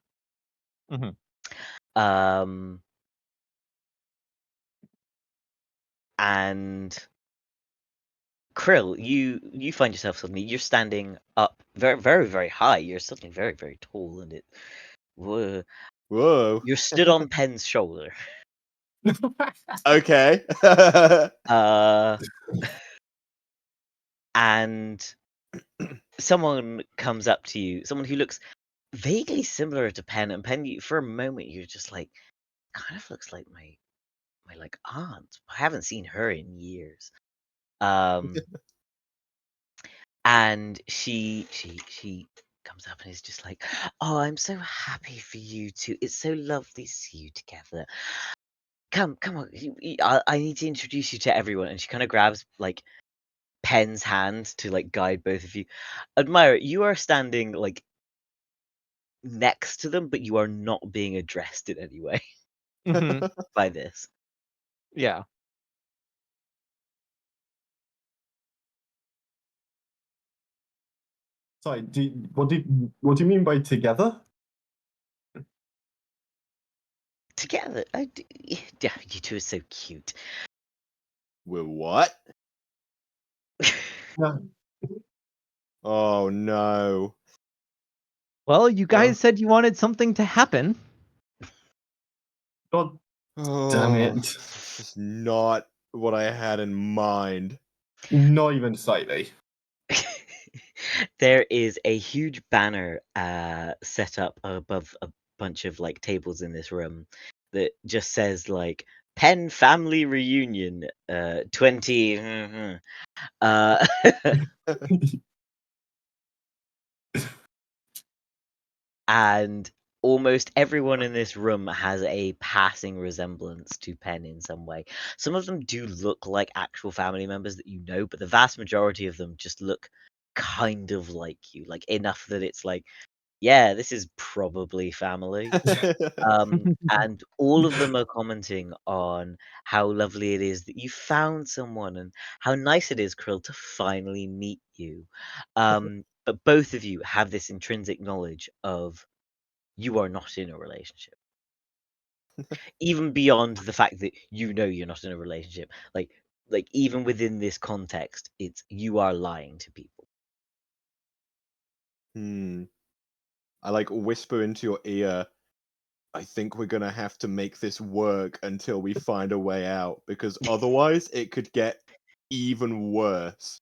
And Krill, you find yourself suddenly, you're standing up very, very, very high. You're suddenly very, very tall, and Whoa. you're stood on Pen's shoulder. Okay. And someone comes up to you, someone who looks vaguely similar to Pen, and Pen, for a moment, you're just like, kind of looks like my like aunt. I haven't seen her in years. And she comes up and is just like, "Oh, I'm so happy for you two. It's so lovely to see you together. Come on. I need to introduce you to everyone." And she kind of grabs like Pen's hand to like guide both of you. Admire, you are standing like next to them, but you are not being addressed in any way by this. Yeah. Sorry, what do you mean by together? Together, yeah, you two are so cute. We're what? No. Oh no. Well, you guys said you wanted something to happen. God Oh, damn it. this is not what I had in mind. Not even slightly. There is a huge banner set up above a bunch of like tables in this room that just says like Penn Family Reunion 20 and almost everyone in this room has a passing resemblance to Penn in some way. Some of them do look like actual family members that you know, but the vast majority of them just look kind of like you, like enough that it's like, yeah, this is probably family. And all of them are commenting on how lovely it is that you found someone and how nice it is, Krill, to finally meet you. But both of you have this intrinsic knowledge of you are not in a relationship. Even beyond the fact that you know you're not in a relationship, like even within this context, it's you are lying to people. I like whisper into your ear, I think we're gonna have to make this work until we find a way out, because otherwise it could get even worse.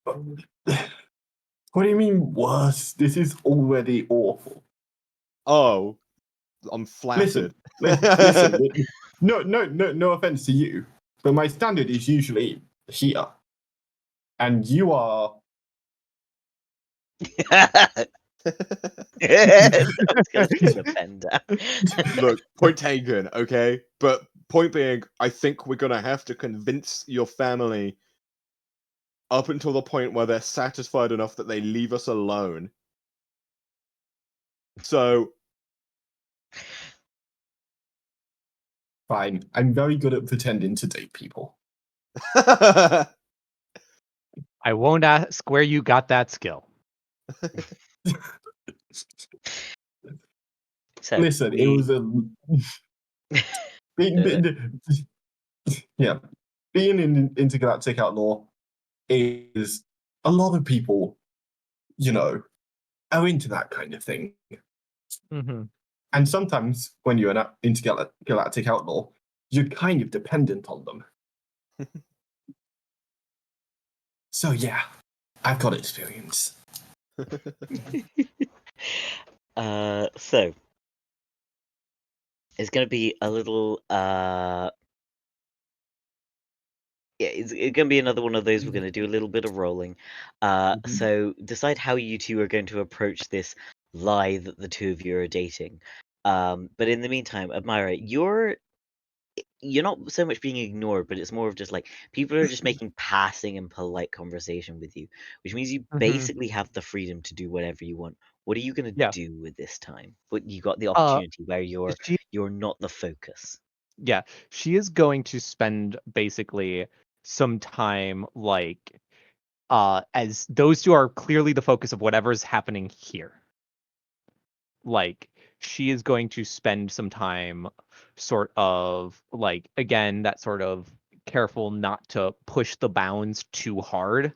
What do you mean worse? This is already awful. Oh, I'm flattered. Listen. No offense to you, but my standard is usually here, and you are. Someone's gonna put the pen down. Look, point taken, okay? But point being, I think we're gonna have to convince your family up until the point where they're satisfied enough that they leave us alone. So Fine. I'm very good at pretending to date people. I won't ask where you got that skill. So Listen, it was a yeah. Being in intergalactic outlaw is a lot of people, are into that kind of thing. Mm-hmm. And sometimes when you're an intergalactic outlaw, you're kind of dependent on them. So yeah, I've got experience. So it's gonna be a little yeah, it's gonna be another one of those. We're gonna do a little bit of rolling. So decide how you two are going to approach this lie that the two of you are dating. But in the meantime, Admira, you're not so much being ignored, but it's more of just like people are just making passing and polite conversation with you, which means you Mm-hmm. basically have the freedom to do whatever you want. What are you gonna Yeah. do with this time? But you got the opportunity where you're not the focus. Yeah, she is going to spend basically some time like as those two are clearly the focus of whatever's happening here. Like she is going to spend some time sort of like again that sort of careful not to push the bounds too hard,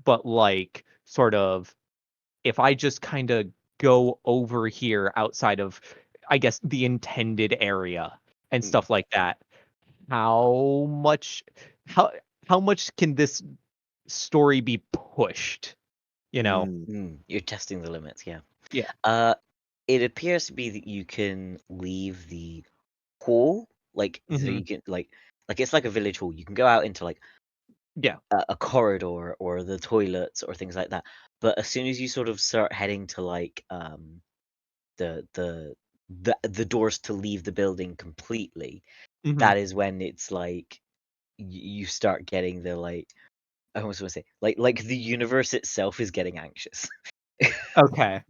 but like sort of if I just kind of go over here outside of I guess the intended area and stuff like that, how much how how much can this story be pushed, you know? You're testing the limits, yeah. Yeah. It appears to be that you can leave the hall, like so Mhm. you can like it's like a village hall. You can go out into like Yeah. a corridor or the toilets or things like that. But as soon as you sort of start heading to like the the the doors to leave the building completely, Mhm. that is when it's like you start getting the like I almost want to say like the universe itself is getting anxious. Okay.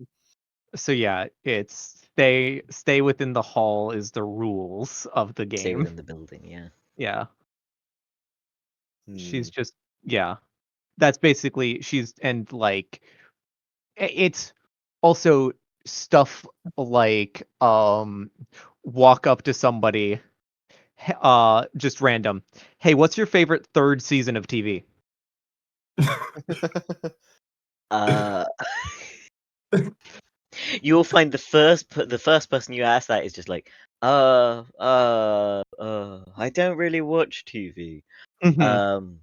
So yeah, it's stay within the hall is the rules of the Stay game. within the building, yeah. Yeah. She's Hmm. just yeah. That's basically she's and like it's also stuff like walk up to somebody just random. Hey, what's your favorite third season of TV? Uh, you'll find the first person you ask that is just like, I don't really watch TV. Mhm.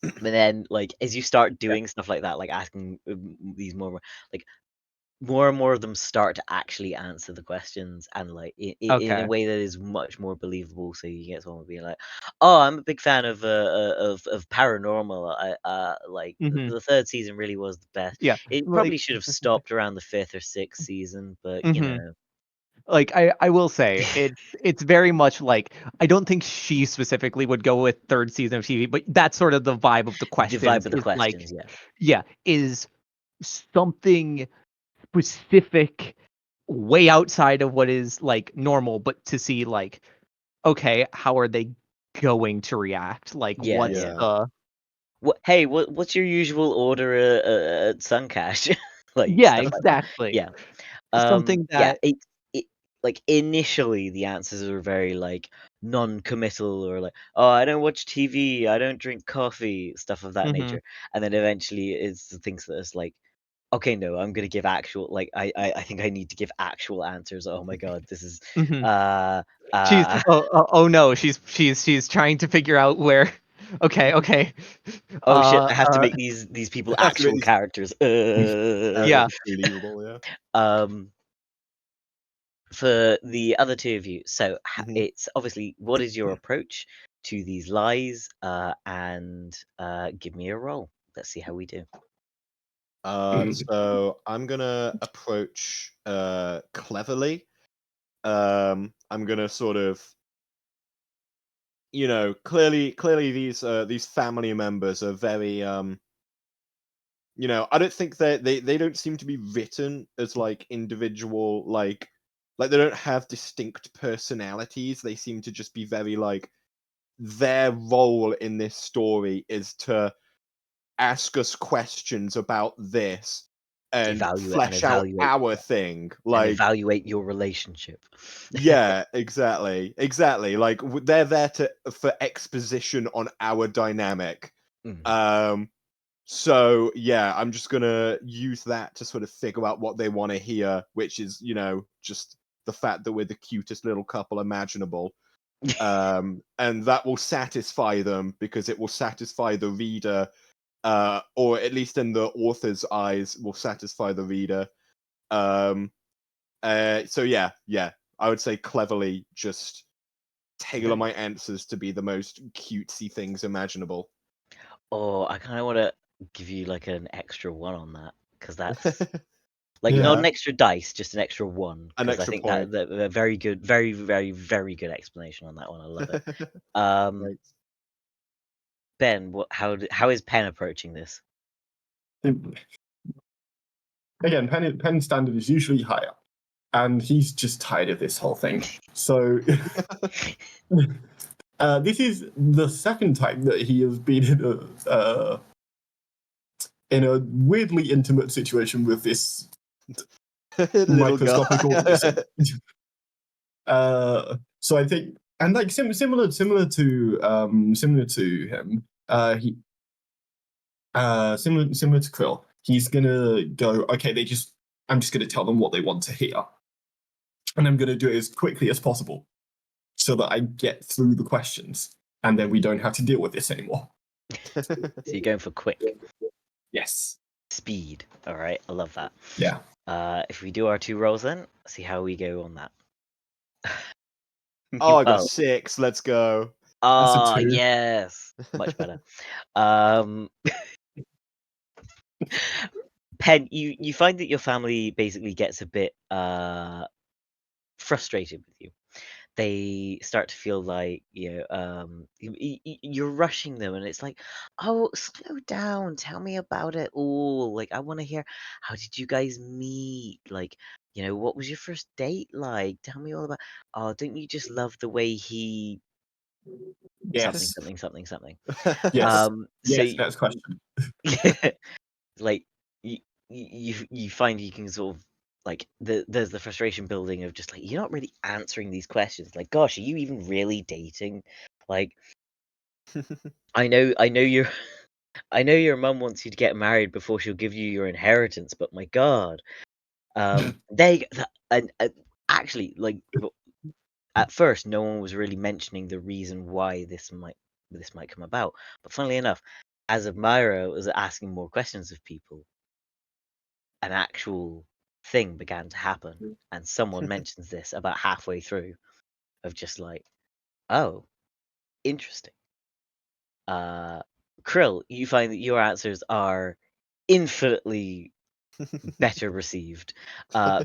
But then like as you start doing stuff like that, like asking these like more and more of them start to actually answer the questions and like in a Okay. way that is much more believable. So you get someone being like, "Oh, I'm a big fan of paranormal. I like Mhm. the third season really was the best. Yeah. It Like probably should have stopped around the fifth or sixth season, but you mhm. know, Like I will say it's very much like I don't think she specifically would go with third season of TV, but that's sort of the vibe of the the vibe questions of the is like questions, yeah, yeah, is something specific way outside of what is like normal, but to see like okay, how are they going to react? Like yeah, what's yeah. Yeah. the Hey, what's your usual order at Suncash? Like yeah, stuff like that. exactly. Yeah. Something Yeah, that it like initially the answers are very like non-committal or like, oh, I don't watch TV, I don't drink coffee, stuff of that mhm, nature. And then eventually it's the things that it's like, okay, no, I'm gonna give actual like I think I need to give actual answers. Oh my god, this is mhm. uh She's uh oh no, she's trying to figure out where okay, okay. oh shit, I Uh have to uh make these people Has to make actual these characters. yeah. believable, yeah. Um for the other two of you, so Mhm. it's obviously what is your approach to these lies, and give me a roll. Let's see how we do. So I'm gonna approach cleverly. I'm gonna sort of, clearly these family members are very I don't think they don't seem to be written as like individual like they don't have distinct personalities. They seem to just be very like their role in this story is to ask us questions about this and Evaluate and flesh out evaluate our thing. and Like, evaluate your relationship. yeah, exactly. Like they're there for exposition on our dynamic. Mm. So yeah, I'm just gonna use that to sort of figure out what they want to hear, which is, just the fact that we're the cutest little couple imaginable. And that will satisfy them because it will satisfy the reader, or at least in the author's eyes, will satisfy the reader. So yeah, I would say cleverly just tailor my answers to be the most cutesy things imaginable. Oh, I kind of want to give you like an extra one on that because that's like Yeah. not an extra dice, just an extra one. An Because I extra think point. that a very good, very, very, very good explanation on that one. I love it. Right. Ben, how is Penn approaching this? Again, pen standard is usually higher, and he's just tired of this whole thing. So this is the second time that he has been in a weirdly intimate situation with this Little microscopic guy. organism. So I think, and like similar to him, similar to Krill, he's gonna go, okay, I'm just gonna tell them what they want to hear, and I'm gonna do it as quickly as possible, so that I get through the questions, and then we don't have to deal with this anymore. So you're going for quick Yes. speed. All right, I love that. Yeah. If we do our 2 rolls, then see how we go on that. Oh, I got Well, 6. Let's go. ah, 2. yes, much better. Pen, you find that your family basically gets a bit frustrated with you. They start to feel like you're rushing them, and it's like, oh, slow down, tell me about it all. Like, I want to hear, how did you guys meet? Like, what was your first date like? Tell me all about. Oh, don't you just love the way he something Yes. something something something. Yes. So Yes. Next question. like you find you can sort of like there's the frustration building of just like you're not really answering these questions. Like, gosh, are you even really dating? Like, I know you're I know your mum wants you to get married before she'll give you your inheritance, but my God, and actually, like, at first, no one was really mentioning the reason why this might come about. But funnily enough, as Admira was asking more questions of people, an actual thing began to happen, and someone mentions this about halfway through, of just like, oh, interesting. Krill, you find that your answers are infinitely better received.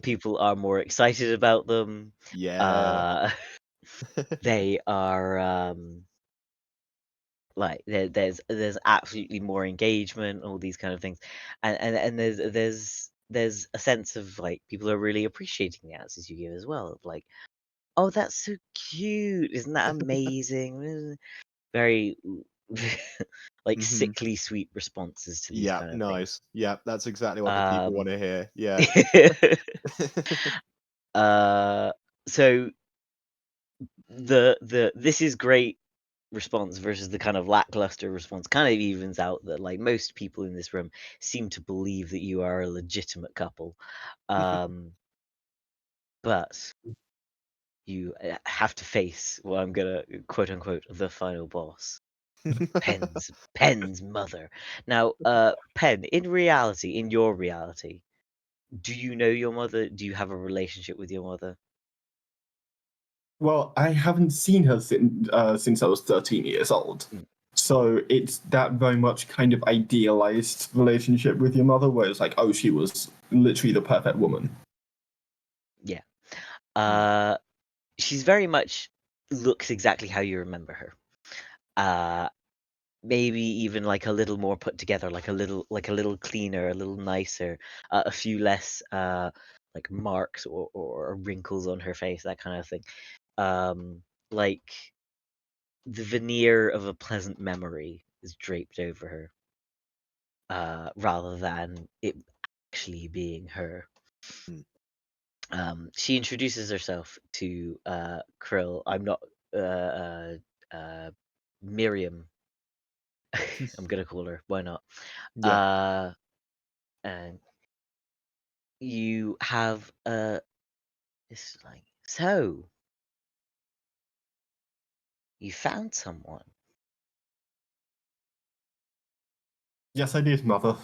People are more excited about them. Yeah. They are like there's absolutely more engagement, all these kind of things, and there's a sense of like people are really appreciating the answers you give as well. Of like, oh, that's so cute, isn't that amazing? Very like Mhm. sickly sweet responses to these Yeah, kind of things. nice. Yeah, that's exactly what the people want to hear. Yeah. uh, so the this is great response versus the kind of lackluster response kind of evens out that like most people in this room seem to believe that you are a legitimate couple, but you have to face what I'm gonna quote unquote the final boss, Penn's mother. Now, Penn, in your reality, do you know your mother? Do you have a relationship with your mother? Well, I haven't seen her since I was 13 years old. Mm. So it's that very much kind of idealized relationship with your mother, where it's like, oh, she was literally the perfect woman. Yeah. She's very much looks exactly how you remember her. Maybe even like a little more put together, like a little cleaner, a little nicer, a few less like marks or wrinkles on her face, that kind of thing. Like the veneer of a pleasant memory is draped over her, rather than it actually being her. She introduces herself to Krill. I'm not Miriam. I'm gonna call her. Why not? Yeah. And you have this like, so you found someone. Yes, I did, mother.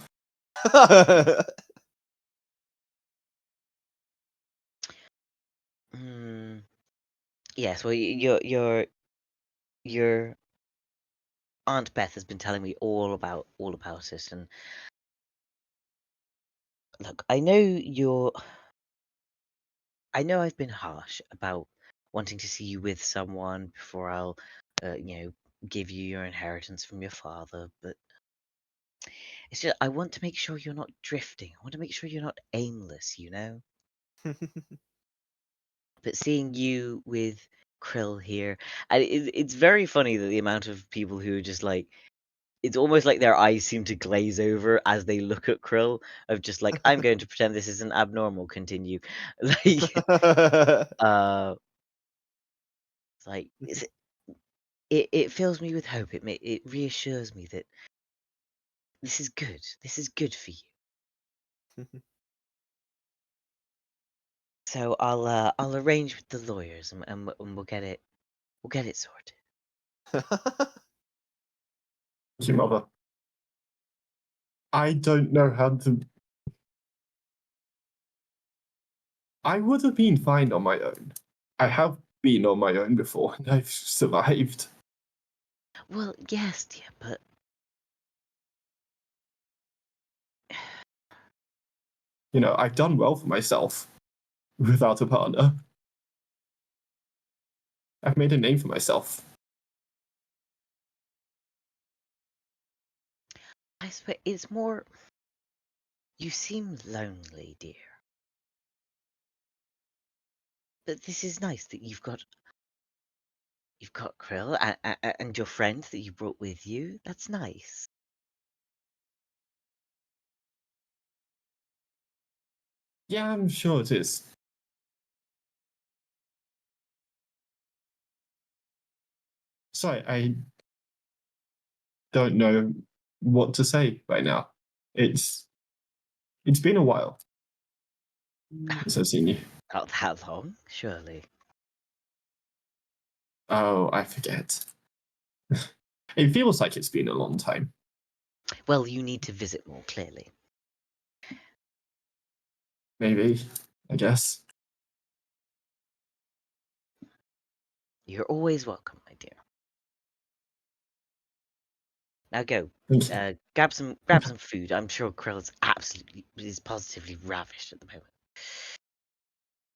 Mm, yes. Well, your Aunt Beth has been telling me all about it, and look, I know I've been harsh about wanting to see you with someone before I'll, give you your inheritance from your father, but it's just I want to make sure you're not drifting. I want to make sure you're not aimless, you know? But seeing you with Krill here, and it's very funny that the amount of people who are just like, it's almost like their eyes seem to glaze over as they look at Krill, of just like, I'm going to pretend this isn't abnormal, continue. Like, uh, it's like, it fills me with hope. It reassures me that this is good. This is good for you. So I'll arrange with the lawyers and we'll get it sorted. Thank you, mother. I don't know how to. I would have been fine on my own. I have been on my own before, and I've survived. Well, yes, dear, but You know, I've done well for myself without a partner. I've made a name for myself. I swear it's more. You seem lonely, dear. But this is nice that you've got Krill and your friend that you brought with you. That's nice. Yeah, I'm sure it is. Sorry, I don't know what to say right now. It's been a while since I've seen you. Not that long, surely. Oh, I forget. It feels like it's been a long time. Well, you need to visit more clearly. Maybe, I guess. You're always welcome, my dear. Now go. Thank you. Grab some food. I'm sure Krill is positively ravished at the moment.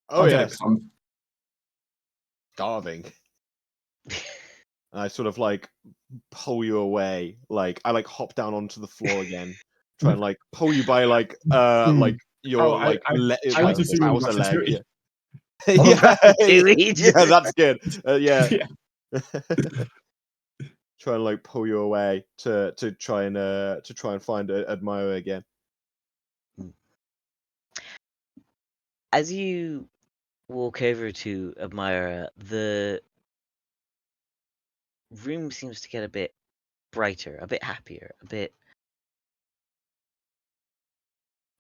Oh I'll get it yes, come. starving. And I sort of like pull you away. Like I like hop down onto the floor again, try and like pull you by like your Oh, I was like assuming trouser leg. Ratatouille. Yeah, Oh, Ratatouille, just- yeah, that's good. Yeah. Yeah. Try and like pull you away to try and find Admira again. As you walk over to Admira, the room seems to get a bit brighter, a bit happier, a bit.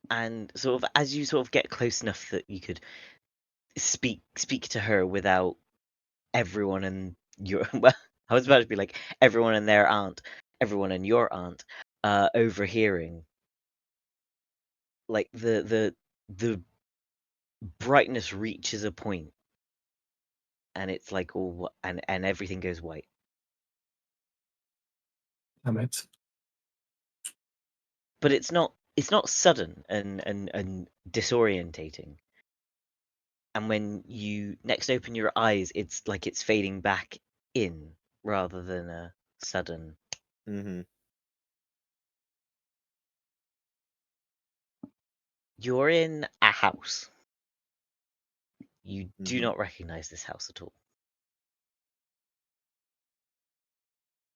And sort of as you sort of get close enough that you could speak to her without everyone and your well, I was about to be like everyone and their aunt, everyone and your aunt, overhearing. Like the brightness reaches a point and it's like all and everything goes white. Damn it. But it's not sudden and disorientating. And when you next open your eyes, it's like it's fading back in rather than a sudden. Mm-hmm. You're in a house. You do Mhm. not recognize this house at all.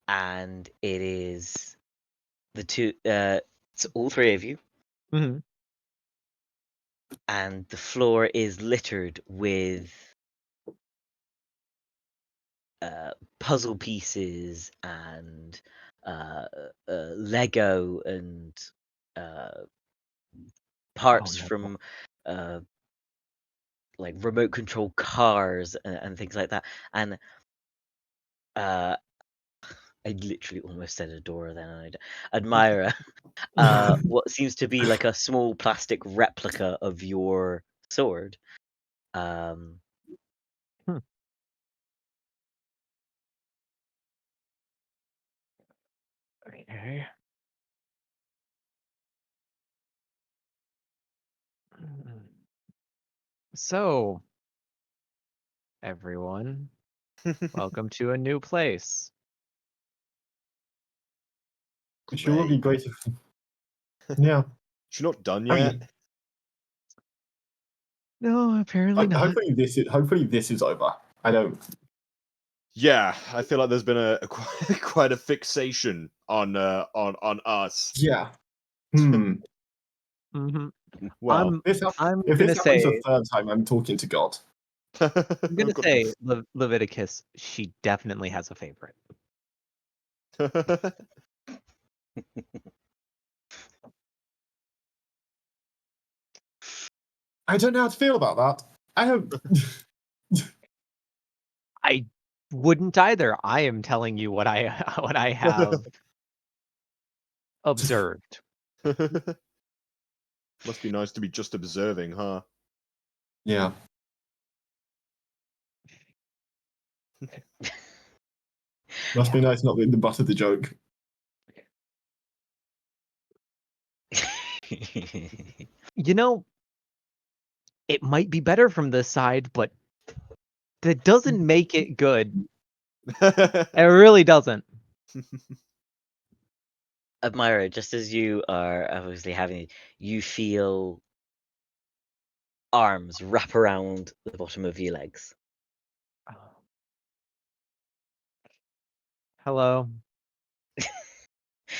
And it is the two it's all three of you, Mhm. and the floor is littered with puzzle pieces and Lego and parts no. from like remote control cars and things like that. And I literally almost said Adora then, and Admira. What seems to be like a small plastic replica of your sword. Um, Okay. So, everyone, welcome to a new place. It sure would be Great. great if. Yeah. She's not done I yet. mean, No, apparently not. hopefully this is over. I don't. Yeah, I feel like there's been a quite a fixation on us. Yeah. Hmm. hmm Well, I'm If gonna this happens a say third time, I'm talking to God. I'm I've gonna got say Leviticus. She definitely has a favorite. I don't know how to feel about that. I don't. I wouldn't either. I am telling you what I what I have observed. Must be nice to be just observing, huh? Yeah. Must be nice not being the butt of the joke. You know, it might be better from this side, but that doesn't make it good. It really doesn't. Admira, just as you are obviously having it, you feel arms wrap around the bottom of your legs. Hello.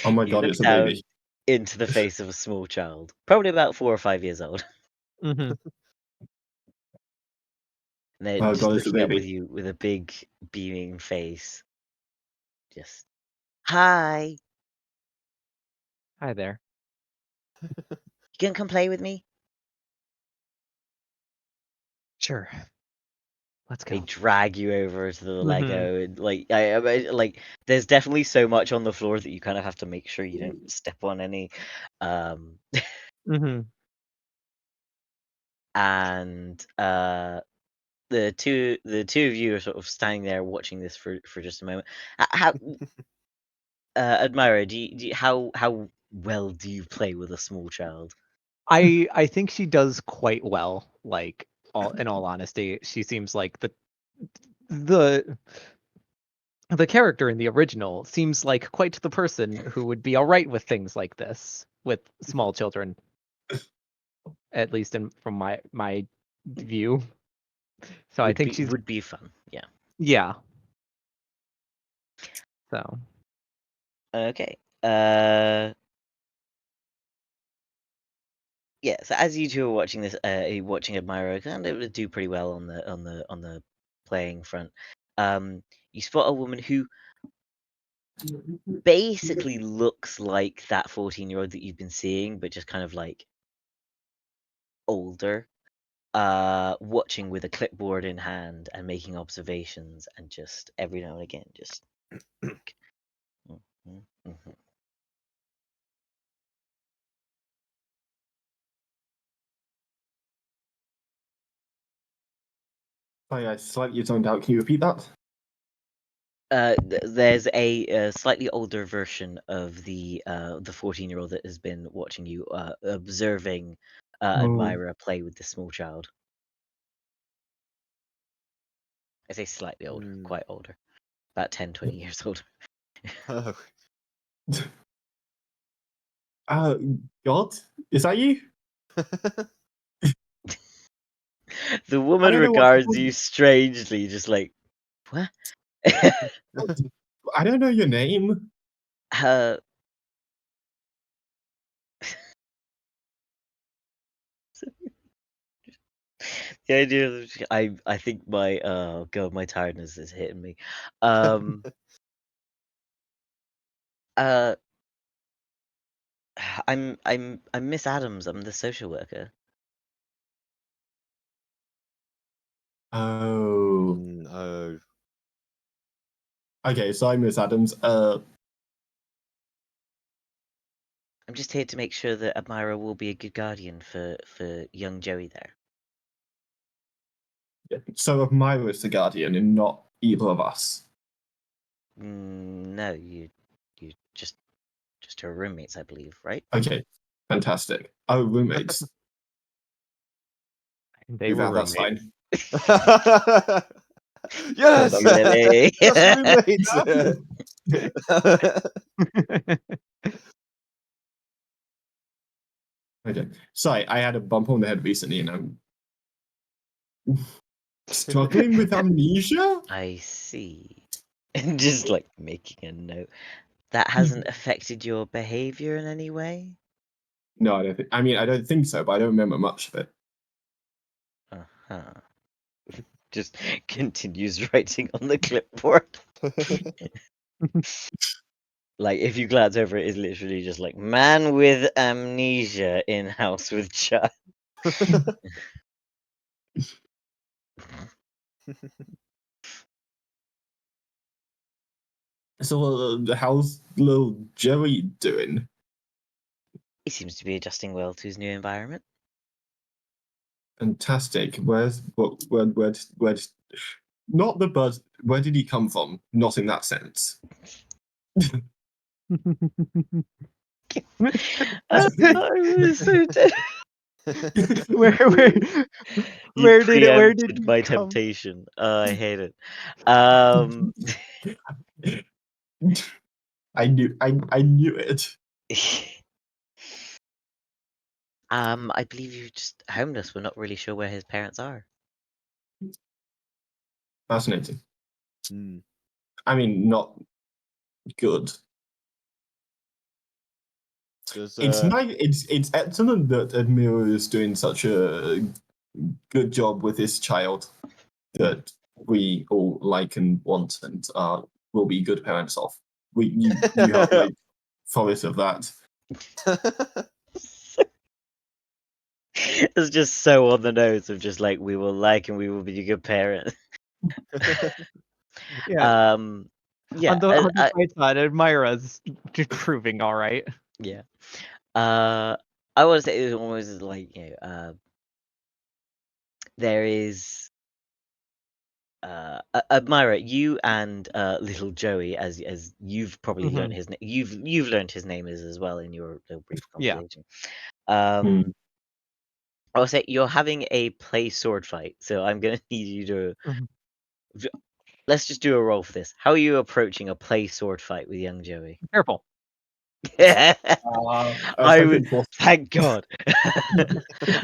Oh my You God, look it's a down baby. into the face of a small child, probably about 4 or 5 years old, hmm and they're Oh just God, it's a looking up with baby. you with a big beaming face. Just, hi, Hi there. you gonna come play with me? Sure. Let's They go. drag you over to the Mhm. Lego, and like there's definitely so much on the floor that you kind of have to make sure you don't step on any. Um, hmm and the two of you are sort of standing there watching this for just a moment. How Admira, how well do you play with a small child? I think she does quite well. Like in all honesty, she seems like the the character in the original seems like quite the person who would be all right with things like this with small children, at least from my view. So I think she's Would be fun, yeah. yeah. So Okay. Yeah, so as you two are watching this, watching Admira kind of do pretty well on the playing front. You spot a woman who basically looks like that 14-year-old that you've been seeing, but just kind of like older. Watching with a clipboard in hand and making observations, and just every now and again, just. Mhm, mhm. Sorry, I slightly zoned out. Can you repeat that? There's a slightly older version of the 14-year-old that has been watching you, observing Admira play with the small child. I say slightly older, quite older, about 10, 20 years older. Oh. God, is that you? The woman don't know what to regards call you you. strangely, just like, what? I don't know your name. uh, the idea of I think my god, my tiredness is hitting me. Uh, I'm Miss Adams. I'm the social worker. Oh. Oh. Okay, so I'm Miss Adams. I'm just here to make sure that Admira will be a good guardian for young Joey there. So Admira is the guardian and not either of us. No, you just her roommates, I believe, right? Okay, fantastic. Oh, roommates. They were That's roommates. fine. Yes! Well done, Lily. Yes, roommates! Okay, sorry, I had a bump on the head recently and I'm struggling with amnesia? I see. And just like making a note. That hasn't affected your behavior in any way? No, I don't think. I mean, I don't think so, but I don't remember much of it. Uh-huh. Just continues writing on the clipboard. Like, if you glance over it, it's literally just like, man with amnesia in house with child. So, how's little Joey doing? He seems to be adjusting well to his new environment. Fantastic. Where, not the buzz. Where did he come from? Not in that sense. I was so dead. where You where did preempted he my come? temptation. I hate it. I knew it. I believe you're just homeless. We're not really sure where his parents are. Fascinating. Hmm. I mean, not good. Does, It's nice. It's excellent that Admira is doing such a good job with this child that we all like and want and will be good parents of. You have my promise of that. It's just so on the nose of just like, we will like and we will be a good parent. Yeah. Yeah. On the bright side, Admira's proving all right. Yeah. I want to say it was almost like, there is Admira, you and little Joey, as you've probably learned his name, you've learned his name as well in your little brief Yeah. conversation. I will say you're having a play sword fight, so I'm gonna need you to let's just do a roll for this. How are you approaching a play sword fight with young Joey? Careful. I would, thank God.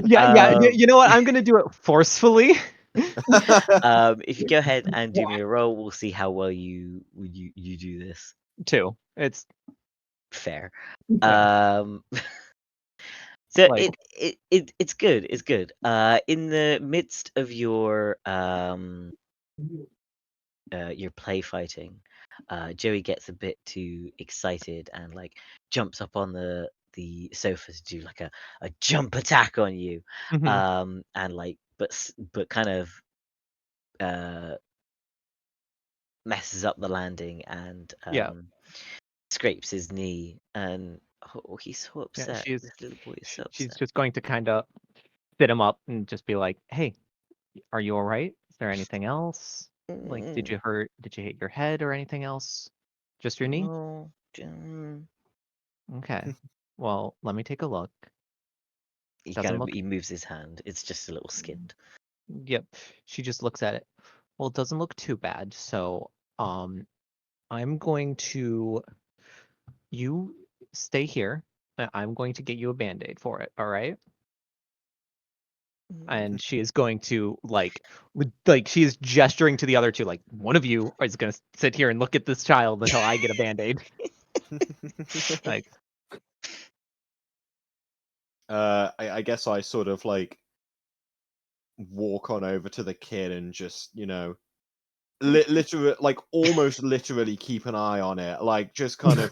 Yeah. You know what? I'm gonna do it forcefully. If you go ahead and do me a roll, we'll see how well you do this. 2. It's Fair. Yeah. So Like- it's good. It's good. In the midst of your play fighting, Joey gets a bit too excited and like jumps up on the sofa to do like a jump attack on you. And like but kind of messes up the landing and Yeah. scrapes his knee, and he's so Yeah, upset. This little boy is so she's upset. just going to kind of sit him up and just be like, "Hey, are you all right? Is there anything else? Like, did you hit your head or anything else? Just your knee? No. Okay. Well, let me take a look. He Doesn't look. he moves his hand. It's just a little skinned. Yep. She just looks at it. Well, it doesn't look too bad. So, I'm going to. You stay here. I'm going to get you a band-aid for it. All right. And she is going to like she is gesturing to the other two, like one of you is going to sit here and look at this child until I get a band-aid. Like, I guess I sort of like walk on over to the kid and just, literally, like almost literally keep an eye on it, like just kind of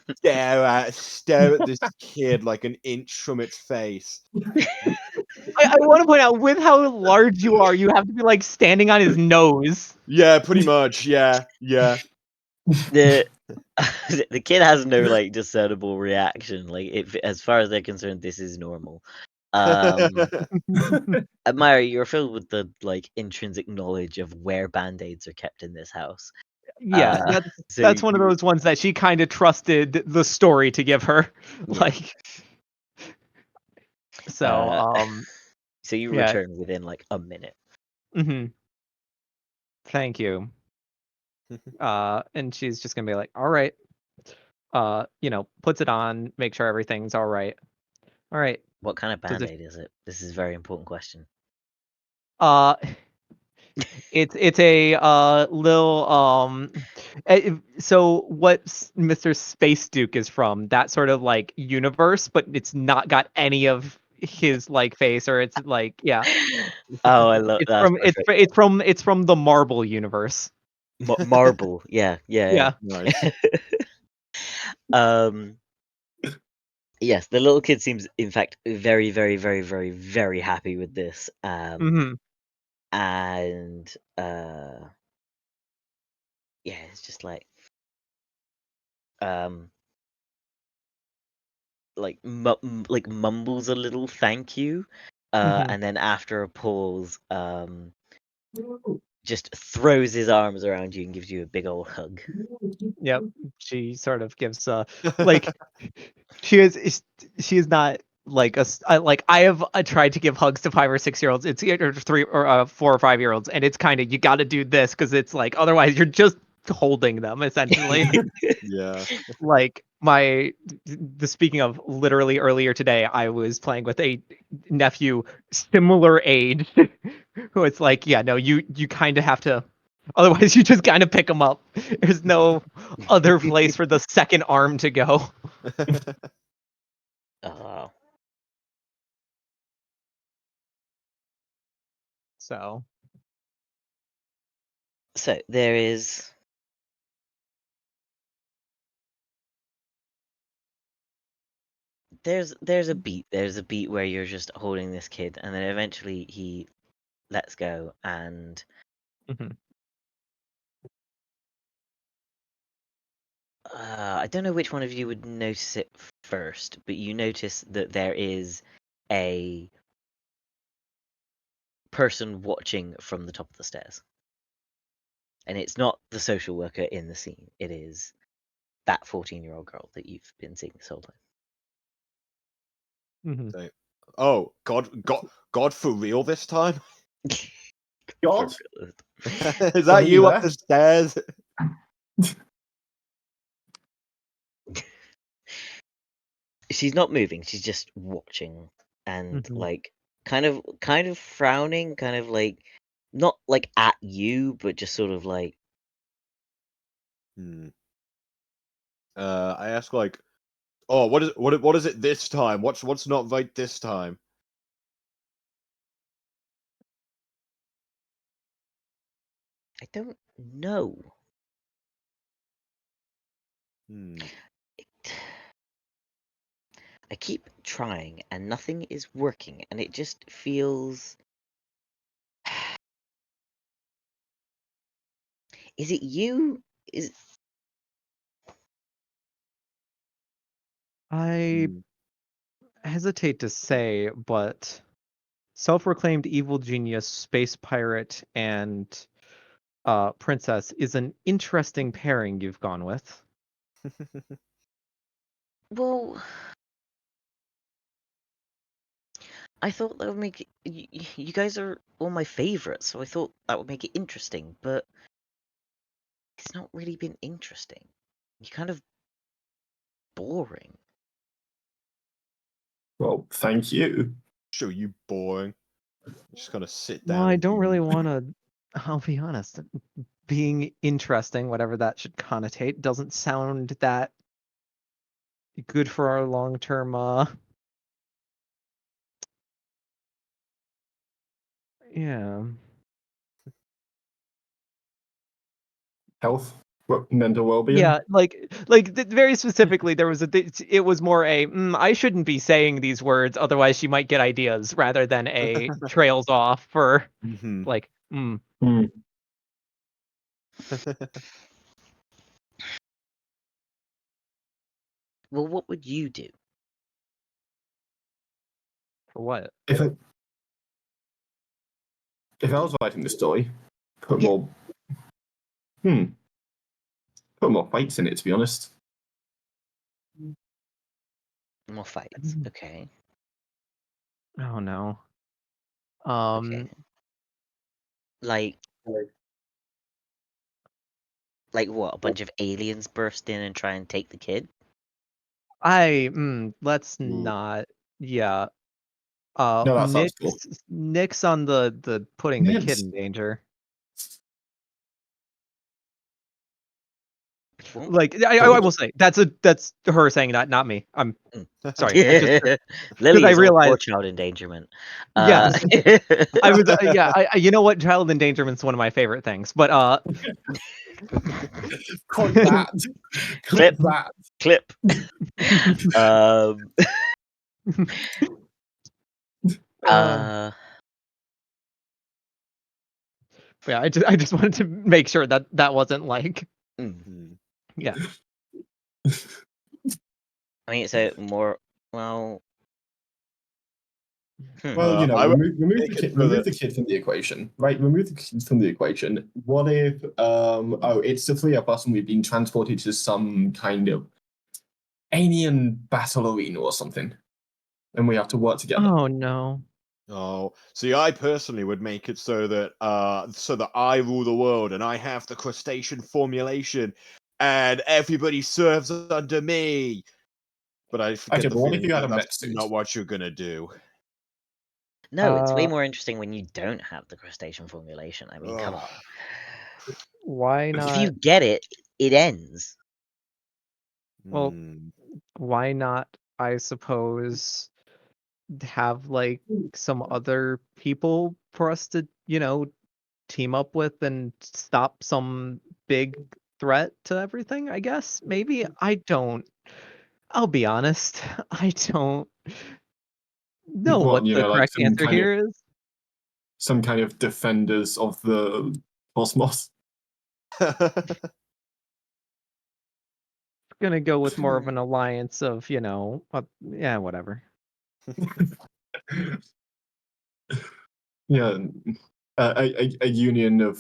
stare at this kid like an inch from its face. I want to point out, with how large you are, you have to be like standing on his nose. Yeah, pretty much. Yeah. The the kid has no like discernible reaction. Like, as far as they're concerned, this is normal. Myra, you're filled with the like intrinsic knowledge of where band-aids are kept in this house. Yeah, So that's one of those ones that she kind of trusted the story to give her. Yeah. Like, so so you yeah. return within like a minute. Thank you. And she's just gonna be like, all right. Puts it on, make sure everything's all right. All right. What kind of Does it band-aid is it? This is a very important question. uh it's a little so what Mr. Space Duke is from, that sort of like universe, but it's not got any of his like face, or it's like, yeah. Oh, I love that's perfect. It's from the Marvel universe. Marble, yeah. Yeah. Nice. Yes, the little kid seems, in fact, very, very, very, very, very happy with this. And yeah, it's just like like mumbles a little thank you, and then after a pause, just throws his arms around you and gives you a big old hug. Yep. She sort of gives like she is not like like I have tried to give hugs to 5 or 6 year olds. It's either 4 or 5 year olds, and it's kind of, you got to do this because it's like otherwise you're just holding them essentially. Yeah. Like speaking of, literally earlier today, I was playing with a nephew similar age, who it's like, yeah, no, you kind of have to, otherwise you just kind of pick them up. There's no other place for the second arm to go. Oh, So there is. There's a beat. There's a beat where you're just holding this kid, and then eventually he lets go, and I don't know which one of you would notice it first, but you notice that there is a person watching from the top of the stairs. And it's not the social worker in the scene. It is that 14-year-old girl that you've been seeing this whole time. So- oh, God, for real this time? God, Is that Are you you up there? the stairs? She's not moving. She's just watching and like kind of frowning, kind of like not like at you, but just sort of like. I ask like, oh, what is it this time? What's not right this time? I don't know. I keep trying and nothing is working, and it just feels. Is it you? Is I hesitate to say, but self-proclaimed evil genius, space pirate, and princess is an interesting pairing you've gone with. Well, I thought that would make it. You guys are all my favorites, so I thought that would make it interesting, but it's not really been interesting. You're kind of boring. Well, thank you. Show you boring. Just kind of sit Well, down. I and don't really eat. want to. I'll be honest. Being interesting, whatever that should connotate, doesn't sound that good for our long-term. Yeah. Health, mental well-being. Yeah, very specifically, there was it was more a I shouldn't be saying these words, otherwise she might get ideas, rather than a trails off for Mhm. like Hmm. Well, what would you do? for what? If I was writing the story, put Yeah. more put more fights in it, to be honest. More fights. Okay. Oh no. Okay. Like what? A bunch of aliens burst in and try and take the kid? Let's Ooh. not. Yeah. No, that sounds cool. Nick's on the putting the kid Nick's- in danger. What? Like I will say that's her saying that, not me. I'm sorry. Lily I is all for realized- child endangerment. Yes. I was yeah. You know what? Child endangerment's one of my favorite things. But Clip that. Clip. Clip that. Clip. Yeah, I just wanted to make sure that that wasn't like Mm. yeah. I mean, so more. Well. Well, I would remove make the it kid, so remove that- the kid from the equation, right? Remove the kid from the equation. What if, it's the three of us and we've been transported to some kind of alien battle arena or something, and we have to work together. Oh no. Oh, see, I personally would make it so that I rule the world and I have the crustacean formulation, and everybody serves under me. But I Okay, get the but what if feeling you had that a that's mech suit? not what you're gonna do. No, it's way more interesting when you don't have the crustacean formulation. I mean, come on. Why If not? you get it, it ends. Well, Hmm. why not? I suppose have like some other people for us to team up with and stop some big threat to everything. I guess maybe I don't. I'll be honest. I don't know What, what the like correct answer here is. some kind of defenders of the cosmos. Gonna go with more of an alliance of yeah, whatever. Yeah, a union of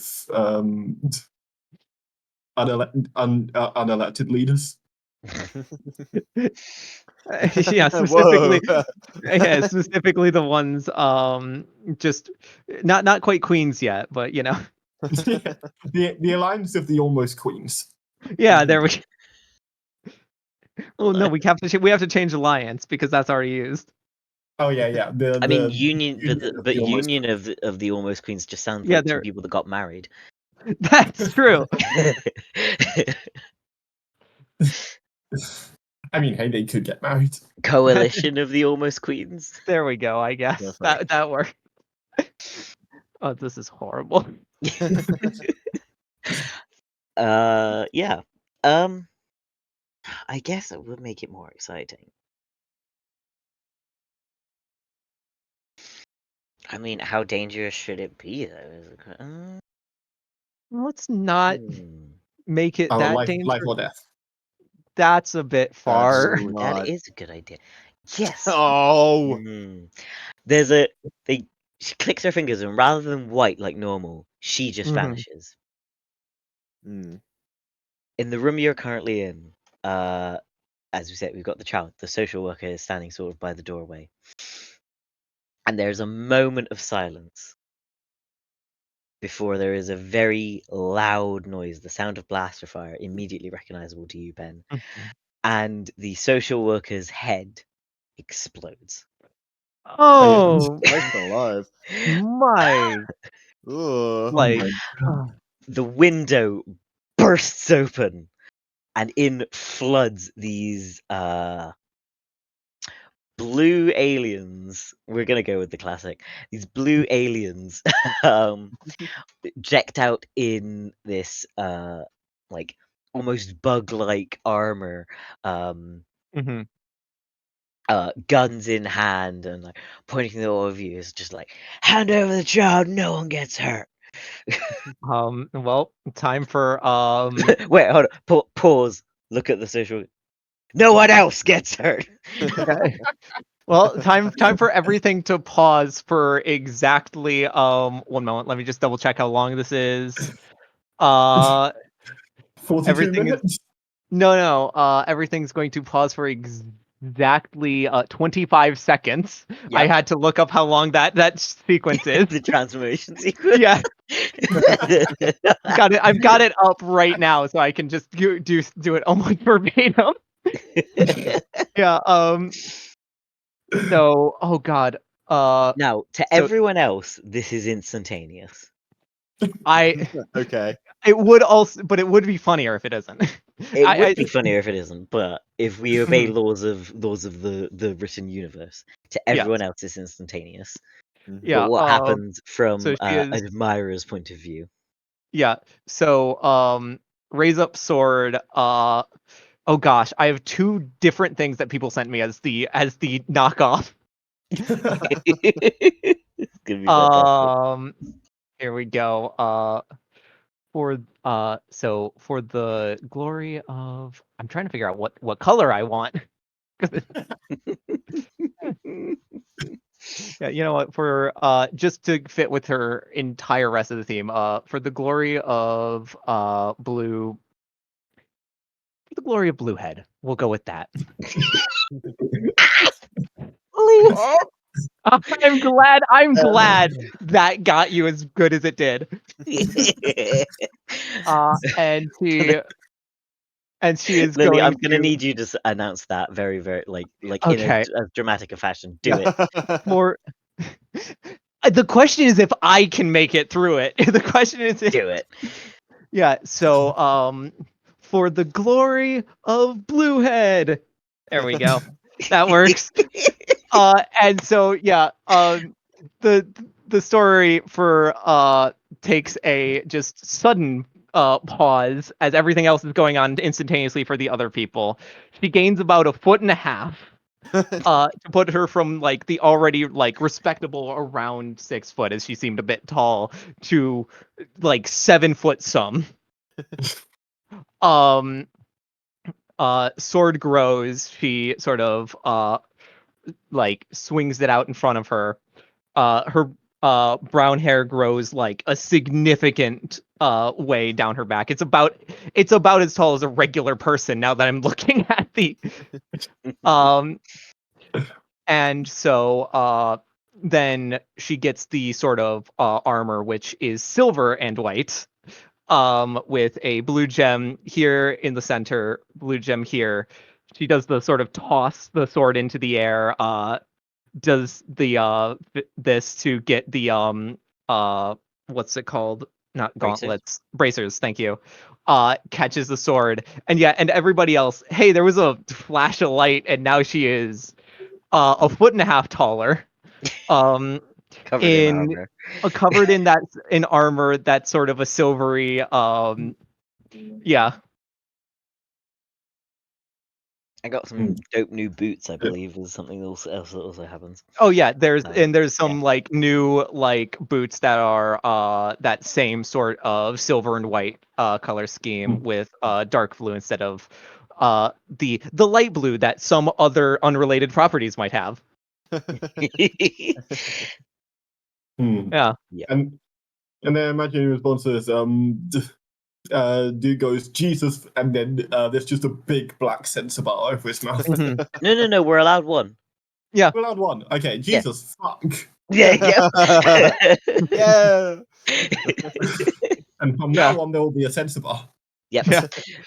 unelected leaders. Yeah, specifically. Whoa. Yeah, specifically the ones just not quite queens yet, but the alliance of the almost queens. yeah, there we. Oh no, we have to change alliance because that's already used. Oh yeah. I mean, union, union of but the almost union of the almost queens just sounds Yeah, like two they're people that got married. that's true. I mean, hey, they could get married. Coalition of the almost queens. There we go. I guess Perfect. that worked. Oh, this is horrible. Yeah. I guess it would make it more exciting. I mean, how dangerous should it be, though? Let's not make it Oh, that life dangerous. or death. That's a bit far. That's Ooh, not- that is a good idea. Yes. Oh. There's a she clicks her fingers, and rather than white like normal, she just Mhm. vanishes. Mm. In the room you're currently in, as we said, we've got the child. The social worker is standing sort of by the doorway, and there's a moment of silence before there is a very loud noise, the sound of blaster fire, immediately recognizable to you, Ben, Mhm. and the social worker's head explodes. Oh Christ alive. my! Ugh. Oh Like, my god. The window bursts open, and in floods these blue aliens. We're gonna go with the classic. These blue aliens, decked out in this like almost bug-like armor, mhm. guns in hand, and like pointing at all of you. Is just like, hand over the child. No one gets hurt. Well, time for Wait, hold on. Pause. Look at the social. No one else gets hurt. okay. Well, time for everything to pause for exactly 1 moment. Let me just double check how long this is. Uh 42 everything is minutes? no, everything's going to pause for exactly 25 seconds. I Yep. had to look up how long that sequence is. The transformation sequence. Yeah, got it. I've got it up right now, so I can just do it almost verbatim. Yeah. So, oh god. Now, to So everyone else, this is instantaneous. I Okay. it would also, but it would be funnier if it isn't. It would I be funnier if it isn't, but if we obey laws of the written universe, to yes, everyone else, it's instantaneous. Mhm. But yeah. what happens So from she an is, admirer's point of view? yeah. So raise up sword. Oh gosh, I have two different things that people sent me as the knockoff. It's gonna be fantastic. Here we go. So for the glory of, I'm trying to figure out what color I want. 'Cause yeah, you know what? For just to fit with her entire rest of the theme, for the glory of blue, for the glory of Bluehead, we'll go with that. I'm glad that got you as good as it did. And she is Lily, I'm going gonna to, need you to announce that very, very like in okay, as dramatic a fashion. Do it. for the question is if I can make it through it. The question is if, Do it. yeah, so for the glory of Bluehead. There we go. That works. And so yeah, the the story for takes a just sudden pause as everything else is going on instantaneously for the other people. She gains about a foot and a half to put her from like the already like respectable around 6 foot, as she seemed a bit tall, to like 7 foot some. Um sword grows, she sort of like swings it out in front of her. Her brown hair grows like a significant way down her back. It's about as tall as a regular person now that I'm looking at the um and so then she gets the sort of armor, which is silver and white, with a blue gem here in the center, blue gem here. She does the sort of toss the sword into the air, does the this to get the what's it called, not Bracers. gauntlets, bracers, thank you, catches the sword. And yeah, and everybody else, hey, there was a flash of light and now she is a foot and a half taller, um Covered in in armor. covered in armor that's sort of a silvery, yeah. I got some dope new boots, I believe, is something else that also happens. Oh yeah, there's Yeah. some like new like boots that are that same sort of silver and white color scheme with dark blue instead of the light blue that some other unrelated properties might have. Yeah. And then imagine your response is dude goes Jesus, and then there's just a big black censor bar over his mouth. Mhm. No, we're allowed one. Yeah. We're allowed one. Okay, Jesus, fuck. Yeah, Yeah. And from Yeah. now on, there will be a censor bar. Yep. Yeah.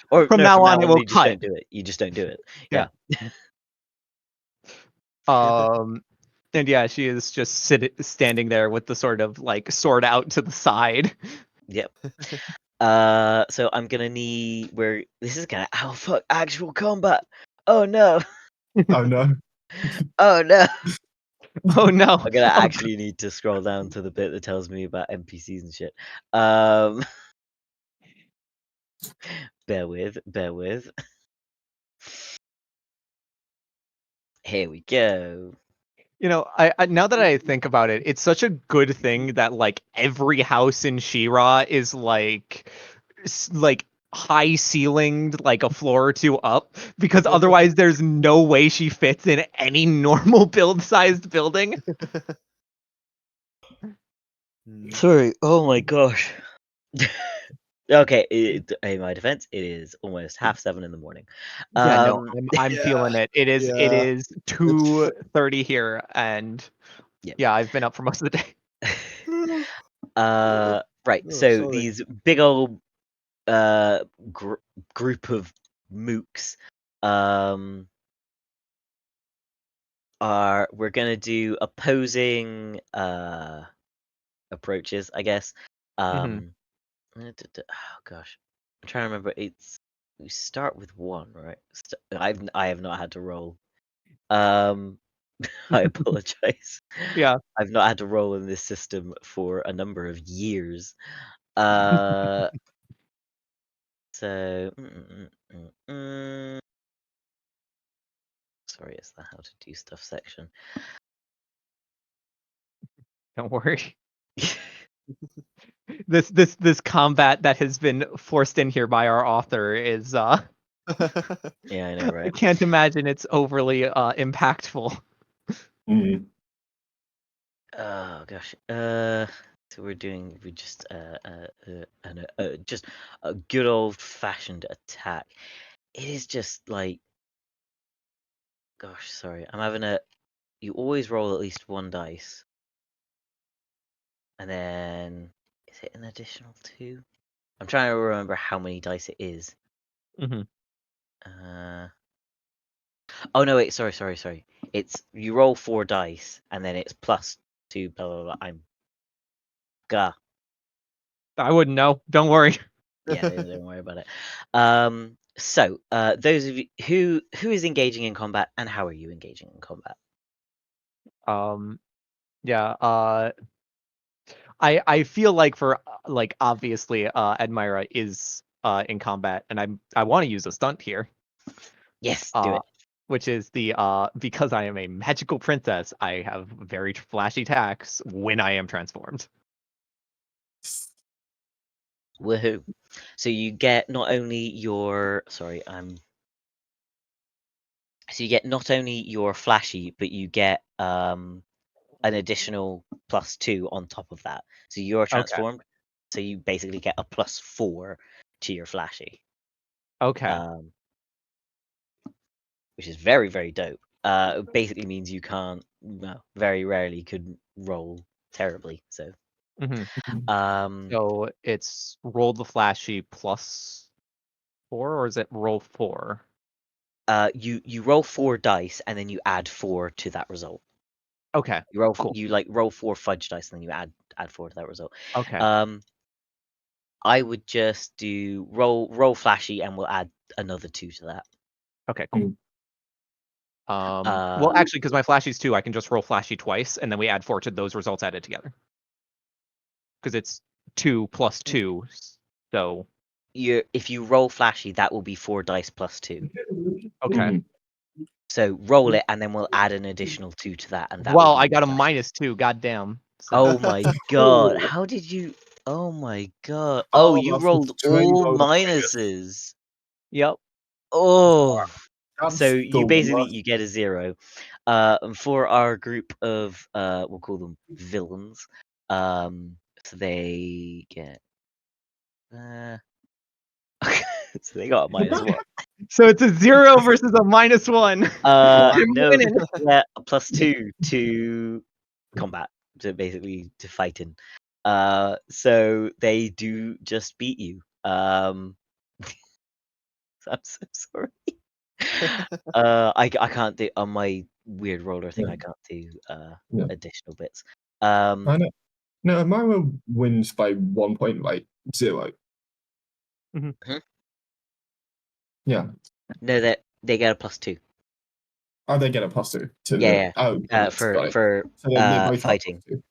Or From no, now from on, now it on, will you just cut. don't do it. You just don't do it. Yeah. And yeah, she is just standing there with the sort of like sword out to the side. Yep. So I'm gonna need where this is gonna fuck actual combat. Oh no. Oh no. Oh no. Oh no. I'm gonna Oh, actually need to scroll down to the bit that tells me about NPCs and shit. Um bear with. Here we go. you know, I now that I think about it, it's such a good thing that like every house in She-Ra is like high ceilinged, like a floor or two up, because otherwise there's no way she fits in any normal build sized building. Sorry. Oh my gosh. Okay, in my defense, it is almost 7:30 in the morning. Yeah, no, I'm Yeah, feeling it. It is yeah. 2:30 here, and Yep. yeah, I've been up for most of the day. Right. Oh, So sorry. these big old group of mooks we're gonna do opposing approaches, I guess. Mhm. Oh gosh, I'm trying to remember. We start with one, right? I have not had to roll. I apologize. Yeah. I've not had to roll in this system for a number of years. So sorry, it's the how to do stuff section. Don't worry. This combat that has been forced in here by our author is Yeah, I know, I right? can't imagine it's overly impactful. Oh gosh. So we just just a good old fashioned attack. It is just like, gosh, sorry. I'm having a. You always roll at least one dice, and then is it an additional 2? I'm trying to remember how many dice it is. Mhm. Oh no, wait, sorry. It's you roll 4 dice, and then it's plus 2. Blah blah blah. I'm gah. I wouldn't know. Don't worry. Yeah, don't worry about it. So those of you who is engaging in combat, and how are you engaging in combat? Yeah, I feel like for like obviously Admira is in combat, and I want to use a stunt here. Yes, do it. Which is the because I am a magical princess, I have very flashy attacks when I am transformed. Woohoo! So you get not only your so you get not only your flashy, but you get an additional +2 on top of that. So you're Okay. transformed. So you basically get a +4 to your flashy. Okay. Which is very, very dope. It basically means you can't, well, very rarely could roll terribly. So, hmm um, So it's roll the flashy +4, or is it roll 4? you roll 4 dice and then you add 4 to that result. Okay. Cool. You like roll 4 fudge dice and then you add 4 to that result. Okay. I would just do roll flashy and we'll add another 2 to that. Okay. Cool. Uh, Well, actually, because my flashy's 2, I can just roll flashy twice, and then we add 4 to those results added together. Because it's 2 + 2, so if you roll flashy, that will be 4 dice +2. okay. So roll it, and then we'll add an additional 2 to that, and that will Well, be I your got a flashy. -2. Goddamn. So Oh my god! How did you? Oh my god! Oh, Oh, you that's the rolled twin all bonus. minuses. yep. Oh, so That's you the basically worst. you get a 0. And for our group of we'll call them villains. So they get. So they got a -1. So it's a 0 versus a -1. I'm No, winning. yeah, a +2 to combat, to basically to fighting. So they do just beat you. I'm so sorry. I can't do on my weird roller thing. Yeah. I can't do Yeah. additional bits. I know. No, Amira wins by 1 point, like 0. Yeah. No, that they get a +2. Oh, they get a +2 to Yeah, the. Oh, right, for got it. for So they both have fighting, +2.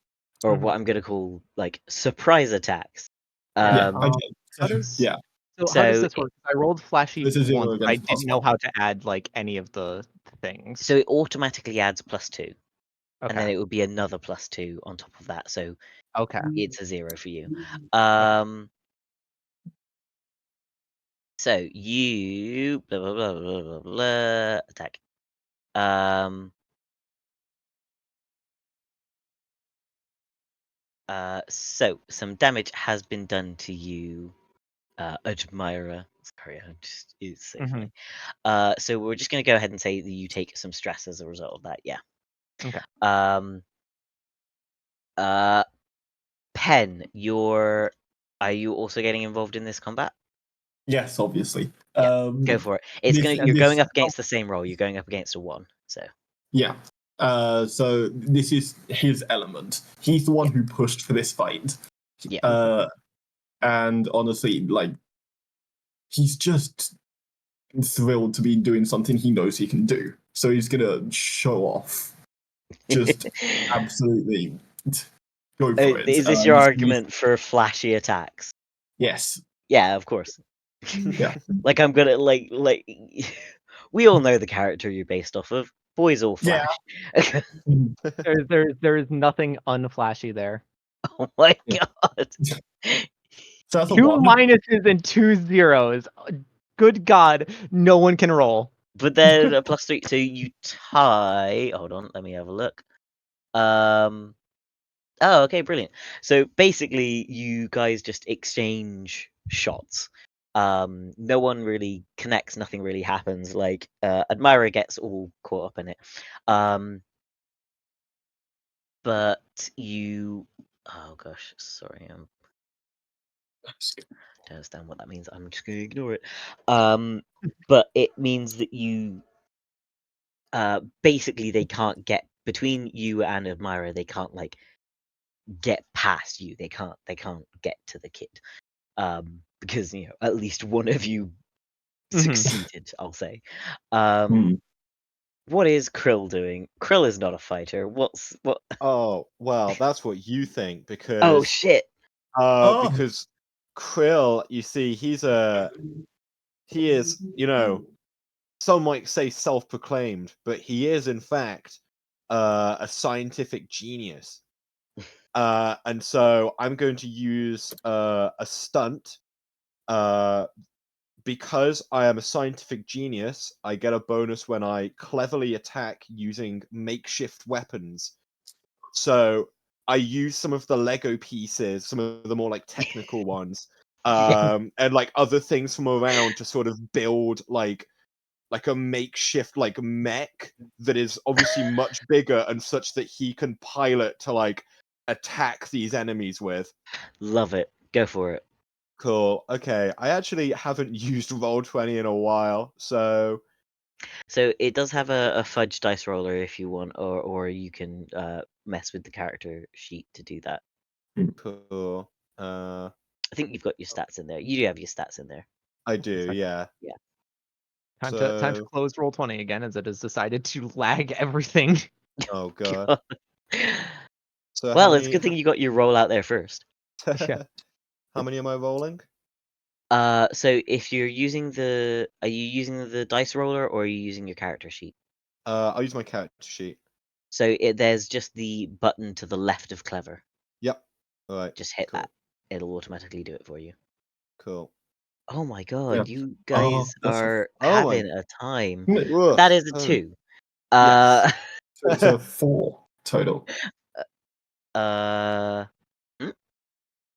or what I'm gonna call like surprise attacks. Yeah, I Um, get. How So, does yeah. so how does So this work? I rolled flashy This is 0 once, but I against didn't know +1. how to add like any of the things. so it automatically adds +2, and then Okay. it would be another +2 on top of that. So Okay. it's a 0 for you. So you blah blah blah blah blah, blah attack. So some damage has been done to you, Admirer. Sorry, it's so funny. So we're just gonna go ahead and say that you take some stress as a result of that. Yeah. Okay. Pen, are you also getting involved in this combat? Yes, obviously. Yeah, go for it. You're this- going up against the same roll. You're going up against a 1. So Yeah. So this is his element. He's the one who pushed for this fight. Yeah. And honestly, like, he's just thrilled to be doing something he knows he can do. So he's gonna show off. Just absolutely go for it. Is this your argument for flashy attacks? Yes. Yeah, of course. Yeah. Like I'm gonna like we all know the character you're based off of. Boys all Yeah. flash. There is nothing unflashy there. Oh my Yeah. god. So that's a 2 1. minuses and 2 zeros. Good God, no one can roll. But then a +3, so you tie. Hold on, let me have a look. Oh, okay, brilliant. So basically, you guys just exchange shots. No one really connects. Nothing really happens. Like Admirer gets all caught up in it. But you. Oh gosh, sorry. I don't understand what that means. I'm just gonna ignore it. But it means that you. Basically, they can't get between you and Admirer. They can't like get past you. They can't get to the kid. Because at least one of you succeeded, I'll say. What is Krill doing? Krill is not a fighter. What? Oh, well, that's what you think because Oh shit! because Krill, you see, he is, some might say self-proclaimed, but he is in fact a scientific genius. And so I'm going to use a stunt. Because I am a scientific genius, I get a bonus when I cleverly attack using makeshift weapons. So I use some of the Lego pieces, some of the more like technical ones, and like other things from around to sort of build like a makeshift like mech that is obviously much bigger and such that he can pilot to like attack these enemies with. Love it. Go for it. Cool. Okay. I actually haven't used Roll20 in a while, so So it does have a fudge dice roller if you want, or you can mess with the character sheet to do that. cool. I think you've got your stats in there. You do have your stats in there. I do, yeah. Yeah. Time to close Roll20 again, as it has decided to lag everything. Oh god. So Well, it's a good thing you got your roll out there first. Yeah. How many am I rolling? So if you're using are you using the dice roller or are you using your character sheet? I'll use my character sheet. So there's just the button to the left of clever. Yep. All right. Just hit cool. that. It'll automatically do it for you. Cool. Oh my god, Yeah. you guys that's are Oh my- having a time. Woof. That is a Oh, 2. yes. So it's a 4 total.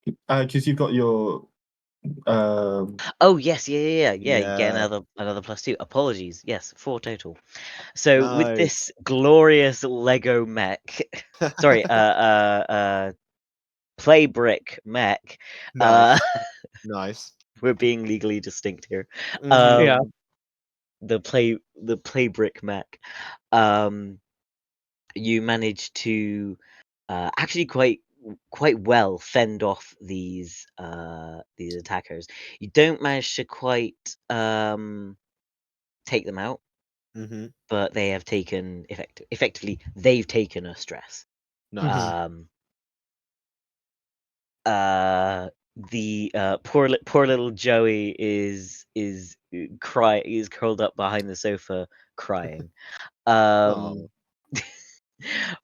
Because you've got your Oh yes, yeah. You get Yeah. another +2. Apologies. Yes, 4 total. So with Nice. this glorious Lego mech, sorry, play brick mech, Nice. Nice. we're being legally distinct here. Mhm. Yeah. The play brick mech. You manage to actually quite well fend off these attackers. You don't manage to quite take them out, Mhm. but they have taken effectively they've taken a stress. Nice. Um, the poor little Joey is curled up behind the sofa crying. Oh.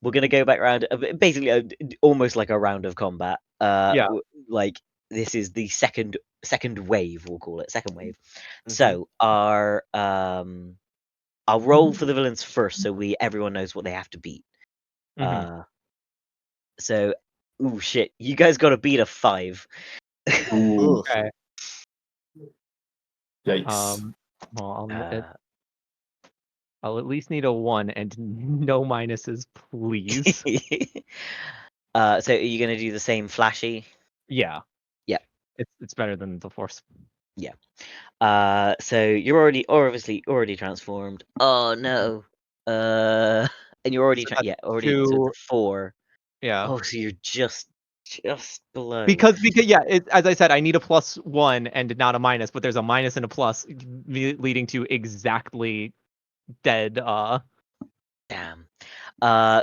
We're gonna go back around, basically almost like a round of combat. Yeah. Like this is the second wave, we'll call it second wave. Mhm. So I'll roll for the villains first, so everyone knows what they have to beat. Mhm. So, ooh shit, you guys got to beat a 5. ooh, Oof. Okay. yikes. Well, Uh, I'll at least need a 1 and no minuses, please. so are you gonna do the same flashy? Yeah. Yeah. It's better than the Force. Yeah. So you're obviously already transformed. Oh no. And you're already So that's already. So it's 2. a 4. Yeah. Oh, so you're just below. Because yeah, as I said, I need a +1 and not a minus, but there's a minus and a plus leading to exactly dead. Damn.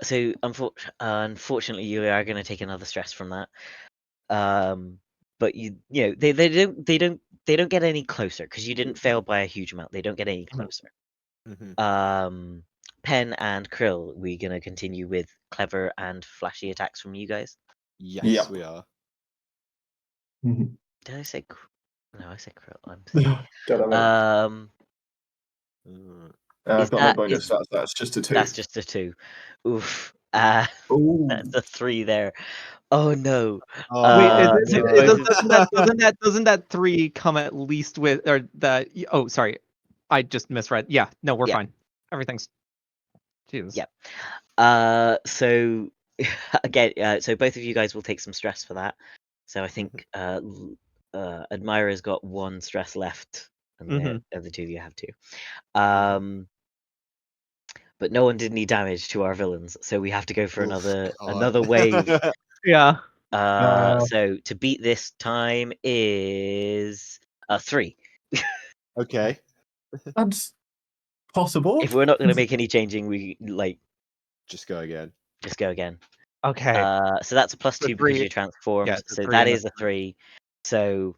So unfortunately, you are going to take another stress from that. But you know they don't get any closer because you didn't fail by a huge amount. They don't get any closer. Mhm. Pen and Krill, we're gonna continue with clever and flashy attacks from you guys. Yes, Yep. we are. Mhm. Did I say? No, I said Krill. I'm silly. Don't know. Mm. Is I've got no that bonus. That's just a 2. that's just a 2? Oof. Ooh. That's a 3 there. Oh no. Wait, Oh, So no. both of doesn't that 3 come at least with or that? Oh, sorry, I just misread. Yeah, no, we're yeah. fine. Everything's. Jesus. Yeah. So again, so both of you guys will take some stress for that. So I think Admira's got 1 stress left, and the other 2 of you have 2. But no one did any damage to our villains, so we have to go for Oof, God. another wave. Yeah. So to beat this time is 3. Okay. That's possible. If we're not going to make any changing, we Just go again. just go again. Okay. So that's a So +2 because 3. you're transformed. Yeah, it's a So 3 that and a is a 3. So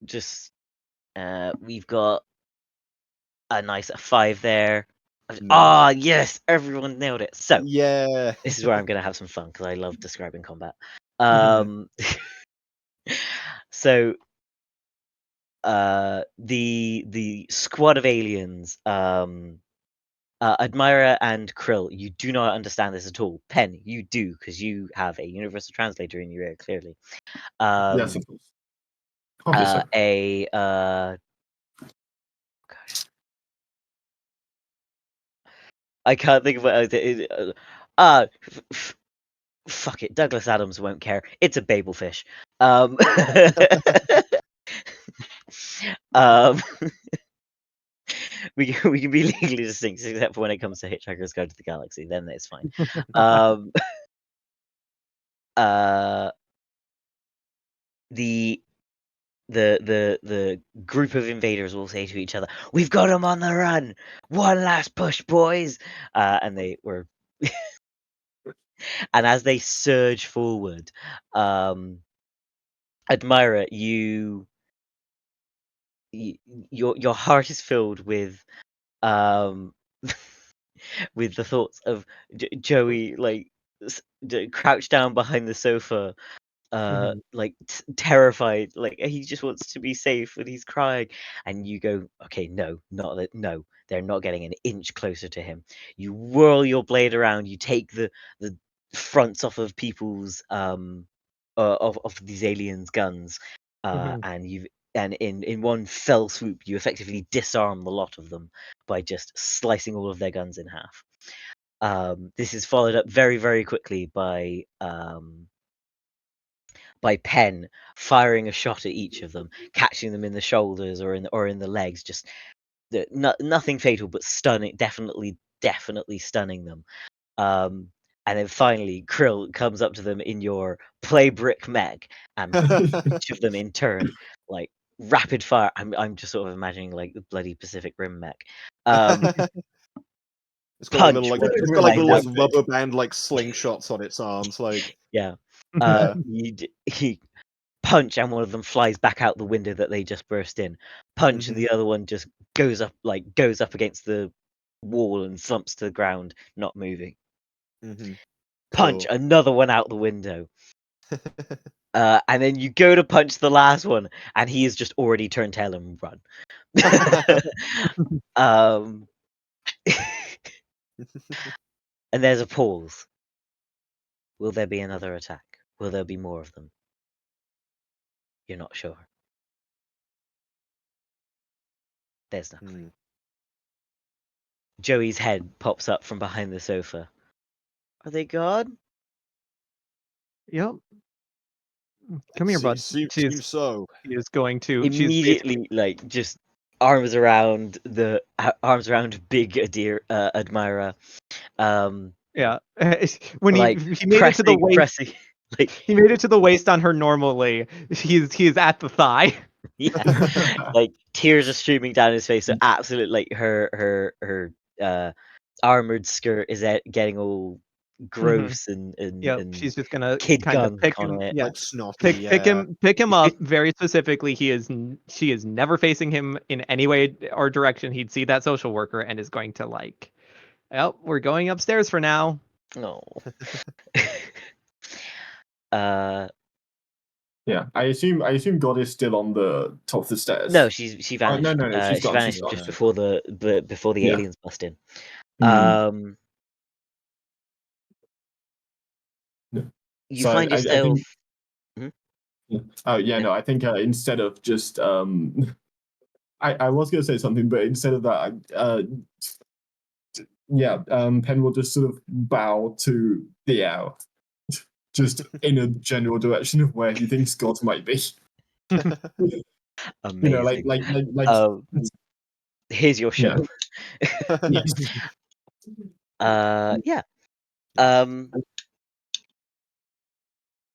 just we've got a nice 5 there. Ah, Nice. yes, everyone nailed it. So Yeah. this is where I'm going to have some fun because I love describing combat. So the squad of aliens, Admira and Krill, you do not understand this at all. Pen, you do because you have a universal translator in your ear, clearly. Yes, of course. Obviously. Gosh, I can't think of what fuck it, Douglas Adams won't care. It's a babelfish. Um, we can be legally distinct except for when it comes to Hitchhiker's Guide to the Galaxy. Then it's fine. Um, the the group of invaders will say to each other, "We've got them on the run! One last push, boys!" And they were, and as they surge forward, Admira, your heart is filled with um with the thoughts of Joey crouched down behind the sofa, terrified, like he just wants to be safe and he's crying, and you go, okay, no, not that, no, they're not getting an inch closer to him. You whirl your blade around, you take the fronts off of people's of these aliens' guns, and in one fell swoop, you effectively disarm the lot of them by just slicing all of their guns in half. This is followed up very, very quickly by Penn firing a shot at each of them, catching them in the shoulders or in the legs. Just nothing fatal, but stunning. Definitely stunning them. And then finally, Krill comes up to them in your play brick mech and each of them in turn, like rapid fire. I'm just sort of imagining like the bloody Pacific Rim mech. It's got like Punch little like one of it's them got like flies little out. like rubber band like slingshots on its arms. Like Yeah. Yeah. He punch and one of them flies back out the window that they just burst in. Punch and the other one just goes up against the wall and slumps to the ground, not moving. Punch Cool. another one out the window. And then you go to punch the last one, and he has just already turned tail and run. um, and there's a pause. Will there be another attack? Will there be more of them? You're not sure. There's nothing. Joey's head pops up from behind the sofa. Are they gone? Yep. Come here, bud. Seems so. She is going to. She's Immediately, like, just arms around big admirer. Yeah. When Like he made it to the waist, pressing, like he made it to the waist on her normally. He's at the thigh. yeah, like tears are streaming down his face. So absolutely, like her armored skirt is getting all gross and Yep. She's just gonna kid kind of gunk pick on him. it. Yeah. Like snotty, Pick him up very specifically. She is never facing him in any way or direction. He'd see that social worker and is going to like, oh, we're going upstairs for now. No. Yeah, I assume God is still on the top of the stairs. No, she Oh, vanished. no, she's She gone. She's vanished gone. just before the Yeah. aliens bust in. Hmm. You So find I yourself. think. Oh yeah, no. I think instead of just I was gonna say something, but instead of that, Penn will just sort of bow to the air, just in a general direction of where he thinks God might be. Amazing. You know, like Here's your show. yes. Yeah.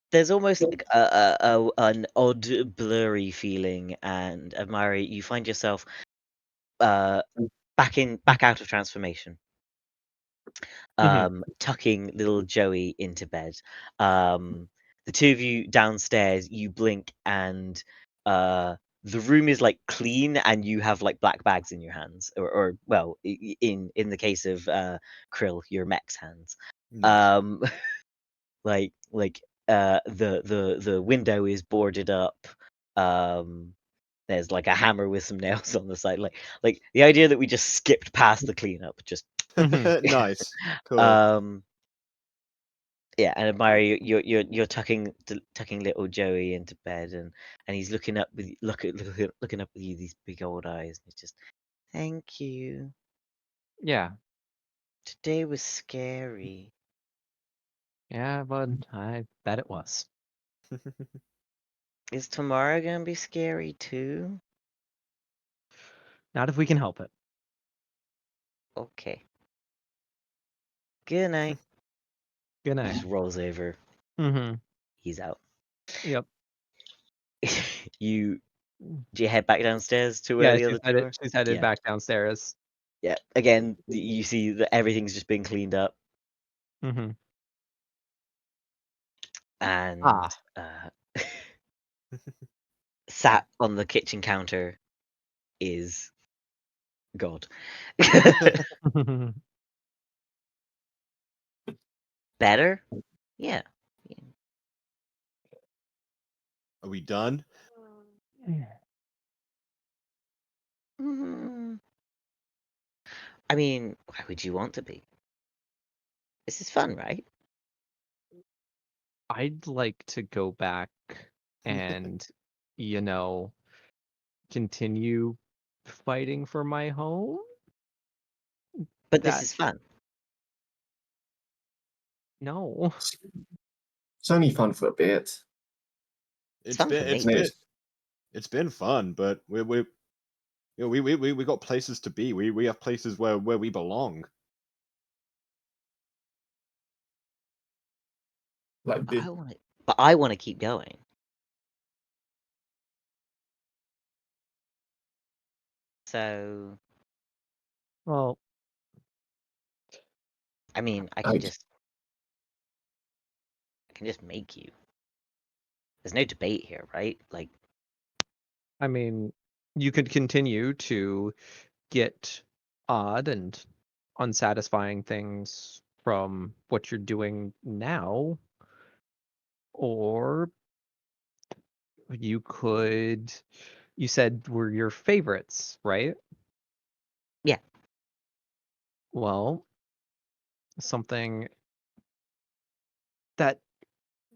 There's almost like an odd blurry feeling, and Amari, you find yourself back out of transformation. Tucking little Joey into bed. The two of you downstairs, you blink and the room is like clean and you have like black bags in your hands, or well, in the case of Krill, your mech's hands. Nice. Like the window is boarded up. There's like a hammer with some nails on the side. Like the idea that we just skipped past the cleanup, just Nice. Cool. Yeah, and admire you're tucking little Joey into bed, and he's looking up with looking up with you, these big old eyes. And he's just, thank you. Yeah. Today was scary. Yeah, bud. I bet it was. Is tomorrow gonna be scary too? Not if we can help it. Okay. Good night. Good He night. just rolls over. He's out. Yep. Do you head back downstairs to where Yeah, the other two are? she's headed Yeah. back downstairs. Yeah. Again, you see that everything's just been cleaned up, and sat on the kitchen counter is God. Better? Yeah. Are we done? I mean, why would you want to be? This is fun, right? I'd like to go back and, you know, continue fighting for my home. But this That is fun. no. It's only fun for a bit. It's fun for me. It's been fun, but we got places to be. We have places where we belong. Like But I want to keep going. So, Well, I mean, I can just make you. There's no debate here, right? Like, I mean, you could continue to get odd and unsatisfying things from what you're doing now, or you could. You said were your favorites, right? Yeah. Well, something that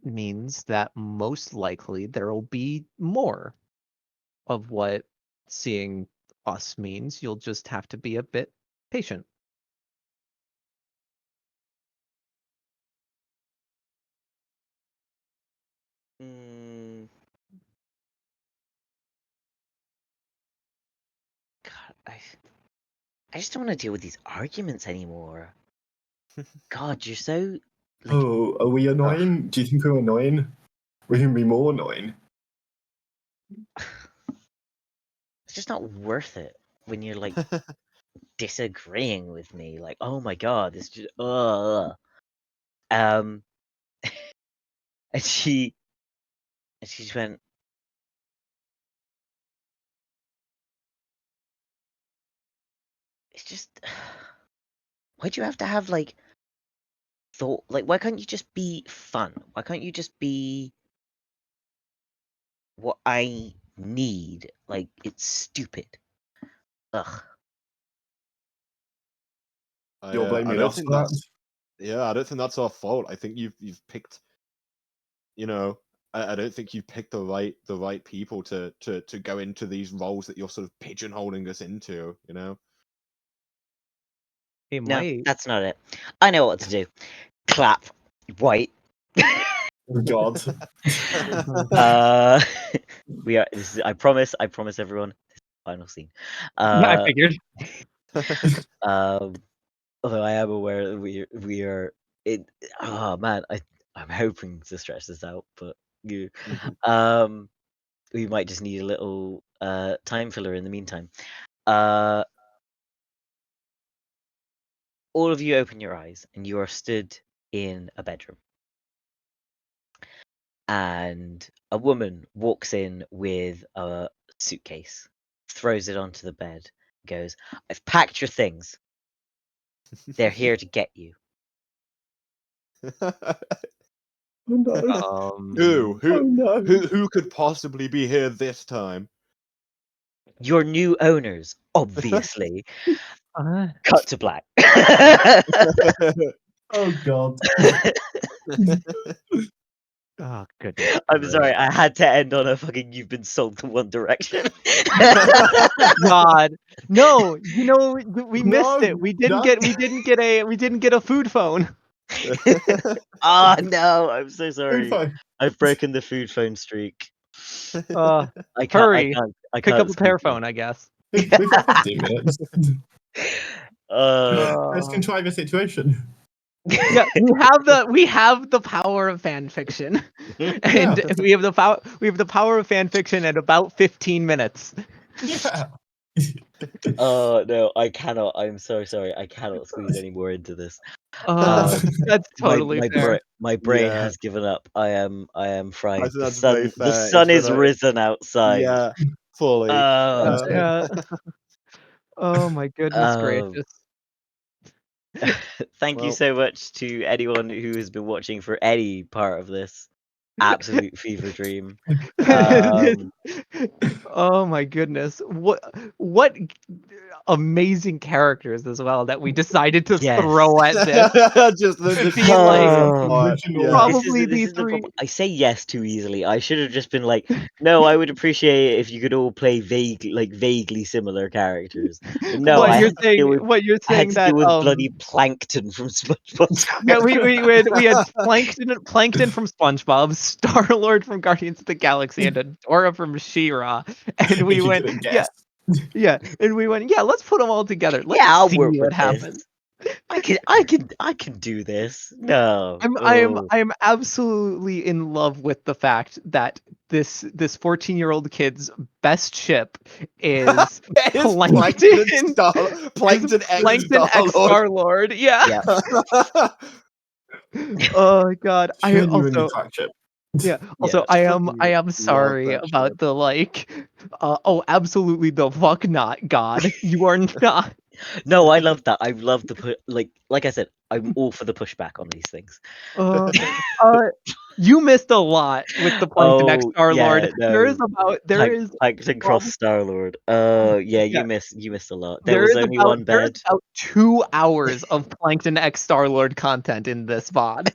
means that most likely there'll be more of what seeing us means. You'll just have to be a bit patient. mm, God, I just don't want to deal with these arguments anymore. God, you're so like. oh, are we annoying? Do you think we're annoying? We can be more annoying. It's just not worth it when you're like disagreeing with me. Like, oh my God, this just and she just went. It's just why do you have to have like thought? Like, why can't you just be fun? Why can't you just be what I need? Like, it's stupid. Ugh. You're blaming don't us think for that? that's I don't think that's our fault. I think you've picked, you know, I don't think you picked the right people to go into these roles that you're sort of pigeonholing us into, you know. It No, might. that's not it. I know what to do. Clap. White. Oh God. We are. This is. I promise everyone. This is the final scene. I figured. Although I am aware that we are. It. Oh man, I'm hoping to stretch this out, but you. We might just need a little time filler in the meantime. All of you open your eyes, and you are stood in a bedroom. And a woman walks in with a suitcase, throws it onto the bed, goes, "I've packed your things. They're here to get you." Oh no. Who Oh no. who could possibly be here this time? Your new owners, obviously. Cut to black. Oh God. Oh goodness. I'm sorry, I had to end on a fucking "you've been sold to One Direction." God, no! You know we missed No, it. We no. didn't get a food phone. Oh no, I'm so Food sorry. phone. I've broken the food phone streak. Uh, I hurry! Pick can't up a squeeze pear phone, I guess. We've got 15 minutes. Uh, Let's contrive a situation. Yeah, we have the power of fan fiction, and Yeah. we have the power of fan fiction at about 15 minutes. Yeah. Oh no, I cannot. I'm so sorry. I cannot squeeze any more into this. That's totally fair. My brain Yeah. has given up. I am I fried. think The that's very sun the fair. sun It's is been risen outside. yeah, fully. Oh, Yeah. Oh my goodness gracious. thank you Well- so much to anyone who has been watching for any part of this. absolute fever dream. Um, Oh my goodness. What amazing characters as well that we decided to Yes. throw at this. Just the Be like, Original. yeah. probably this the is the three. problem. I say yes too easily. I should have just been like, no, I would appreciate it if you could all play vaguely similar characters. But no, What you're I had saying to deal that with bloody Plankton from SpongeBob yeah, SquarePants. we had Plankton from SpongeBob, Star Lord from Guardians of the Galaxy, and Adora from She-Ra, and we If you went couldn't yeah guess. and we went yeah, let's put them all together. Let's Yeah, I'll see work what with this. happens. I can do this. No. Oh. I'm absolutely in love with the fact that this 14-year-old kid's best ship is Is Plankton. Plankton X Plankton X Star-Lord. Star-Lord. Yeah. Yeah. Oh god. I Genuinely also crack ship. yeah. Yeah. Also, I am sorry that about ship. the oh, absolutely the fuck not, God. You are not. No, I love that. I love the like I said, I'm all for the pushback on these things. Uh, you missed a lot with the Plankton X Oh Star Lord. yeah, no. There is Plankton cross prob- Star Lord. Yeah, yeah, you missed a lot. There was only one there is bed. about 2 hours of Plankton X Star Lord content in this VOD.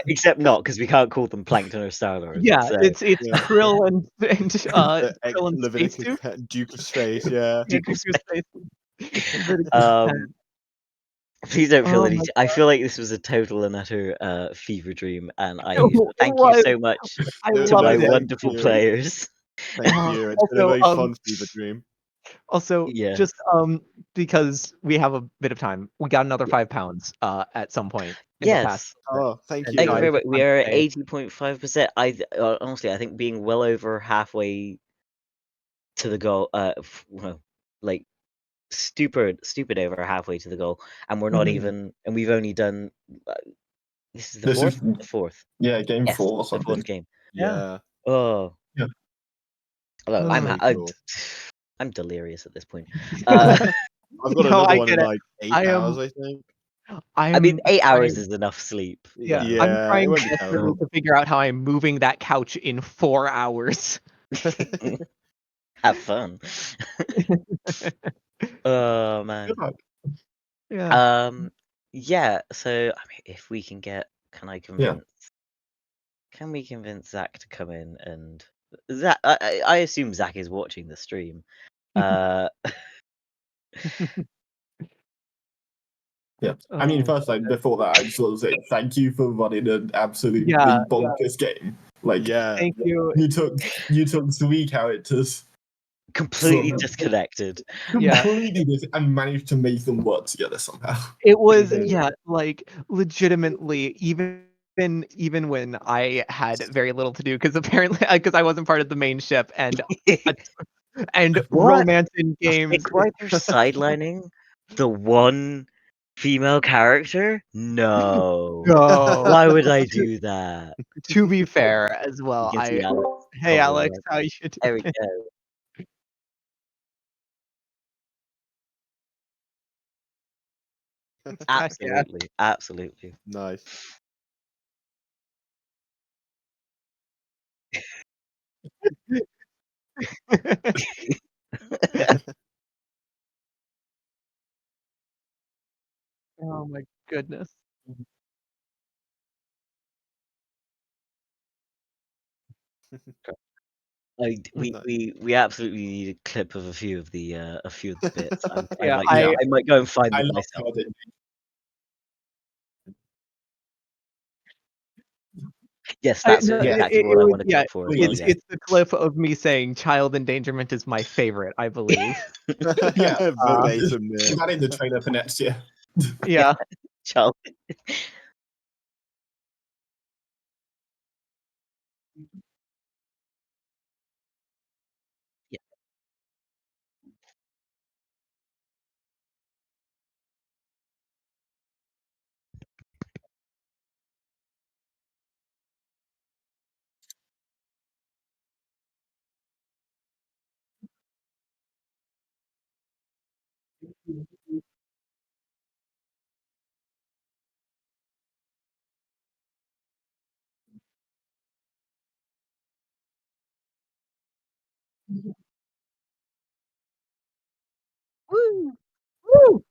Except not because we can't call them Plankton or Star Lord. Yeah, So it's Yeah. Krill and Krill and Space Leviticus Tooth. Duke of Space, yeah. Yeah, Duke of Duke of Space. Leviticus 10. um, please don't feel Oh any. my I feel like this was a total and utter fever dream, and I It thank you was. so much I No, to love my it. thank wonderful you. players. Thank you. It's been a Also, very fun fever dream. Also, Yeah. just because we have a bit of time, we got another £5 at some point in the past. Yes. Oh, thank And Thank so you I very you. much. just We want are to at say, 80.5%. Honestly, I think being well over halfway to the goal. Well, like stupid over halfway to the goal, and we're not Mhm. even. And we've only done. Uh, this is the This fourth. is The fourth. game Yes, 4 or the something. fourth game. Yeah. Oh, Yeah. look, Oh. I'm Very I'm, cool. I'm delirious at this point. I've got No, another I one in get it. like 8 I hours, am. I think. I mean, I'm 8 hours trying. is enough sleep. Yeah, You I'm Yeah, it trying won't be desperately terrible. to figure out how I'm moving that couch in 4 hours. know? Have fun. Oh man. Good luck. Yeah. Yeah. So I mean, if we can get, Yeah. can we convince Zach to come in and Zach? I assume Zach is watching the stream. Yeah. I mean, Oh, first, before that, I just want to say thank you for running an absolutely Yeah, bonkers game. Like, Yeah. thank you. you took 3 characters completely from disconnected. Yeah. completely and managed to make them work together somehow. It was Mhm. yeah, like legitimately even when I had very little to do because apparently because I wasn't part of the main ship uh, and What? romance in A games. thick writer sidelining the one female character? No. No. Why would I do that? To be fair as You well, can see Alex. hey hovering Alex, around. how you There we doing? go. Yeah. Absolutely. Nice. Oh my goodness. Nice. We absolutely need a clip of a few of the bits. Yeah, Yeah. I might go and find I them love myself. how they Yes, I that's no, Yeah. exactly it what I was want to yeah, clip for as well. Please. Yeah. it's the clip of me saying child endangerment is my favorite, I believe. Yeah. Verbatim there. Put that in the trailer for next year. Yeah. Child. Yeah. Woo! Woo!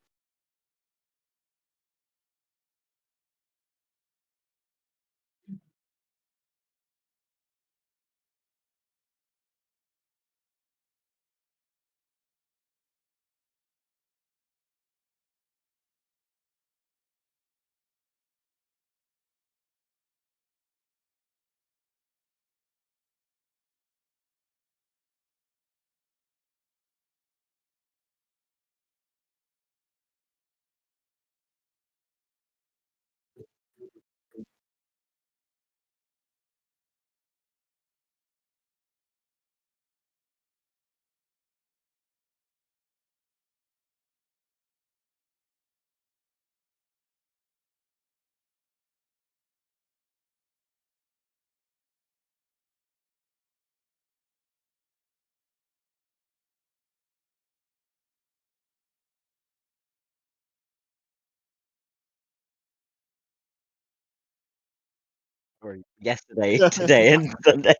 Or yesterday, today, and Sunday.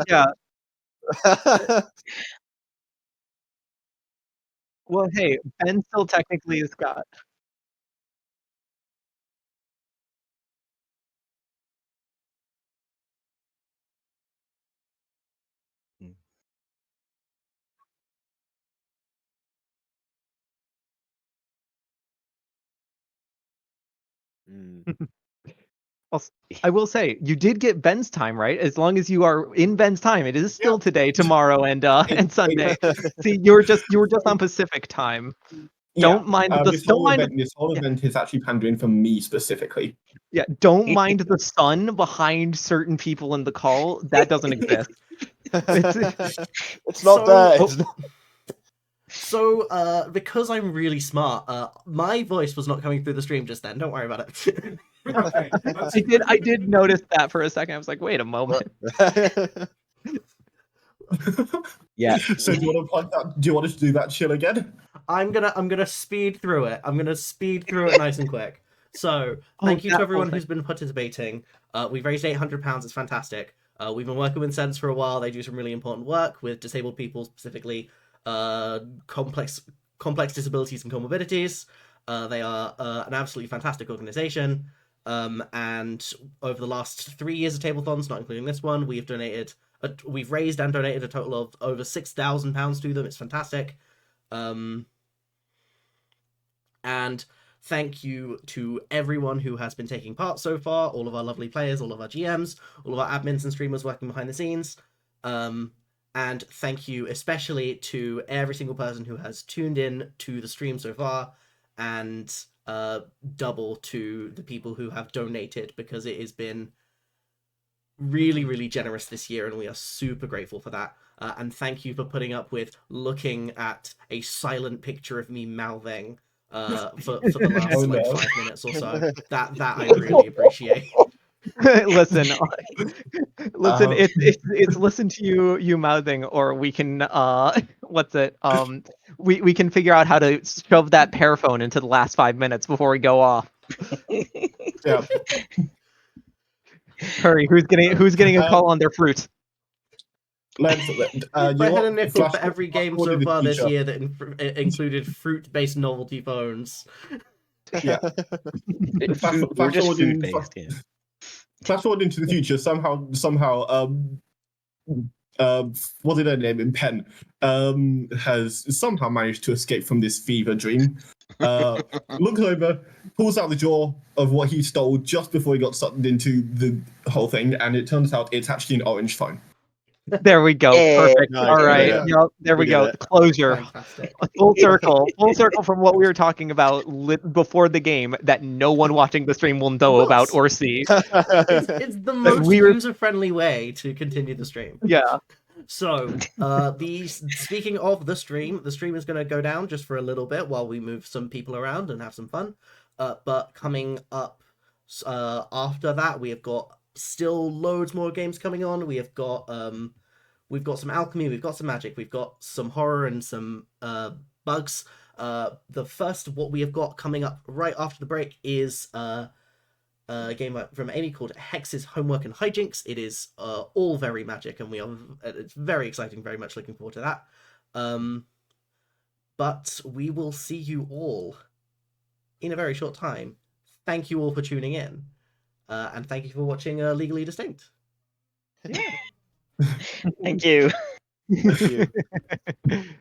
Yeah. Well, hey, Ben still technically is Scott. Mm. Also, I will say, you did get Ben's time right. As long as you are in Ben's time, it is still today, tomorrow, and Sunday. See, you were just on Pacific time. Don't mind the this don't whole mind. event, this whole Yeah. event is actually pandering for me specifically. Yeah, don't mind the sun behind certain people in the call. That doesn't exist. It's not So- there. It's not... So, because I'm really smart, my voice was not coming through the stream just then. Don't worry about it. Okay. I did notice that for a second. I was like, wait a moment. Yeah. So do you want to plug that? Do you want us to do that chill again? I'm gonna speed through it. I'm gonna speed through it nice and quick. So, thank you to that everyone whole who's been participating. We've raised £800. It's fantastic. We've been working with Sense for a while. They do some really important work with disabled people, specifically complex disabilities and comorbidities. They are an absolutely fantastic organization. And over the last 3 years of Tablethons, not including this one, we've raised and donated a total of over £6,000 to them. It's fantastic. And thank you to everyone who has been taking part so far, all of our lovely players, all of our GMs, all of our admins and streamers working behind the scenes. And thank you especially to every single person who has tuned in to the stream so far, and double to the people who have donated, because it has been really, really generous this year, and we are super grateful for that. And thank you for putting up with looking at a silent picture of me mouthing for the last Oh, no. 5 minutes or so. That I really appreciate. Listen, it's listen to you mouthing, or we can what's it we can figure out how to shove that pear phone into the last 5 minutes before we go off. Yeah. Hurry, who's getting a call on their fruit? Let's. If I had a nickel flash for every game forward so in the far this future. year that included fruit-based novelty phones. Yeah. Flash We're just forward in- food based, yeah. Flash forward into the future. Somehow, what did her name in Penn? Has somehow managed to escape from this fever dream. Looks over, pulls out the jaw of what he stole just before he got sucked into the whole thing, and it turns out it's actually an orange phone. There we go. Hey, Perfect. nice. All right. Yeah. Yep, there we We go. did it. Closure. Fantastic. Full circle from what we were talking about before the game that no one watching the stream will know Well, about or see. It's the most we were- user-friendly way to continue the stream. Yeah. So, speaking of the stream is going to go down just for a little bit while we move some people around and have some fun. But coming up after that, we have got still loads more games coming on. We've got some alchemy, we've got some magic, we've got some horror and some bugs. The first what we have got coming up right after the break is a game from Amy called Hex's Homework and Hijinks. It is all very magic, and it's very exciting. Very much looking forward to that. But we will see you all in a very short time. Thank you all for tuning in, and thank you for watching Legally Distinct. Thank you. Thank you.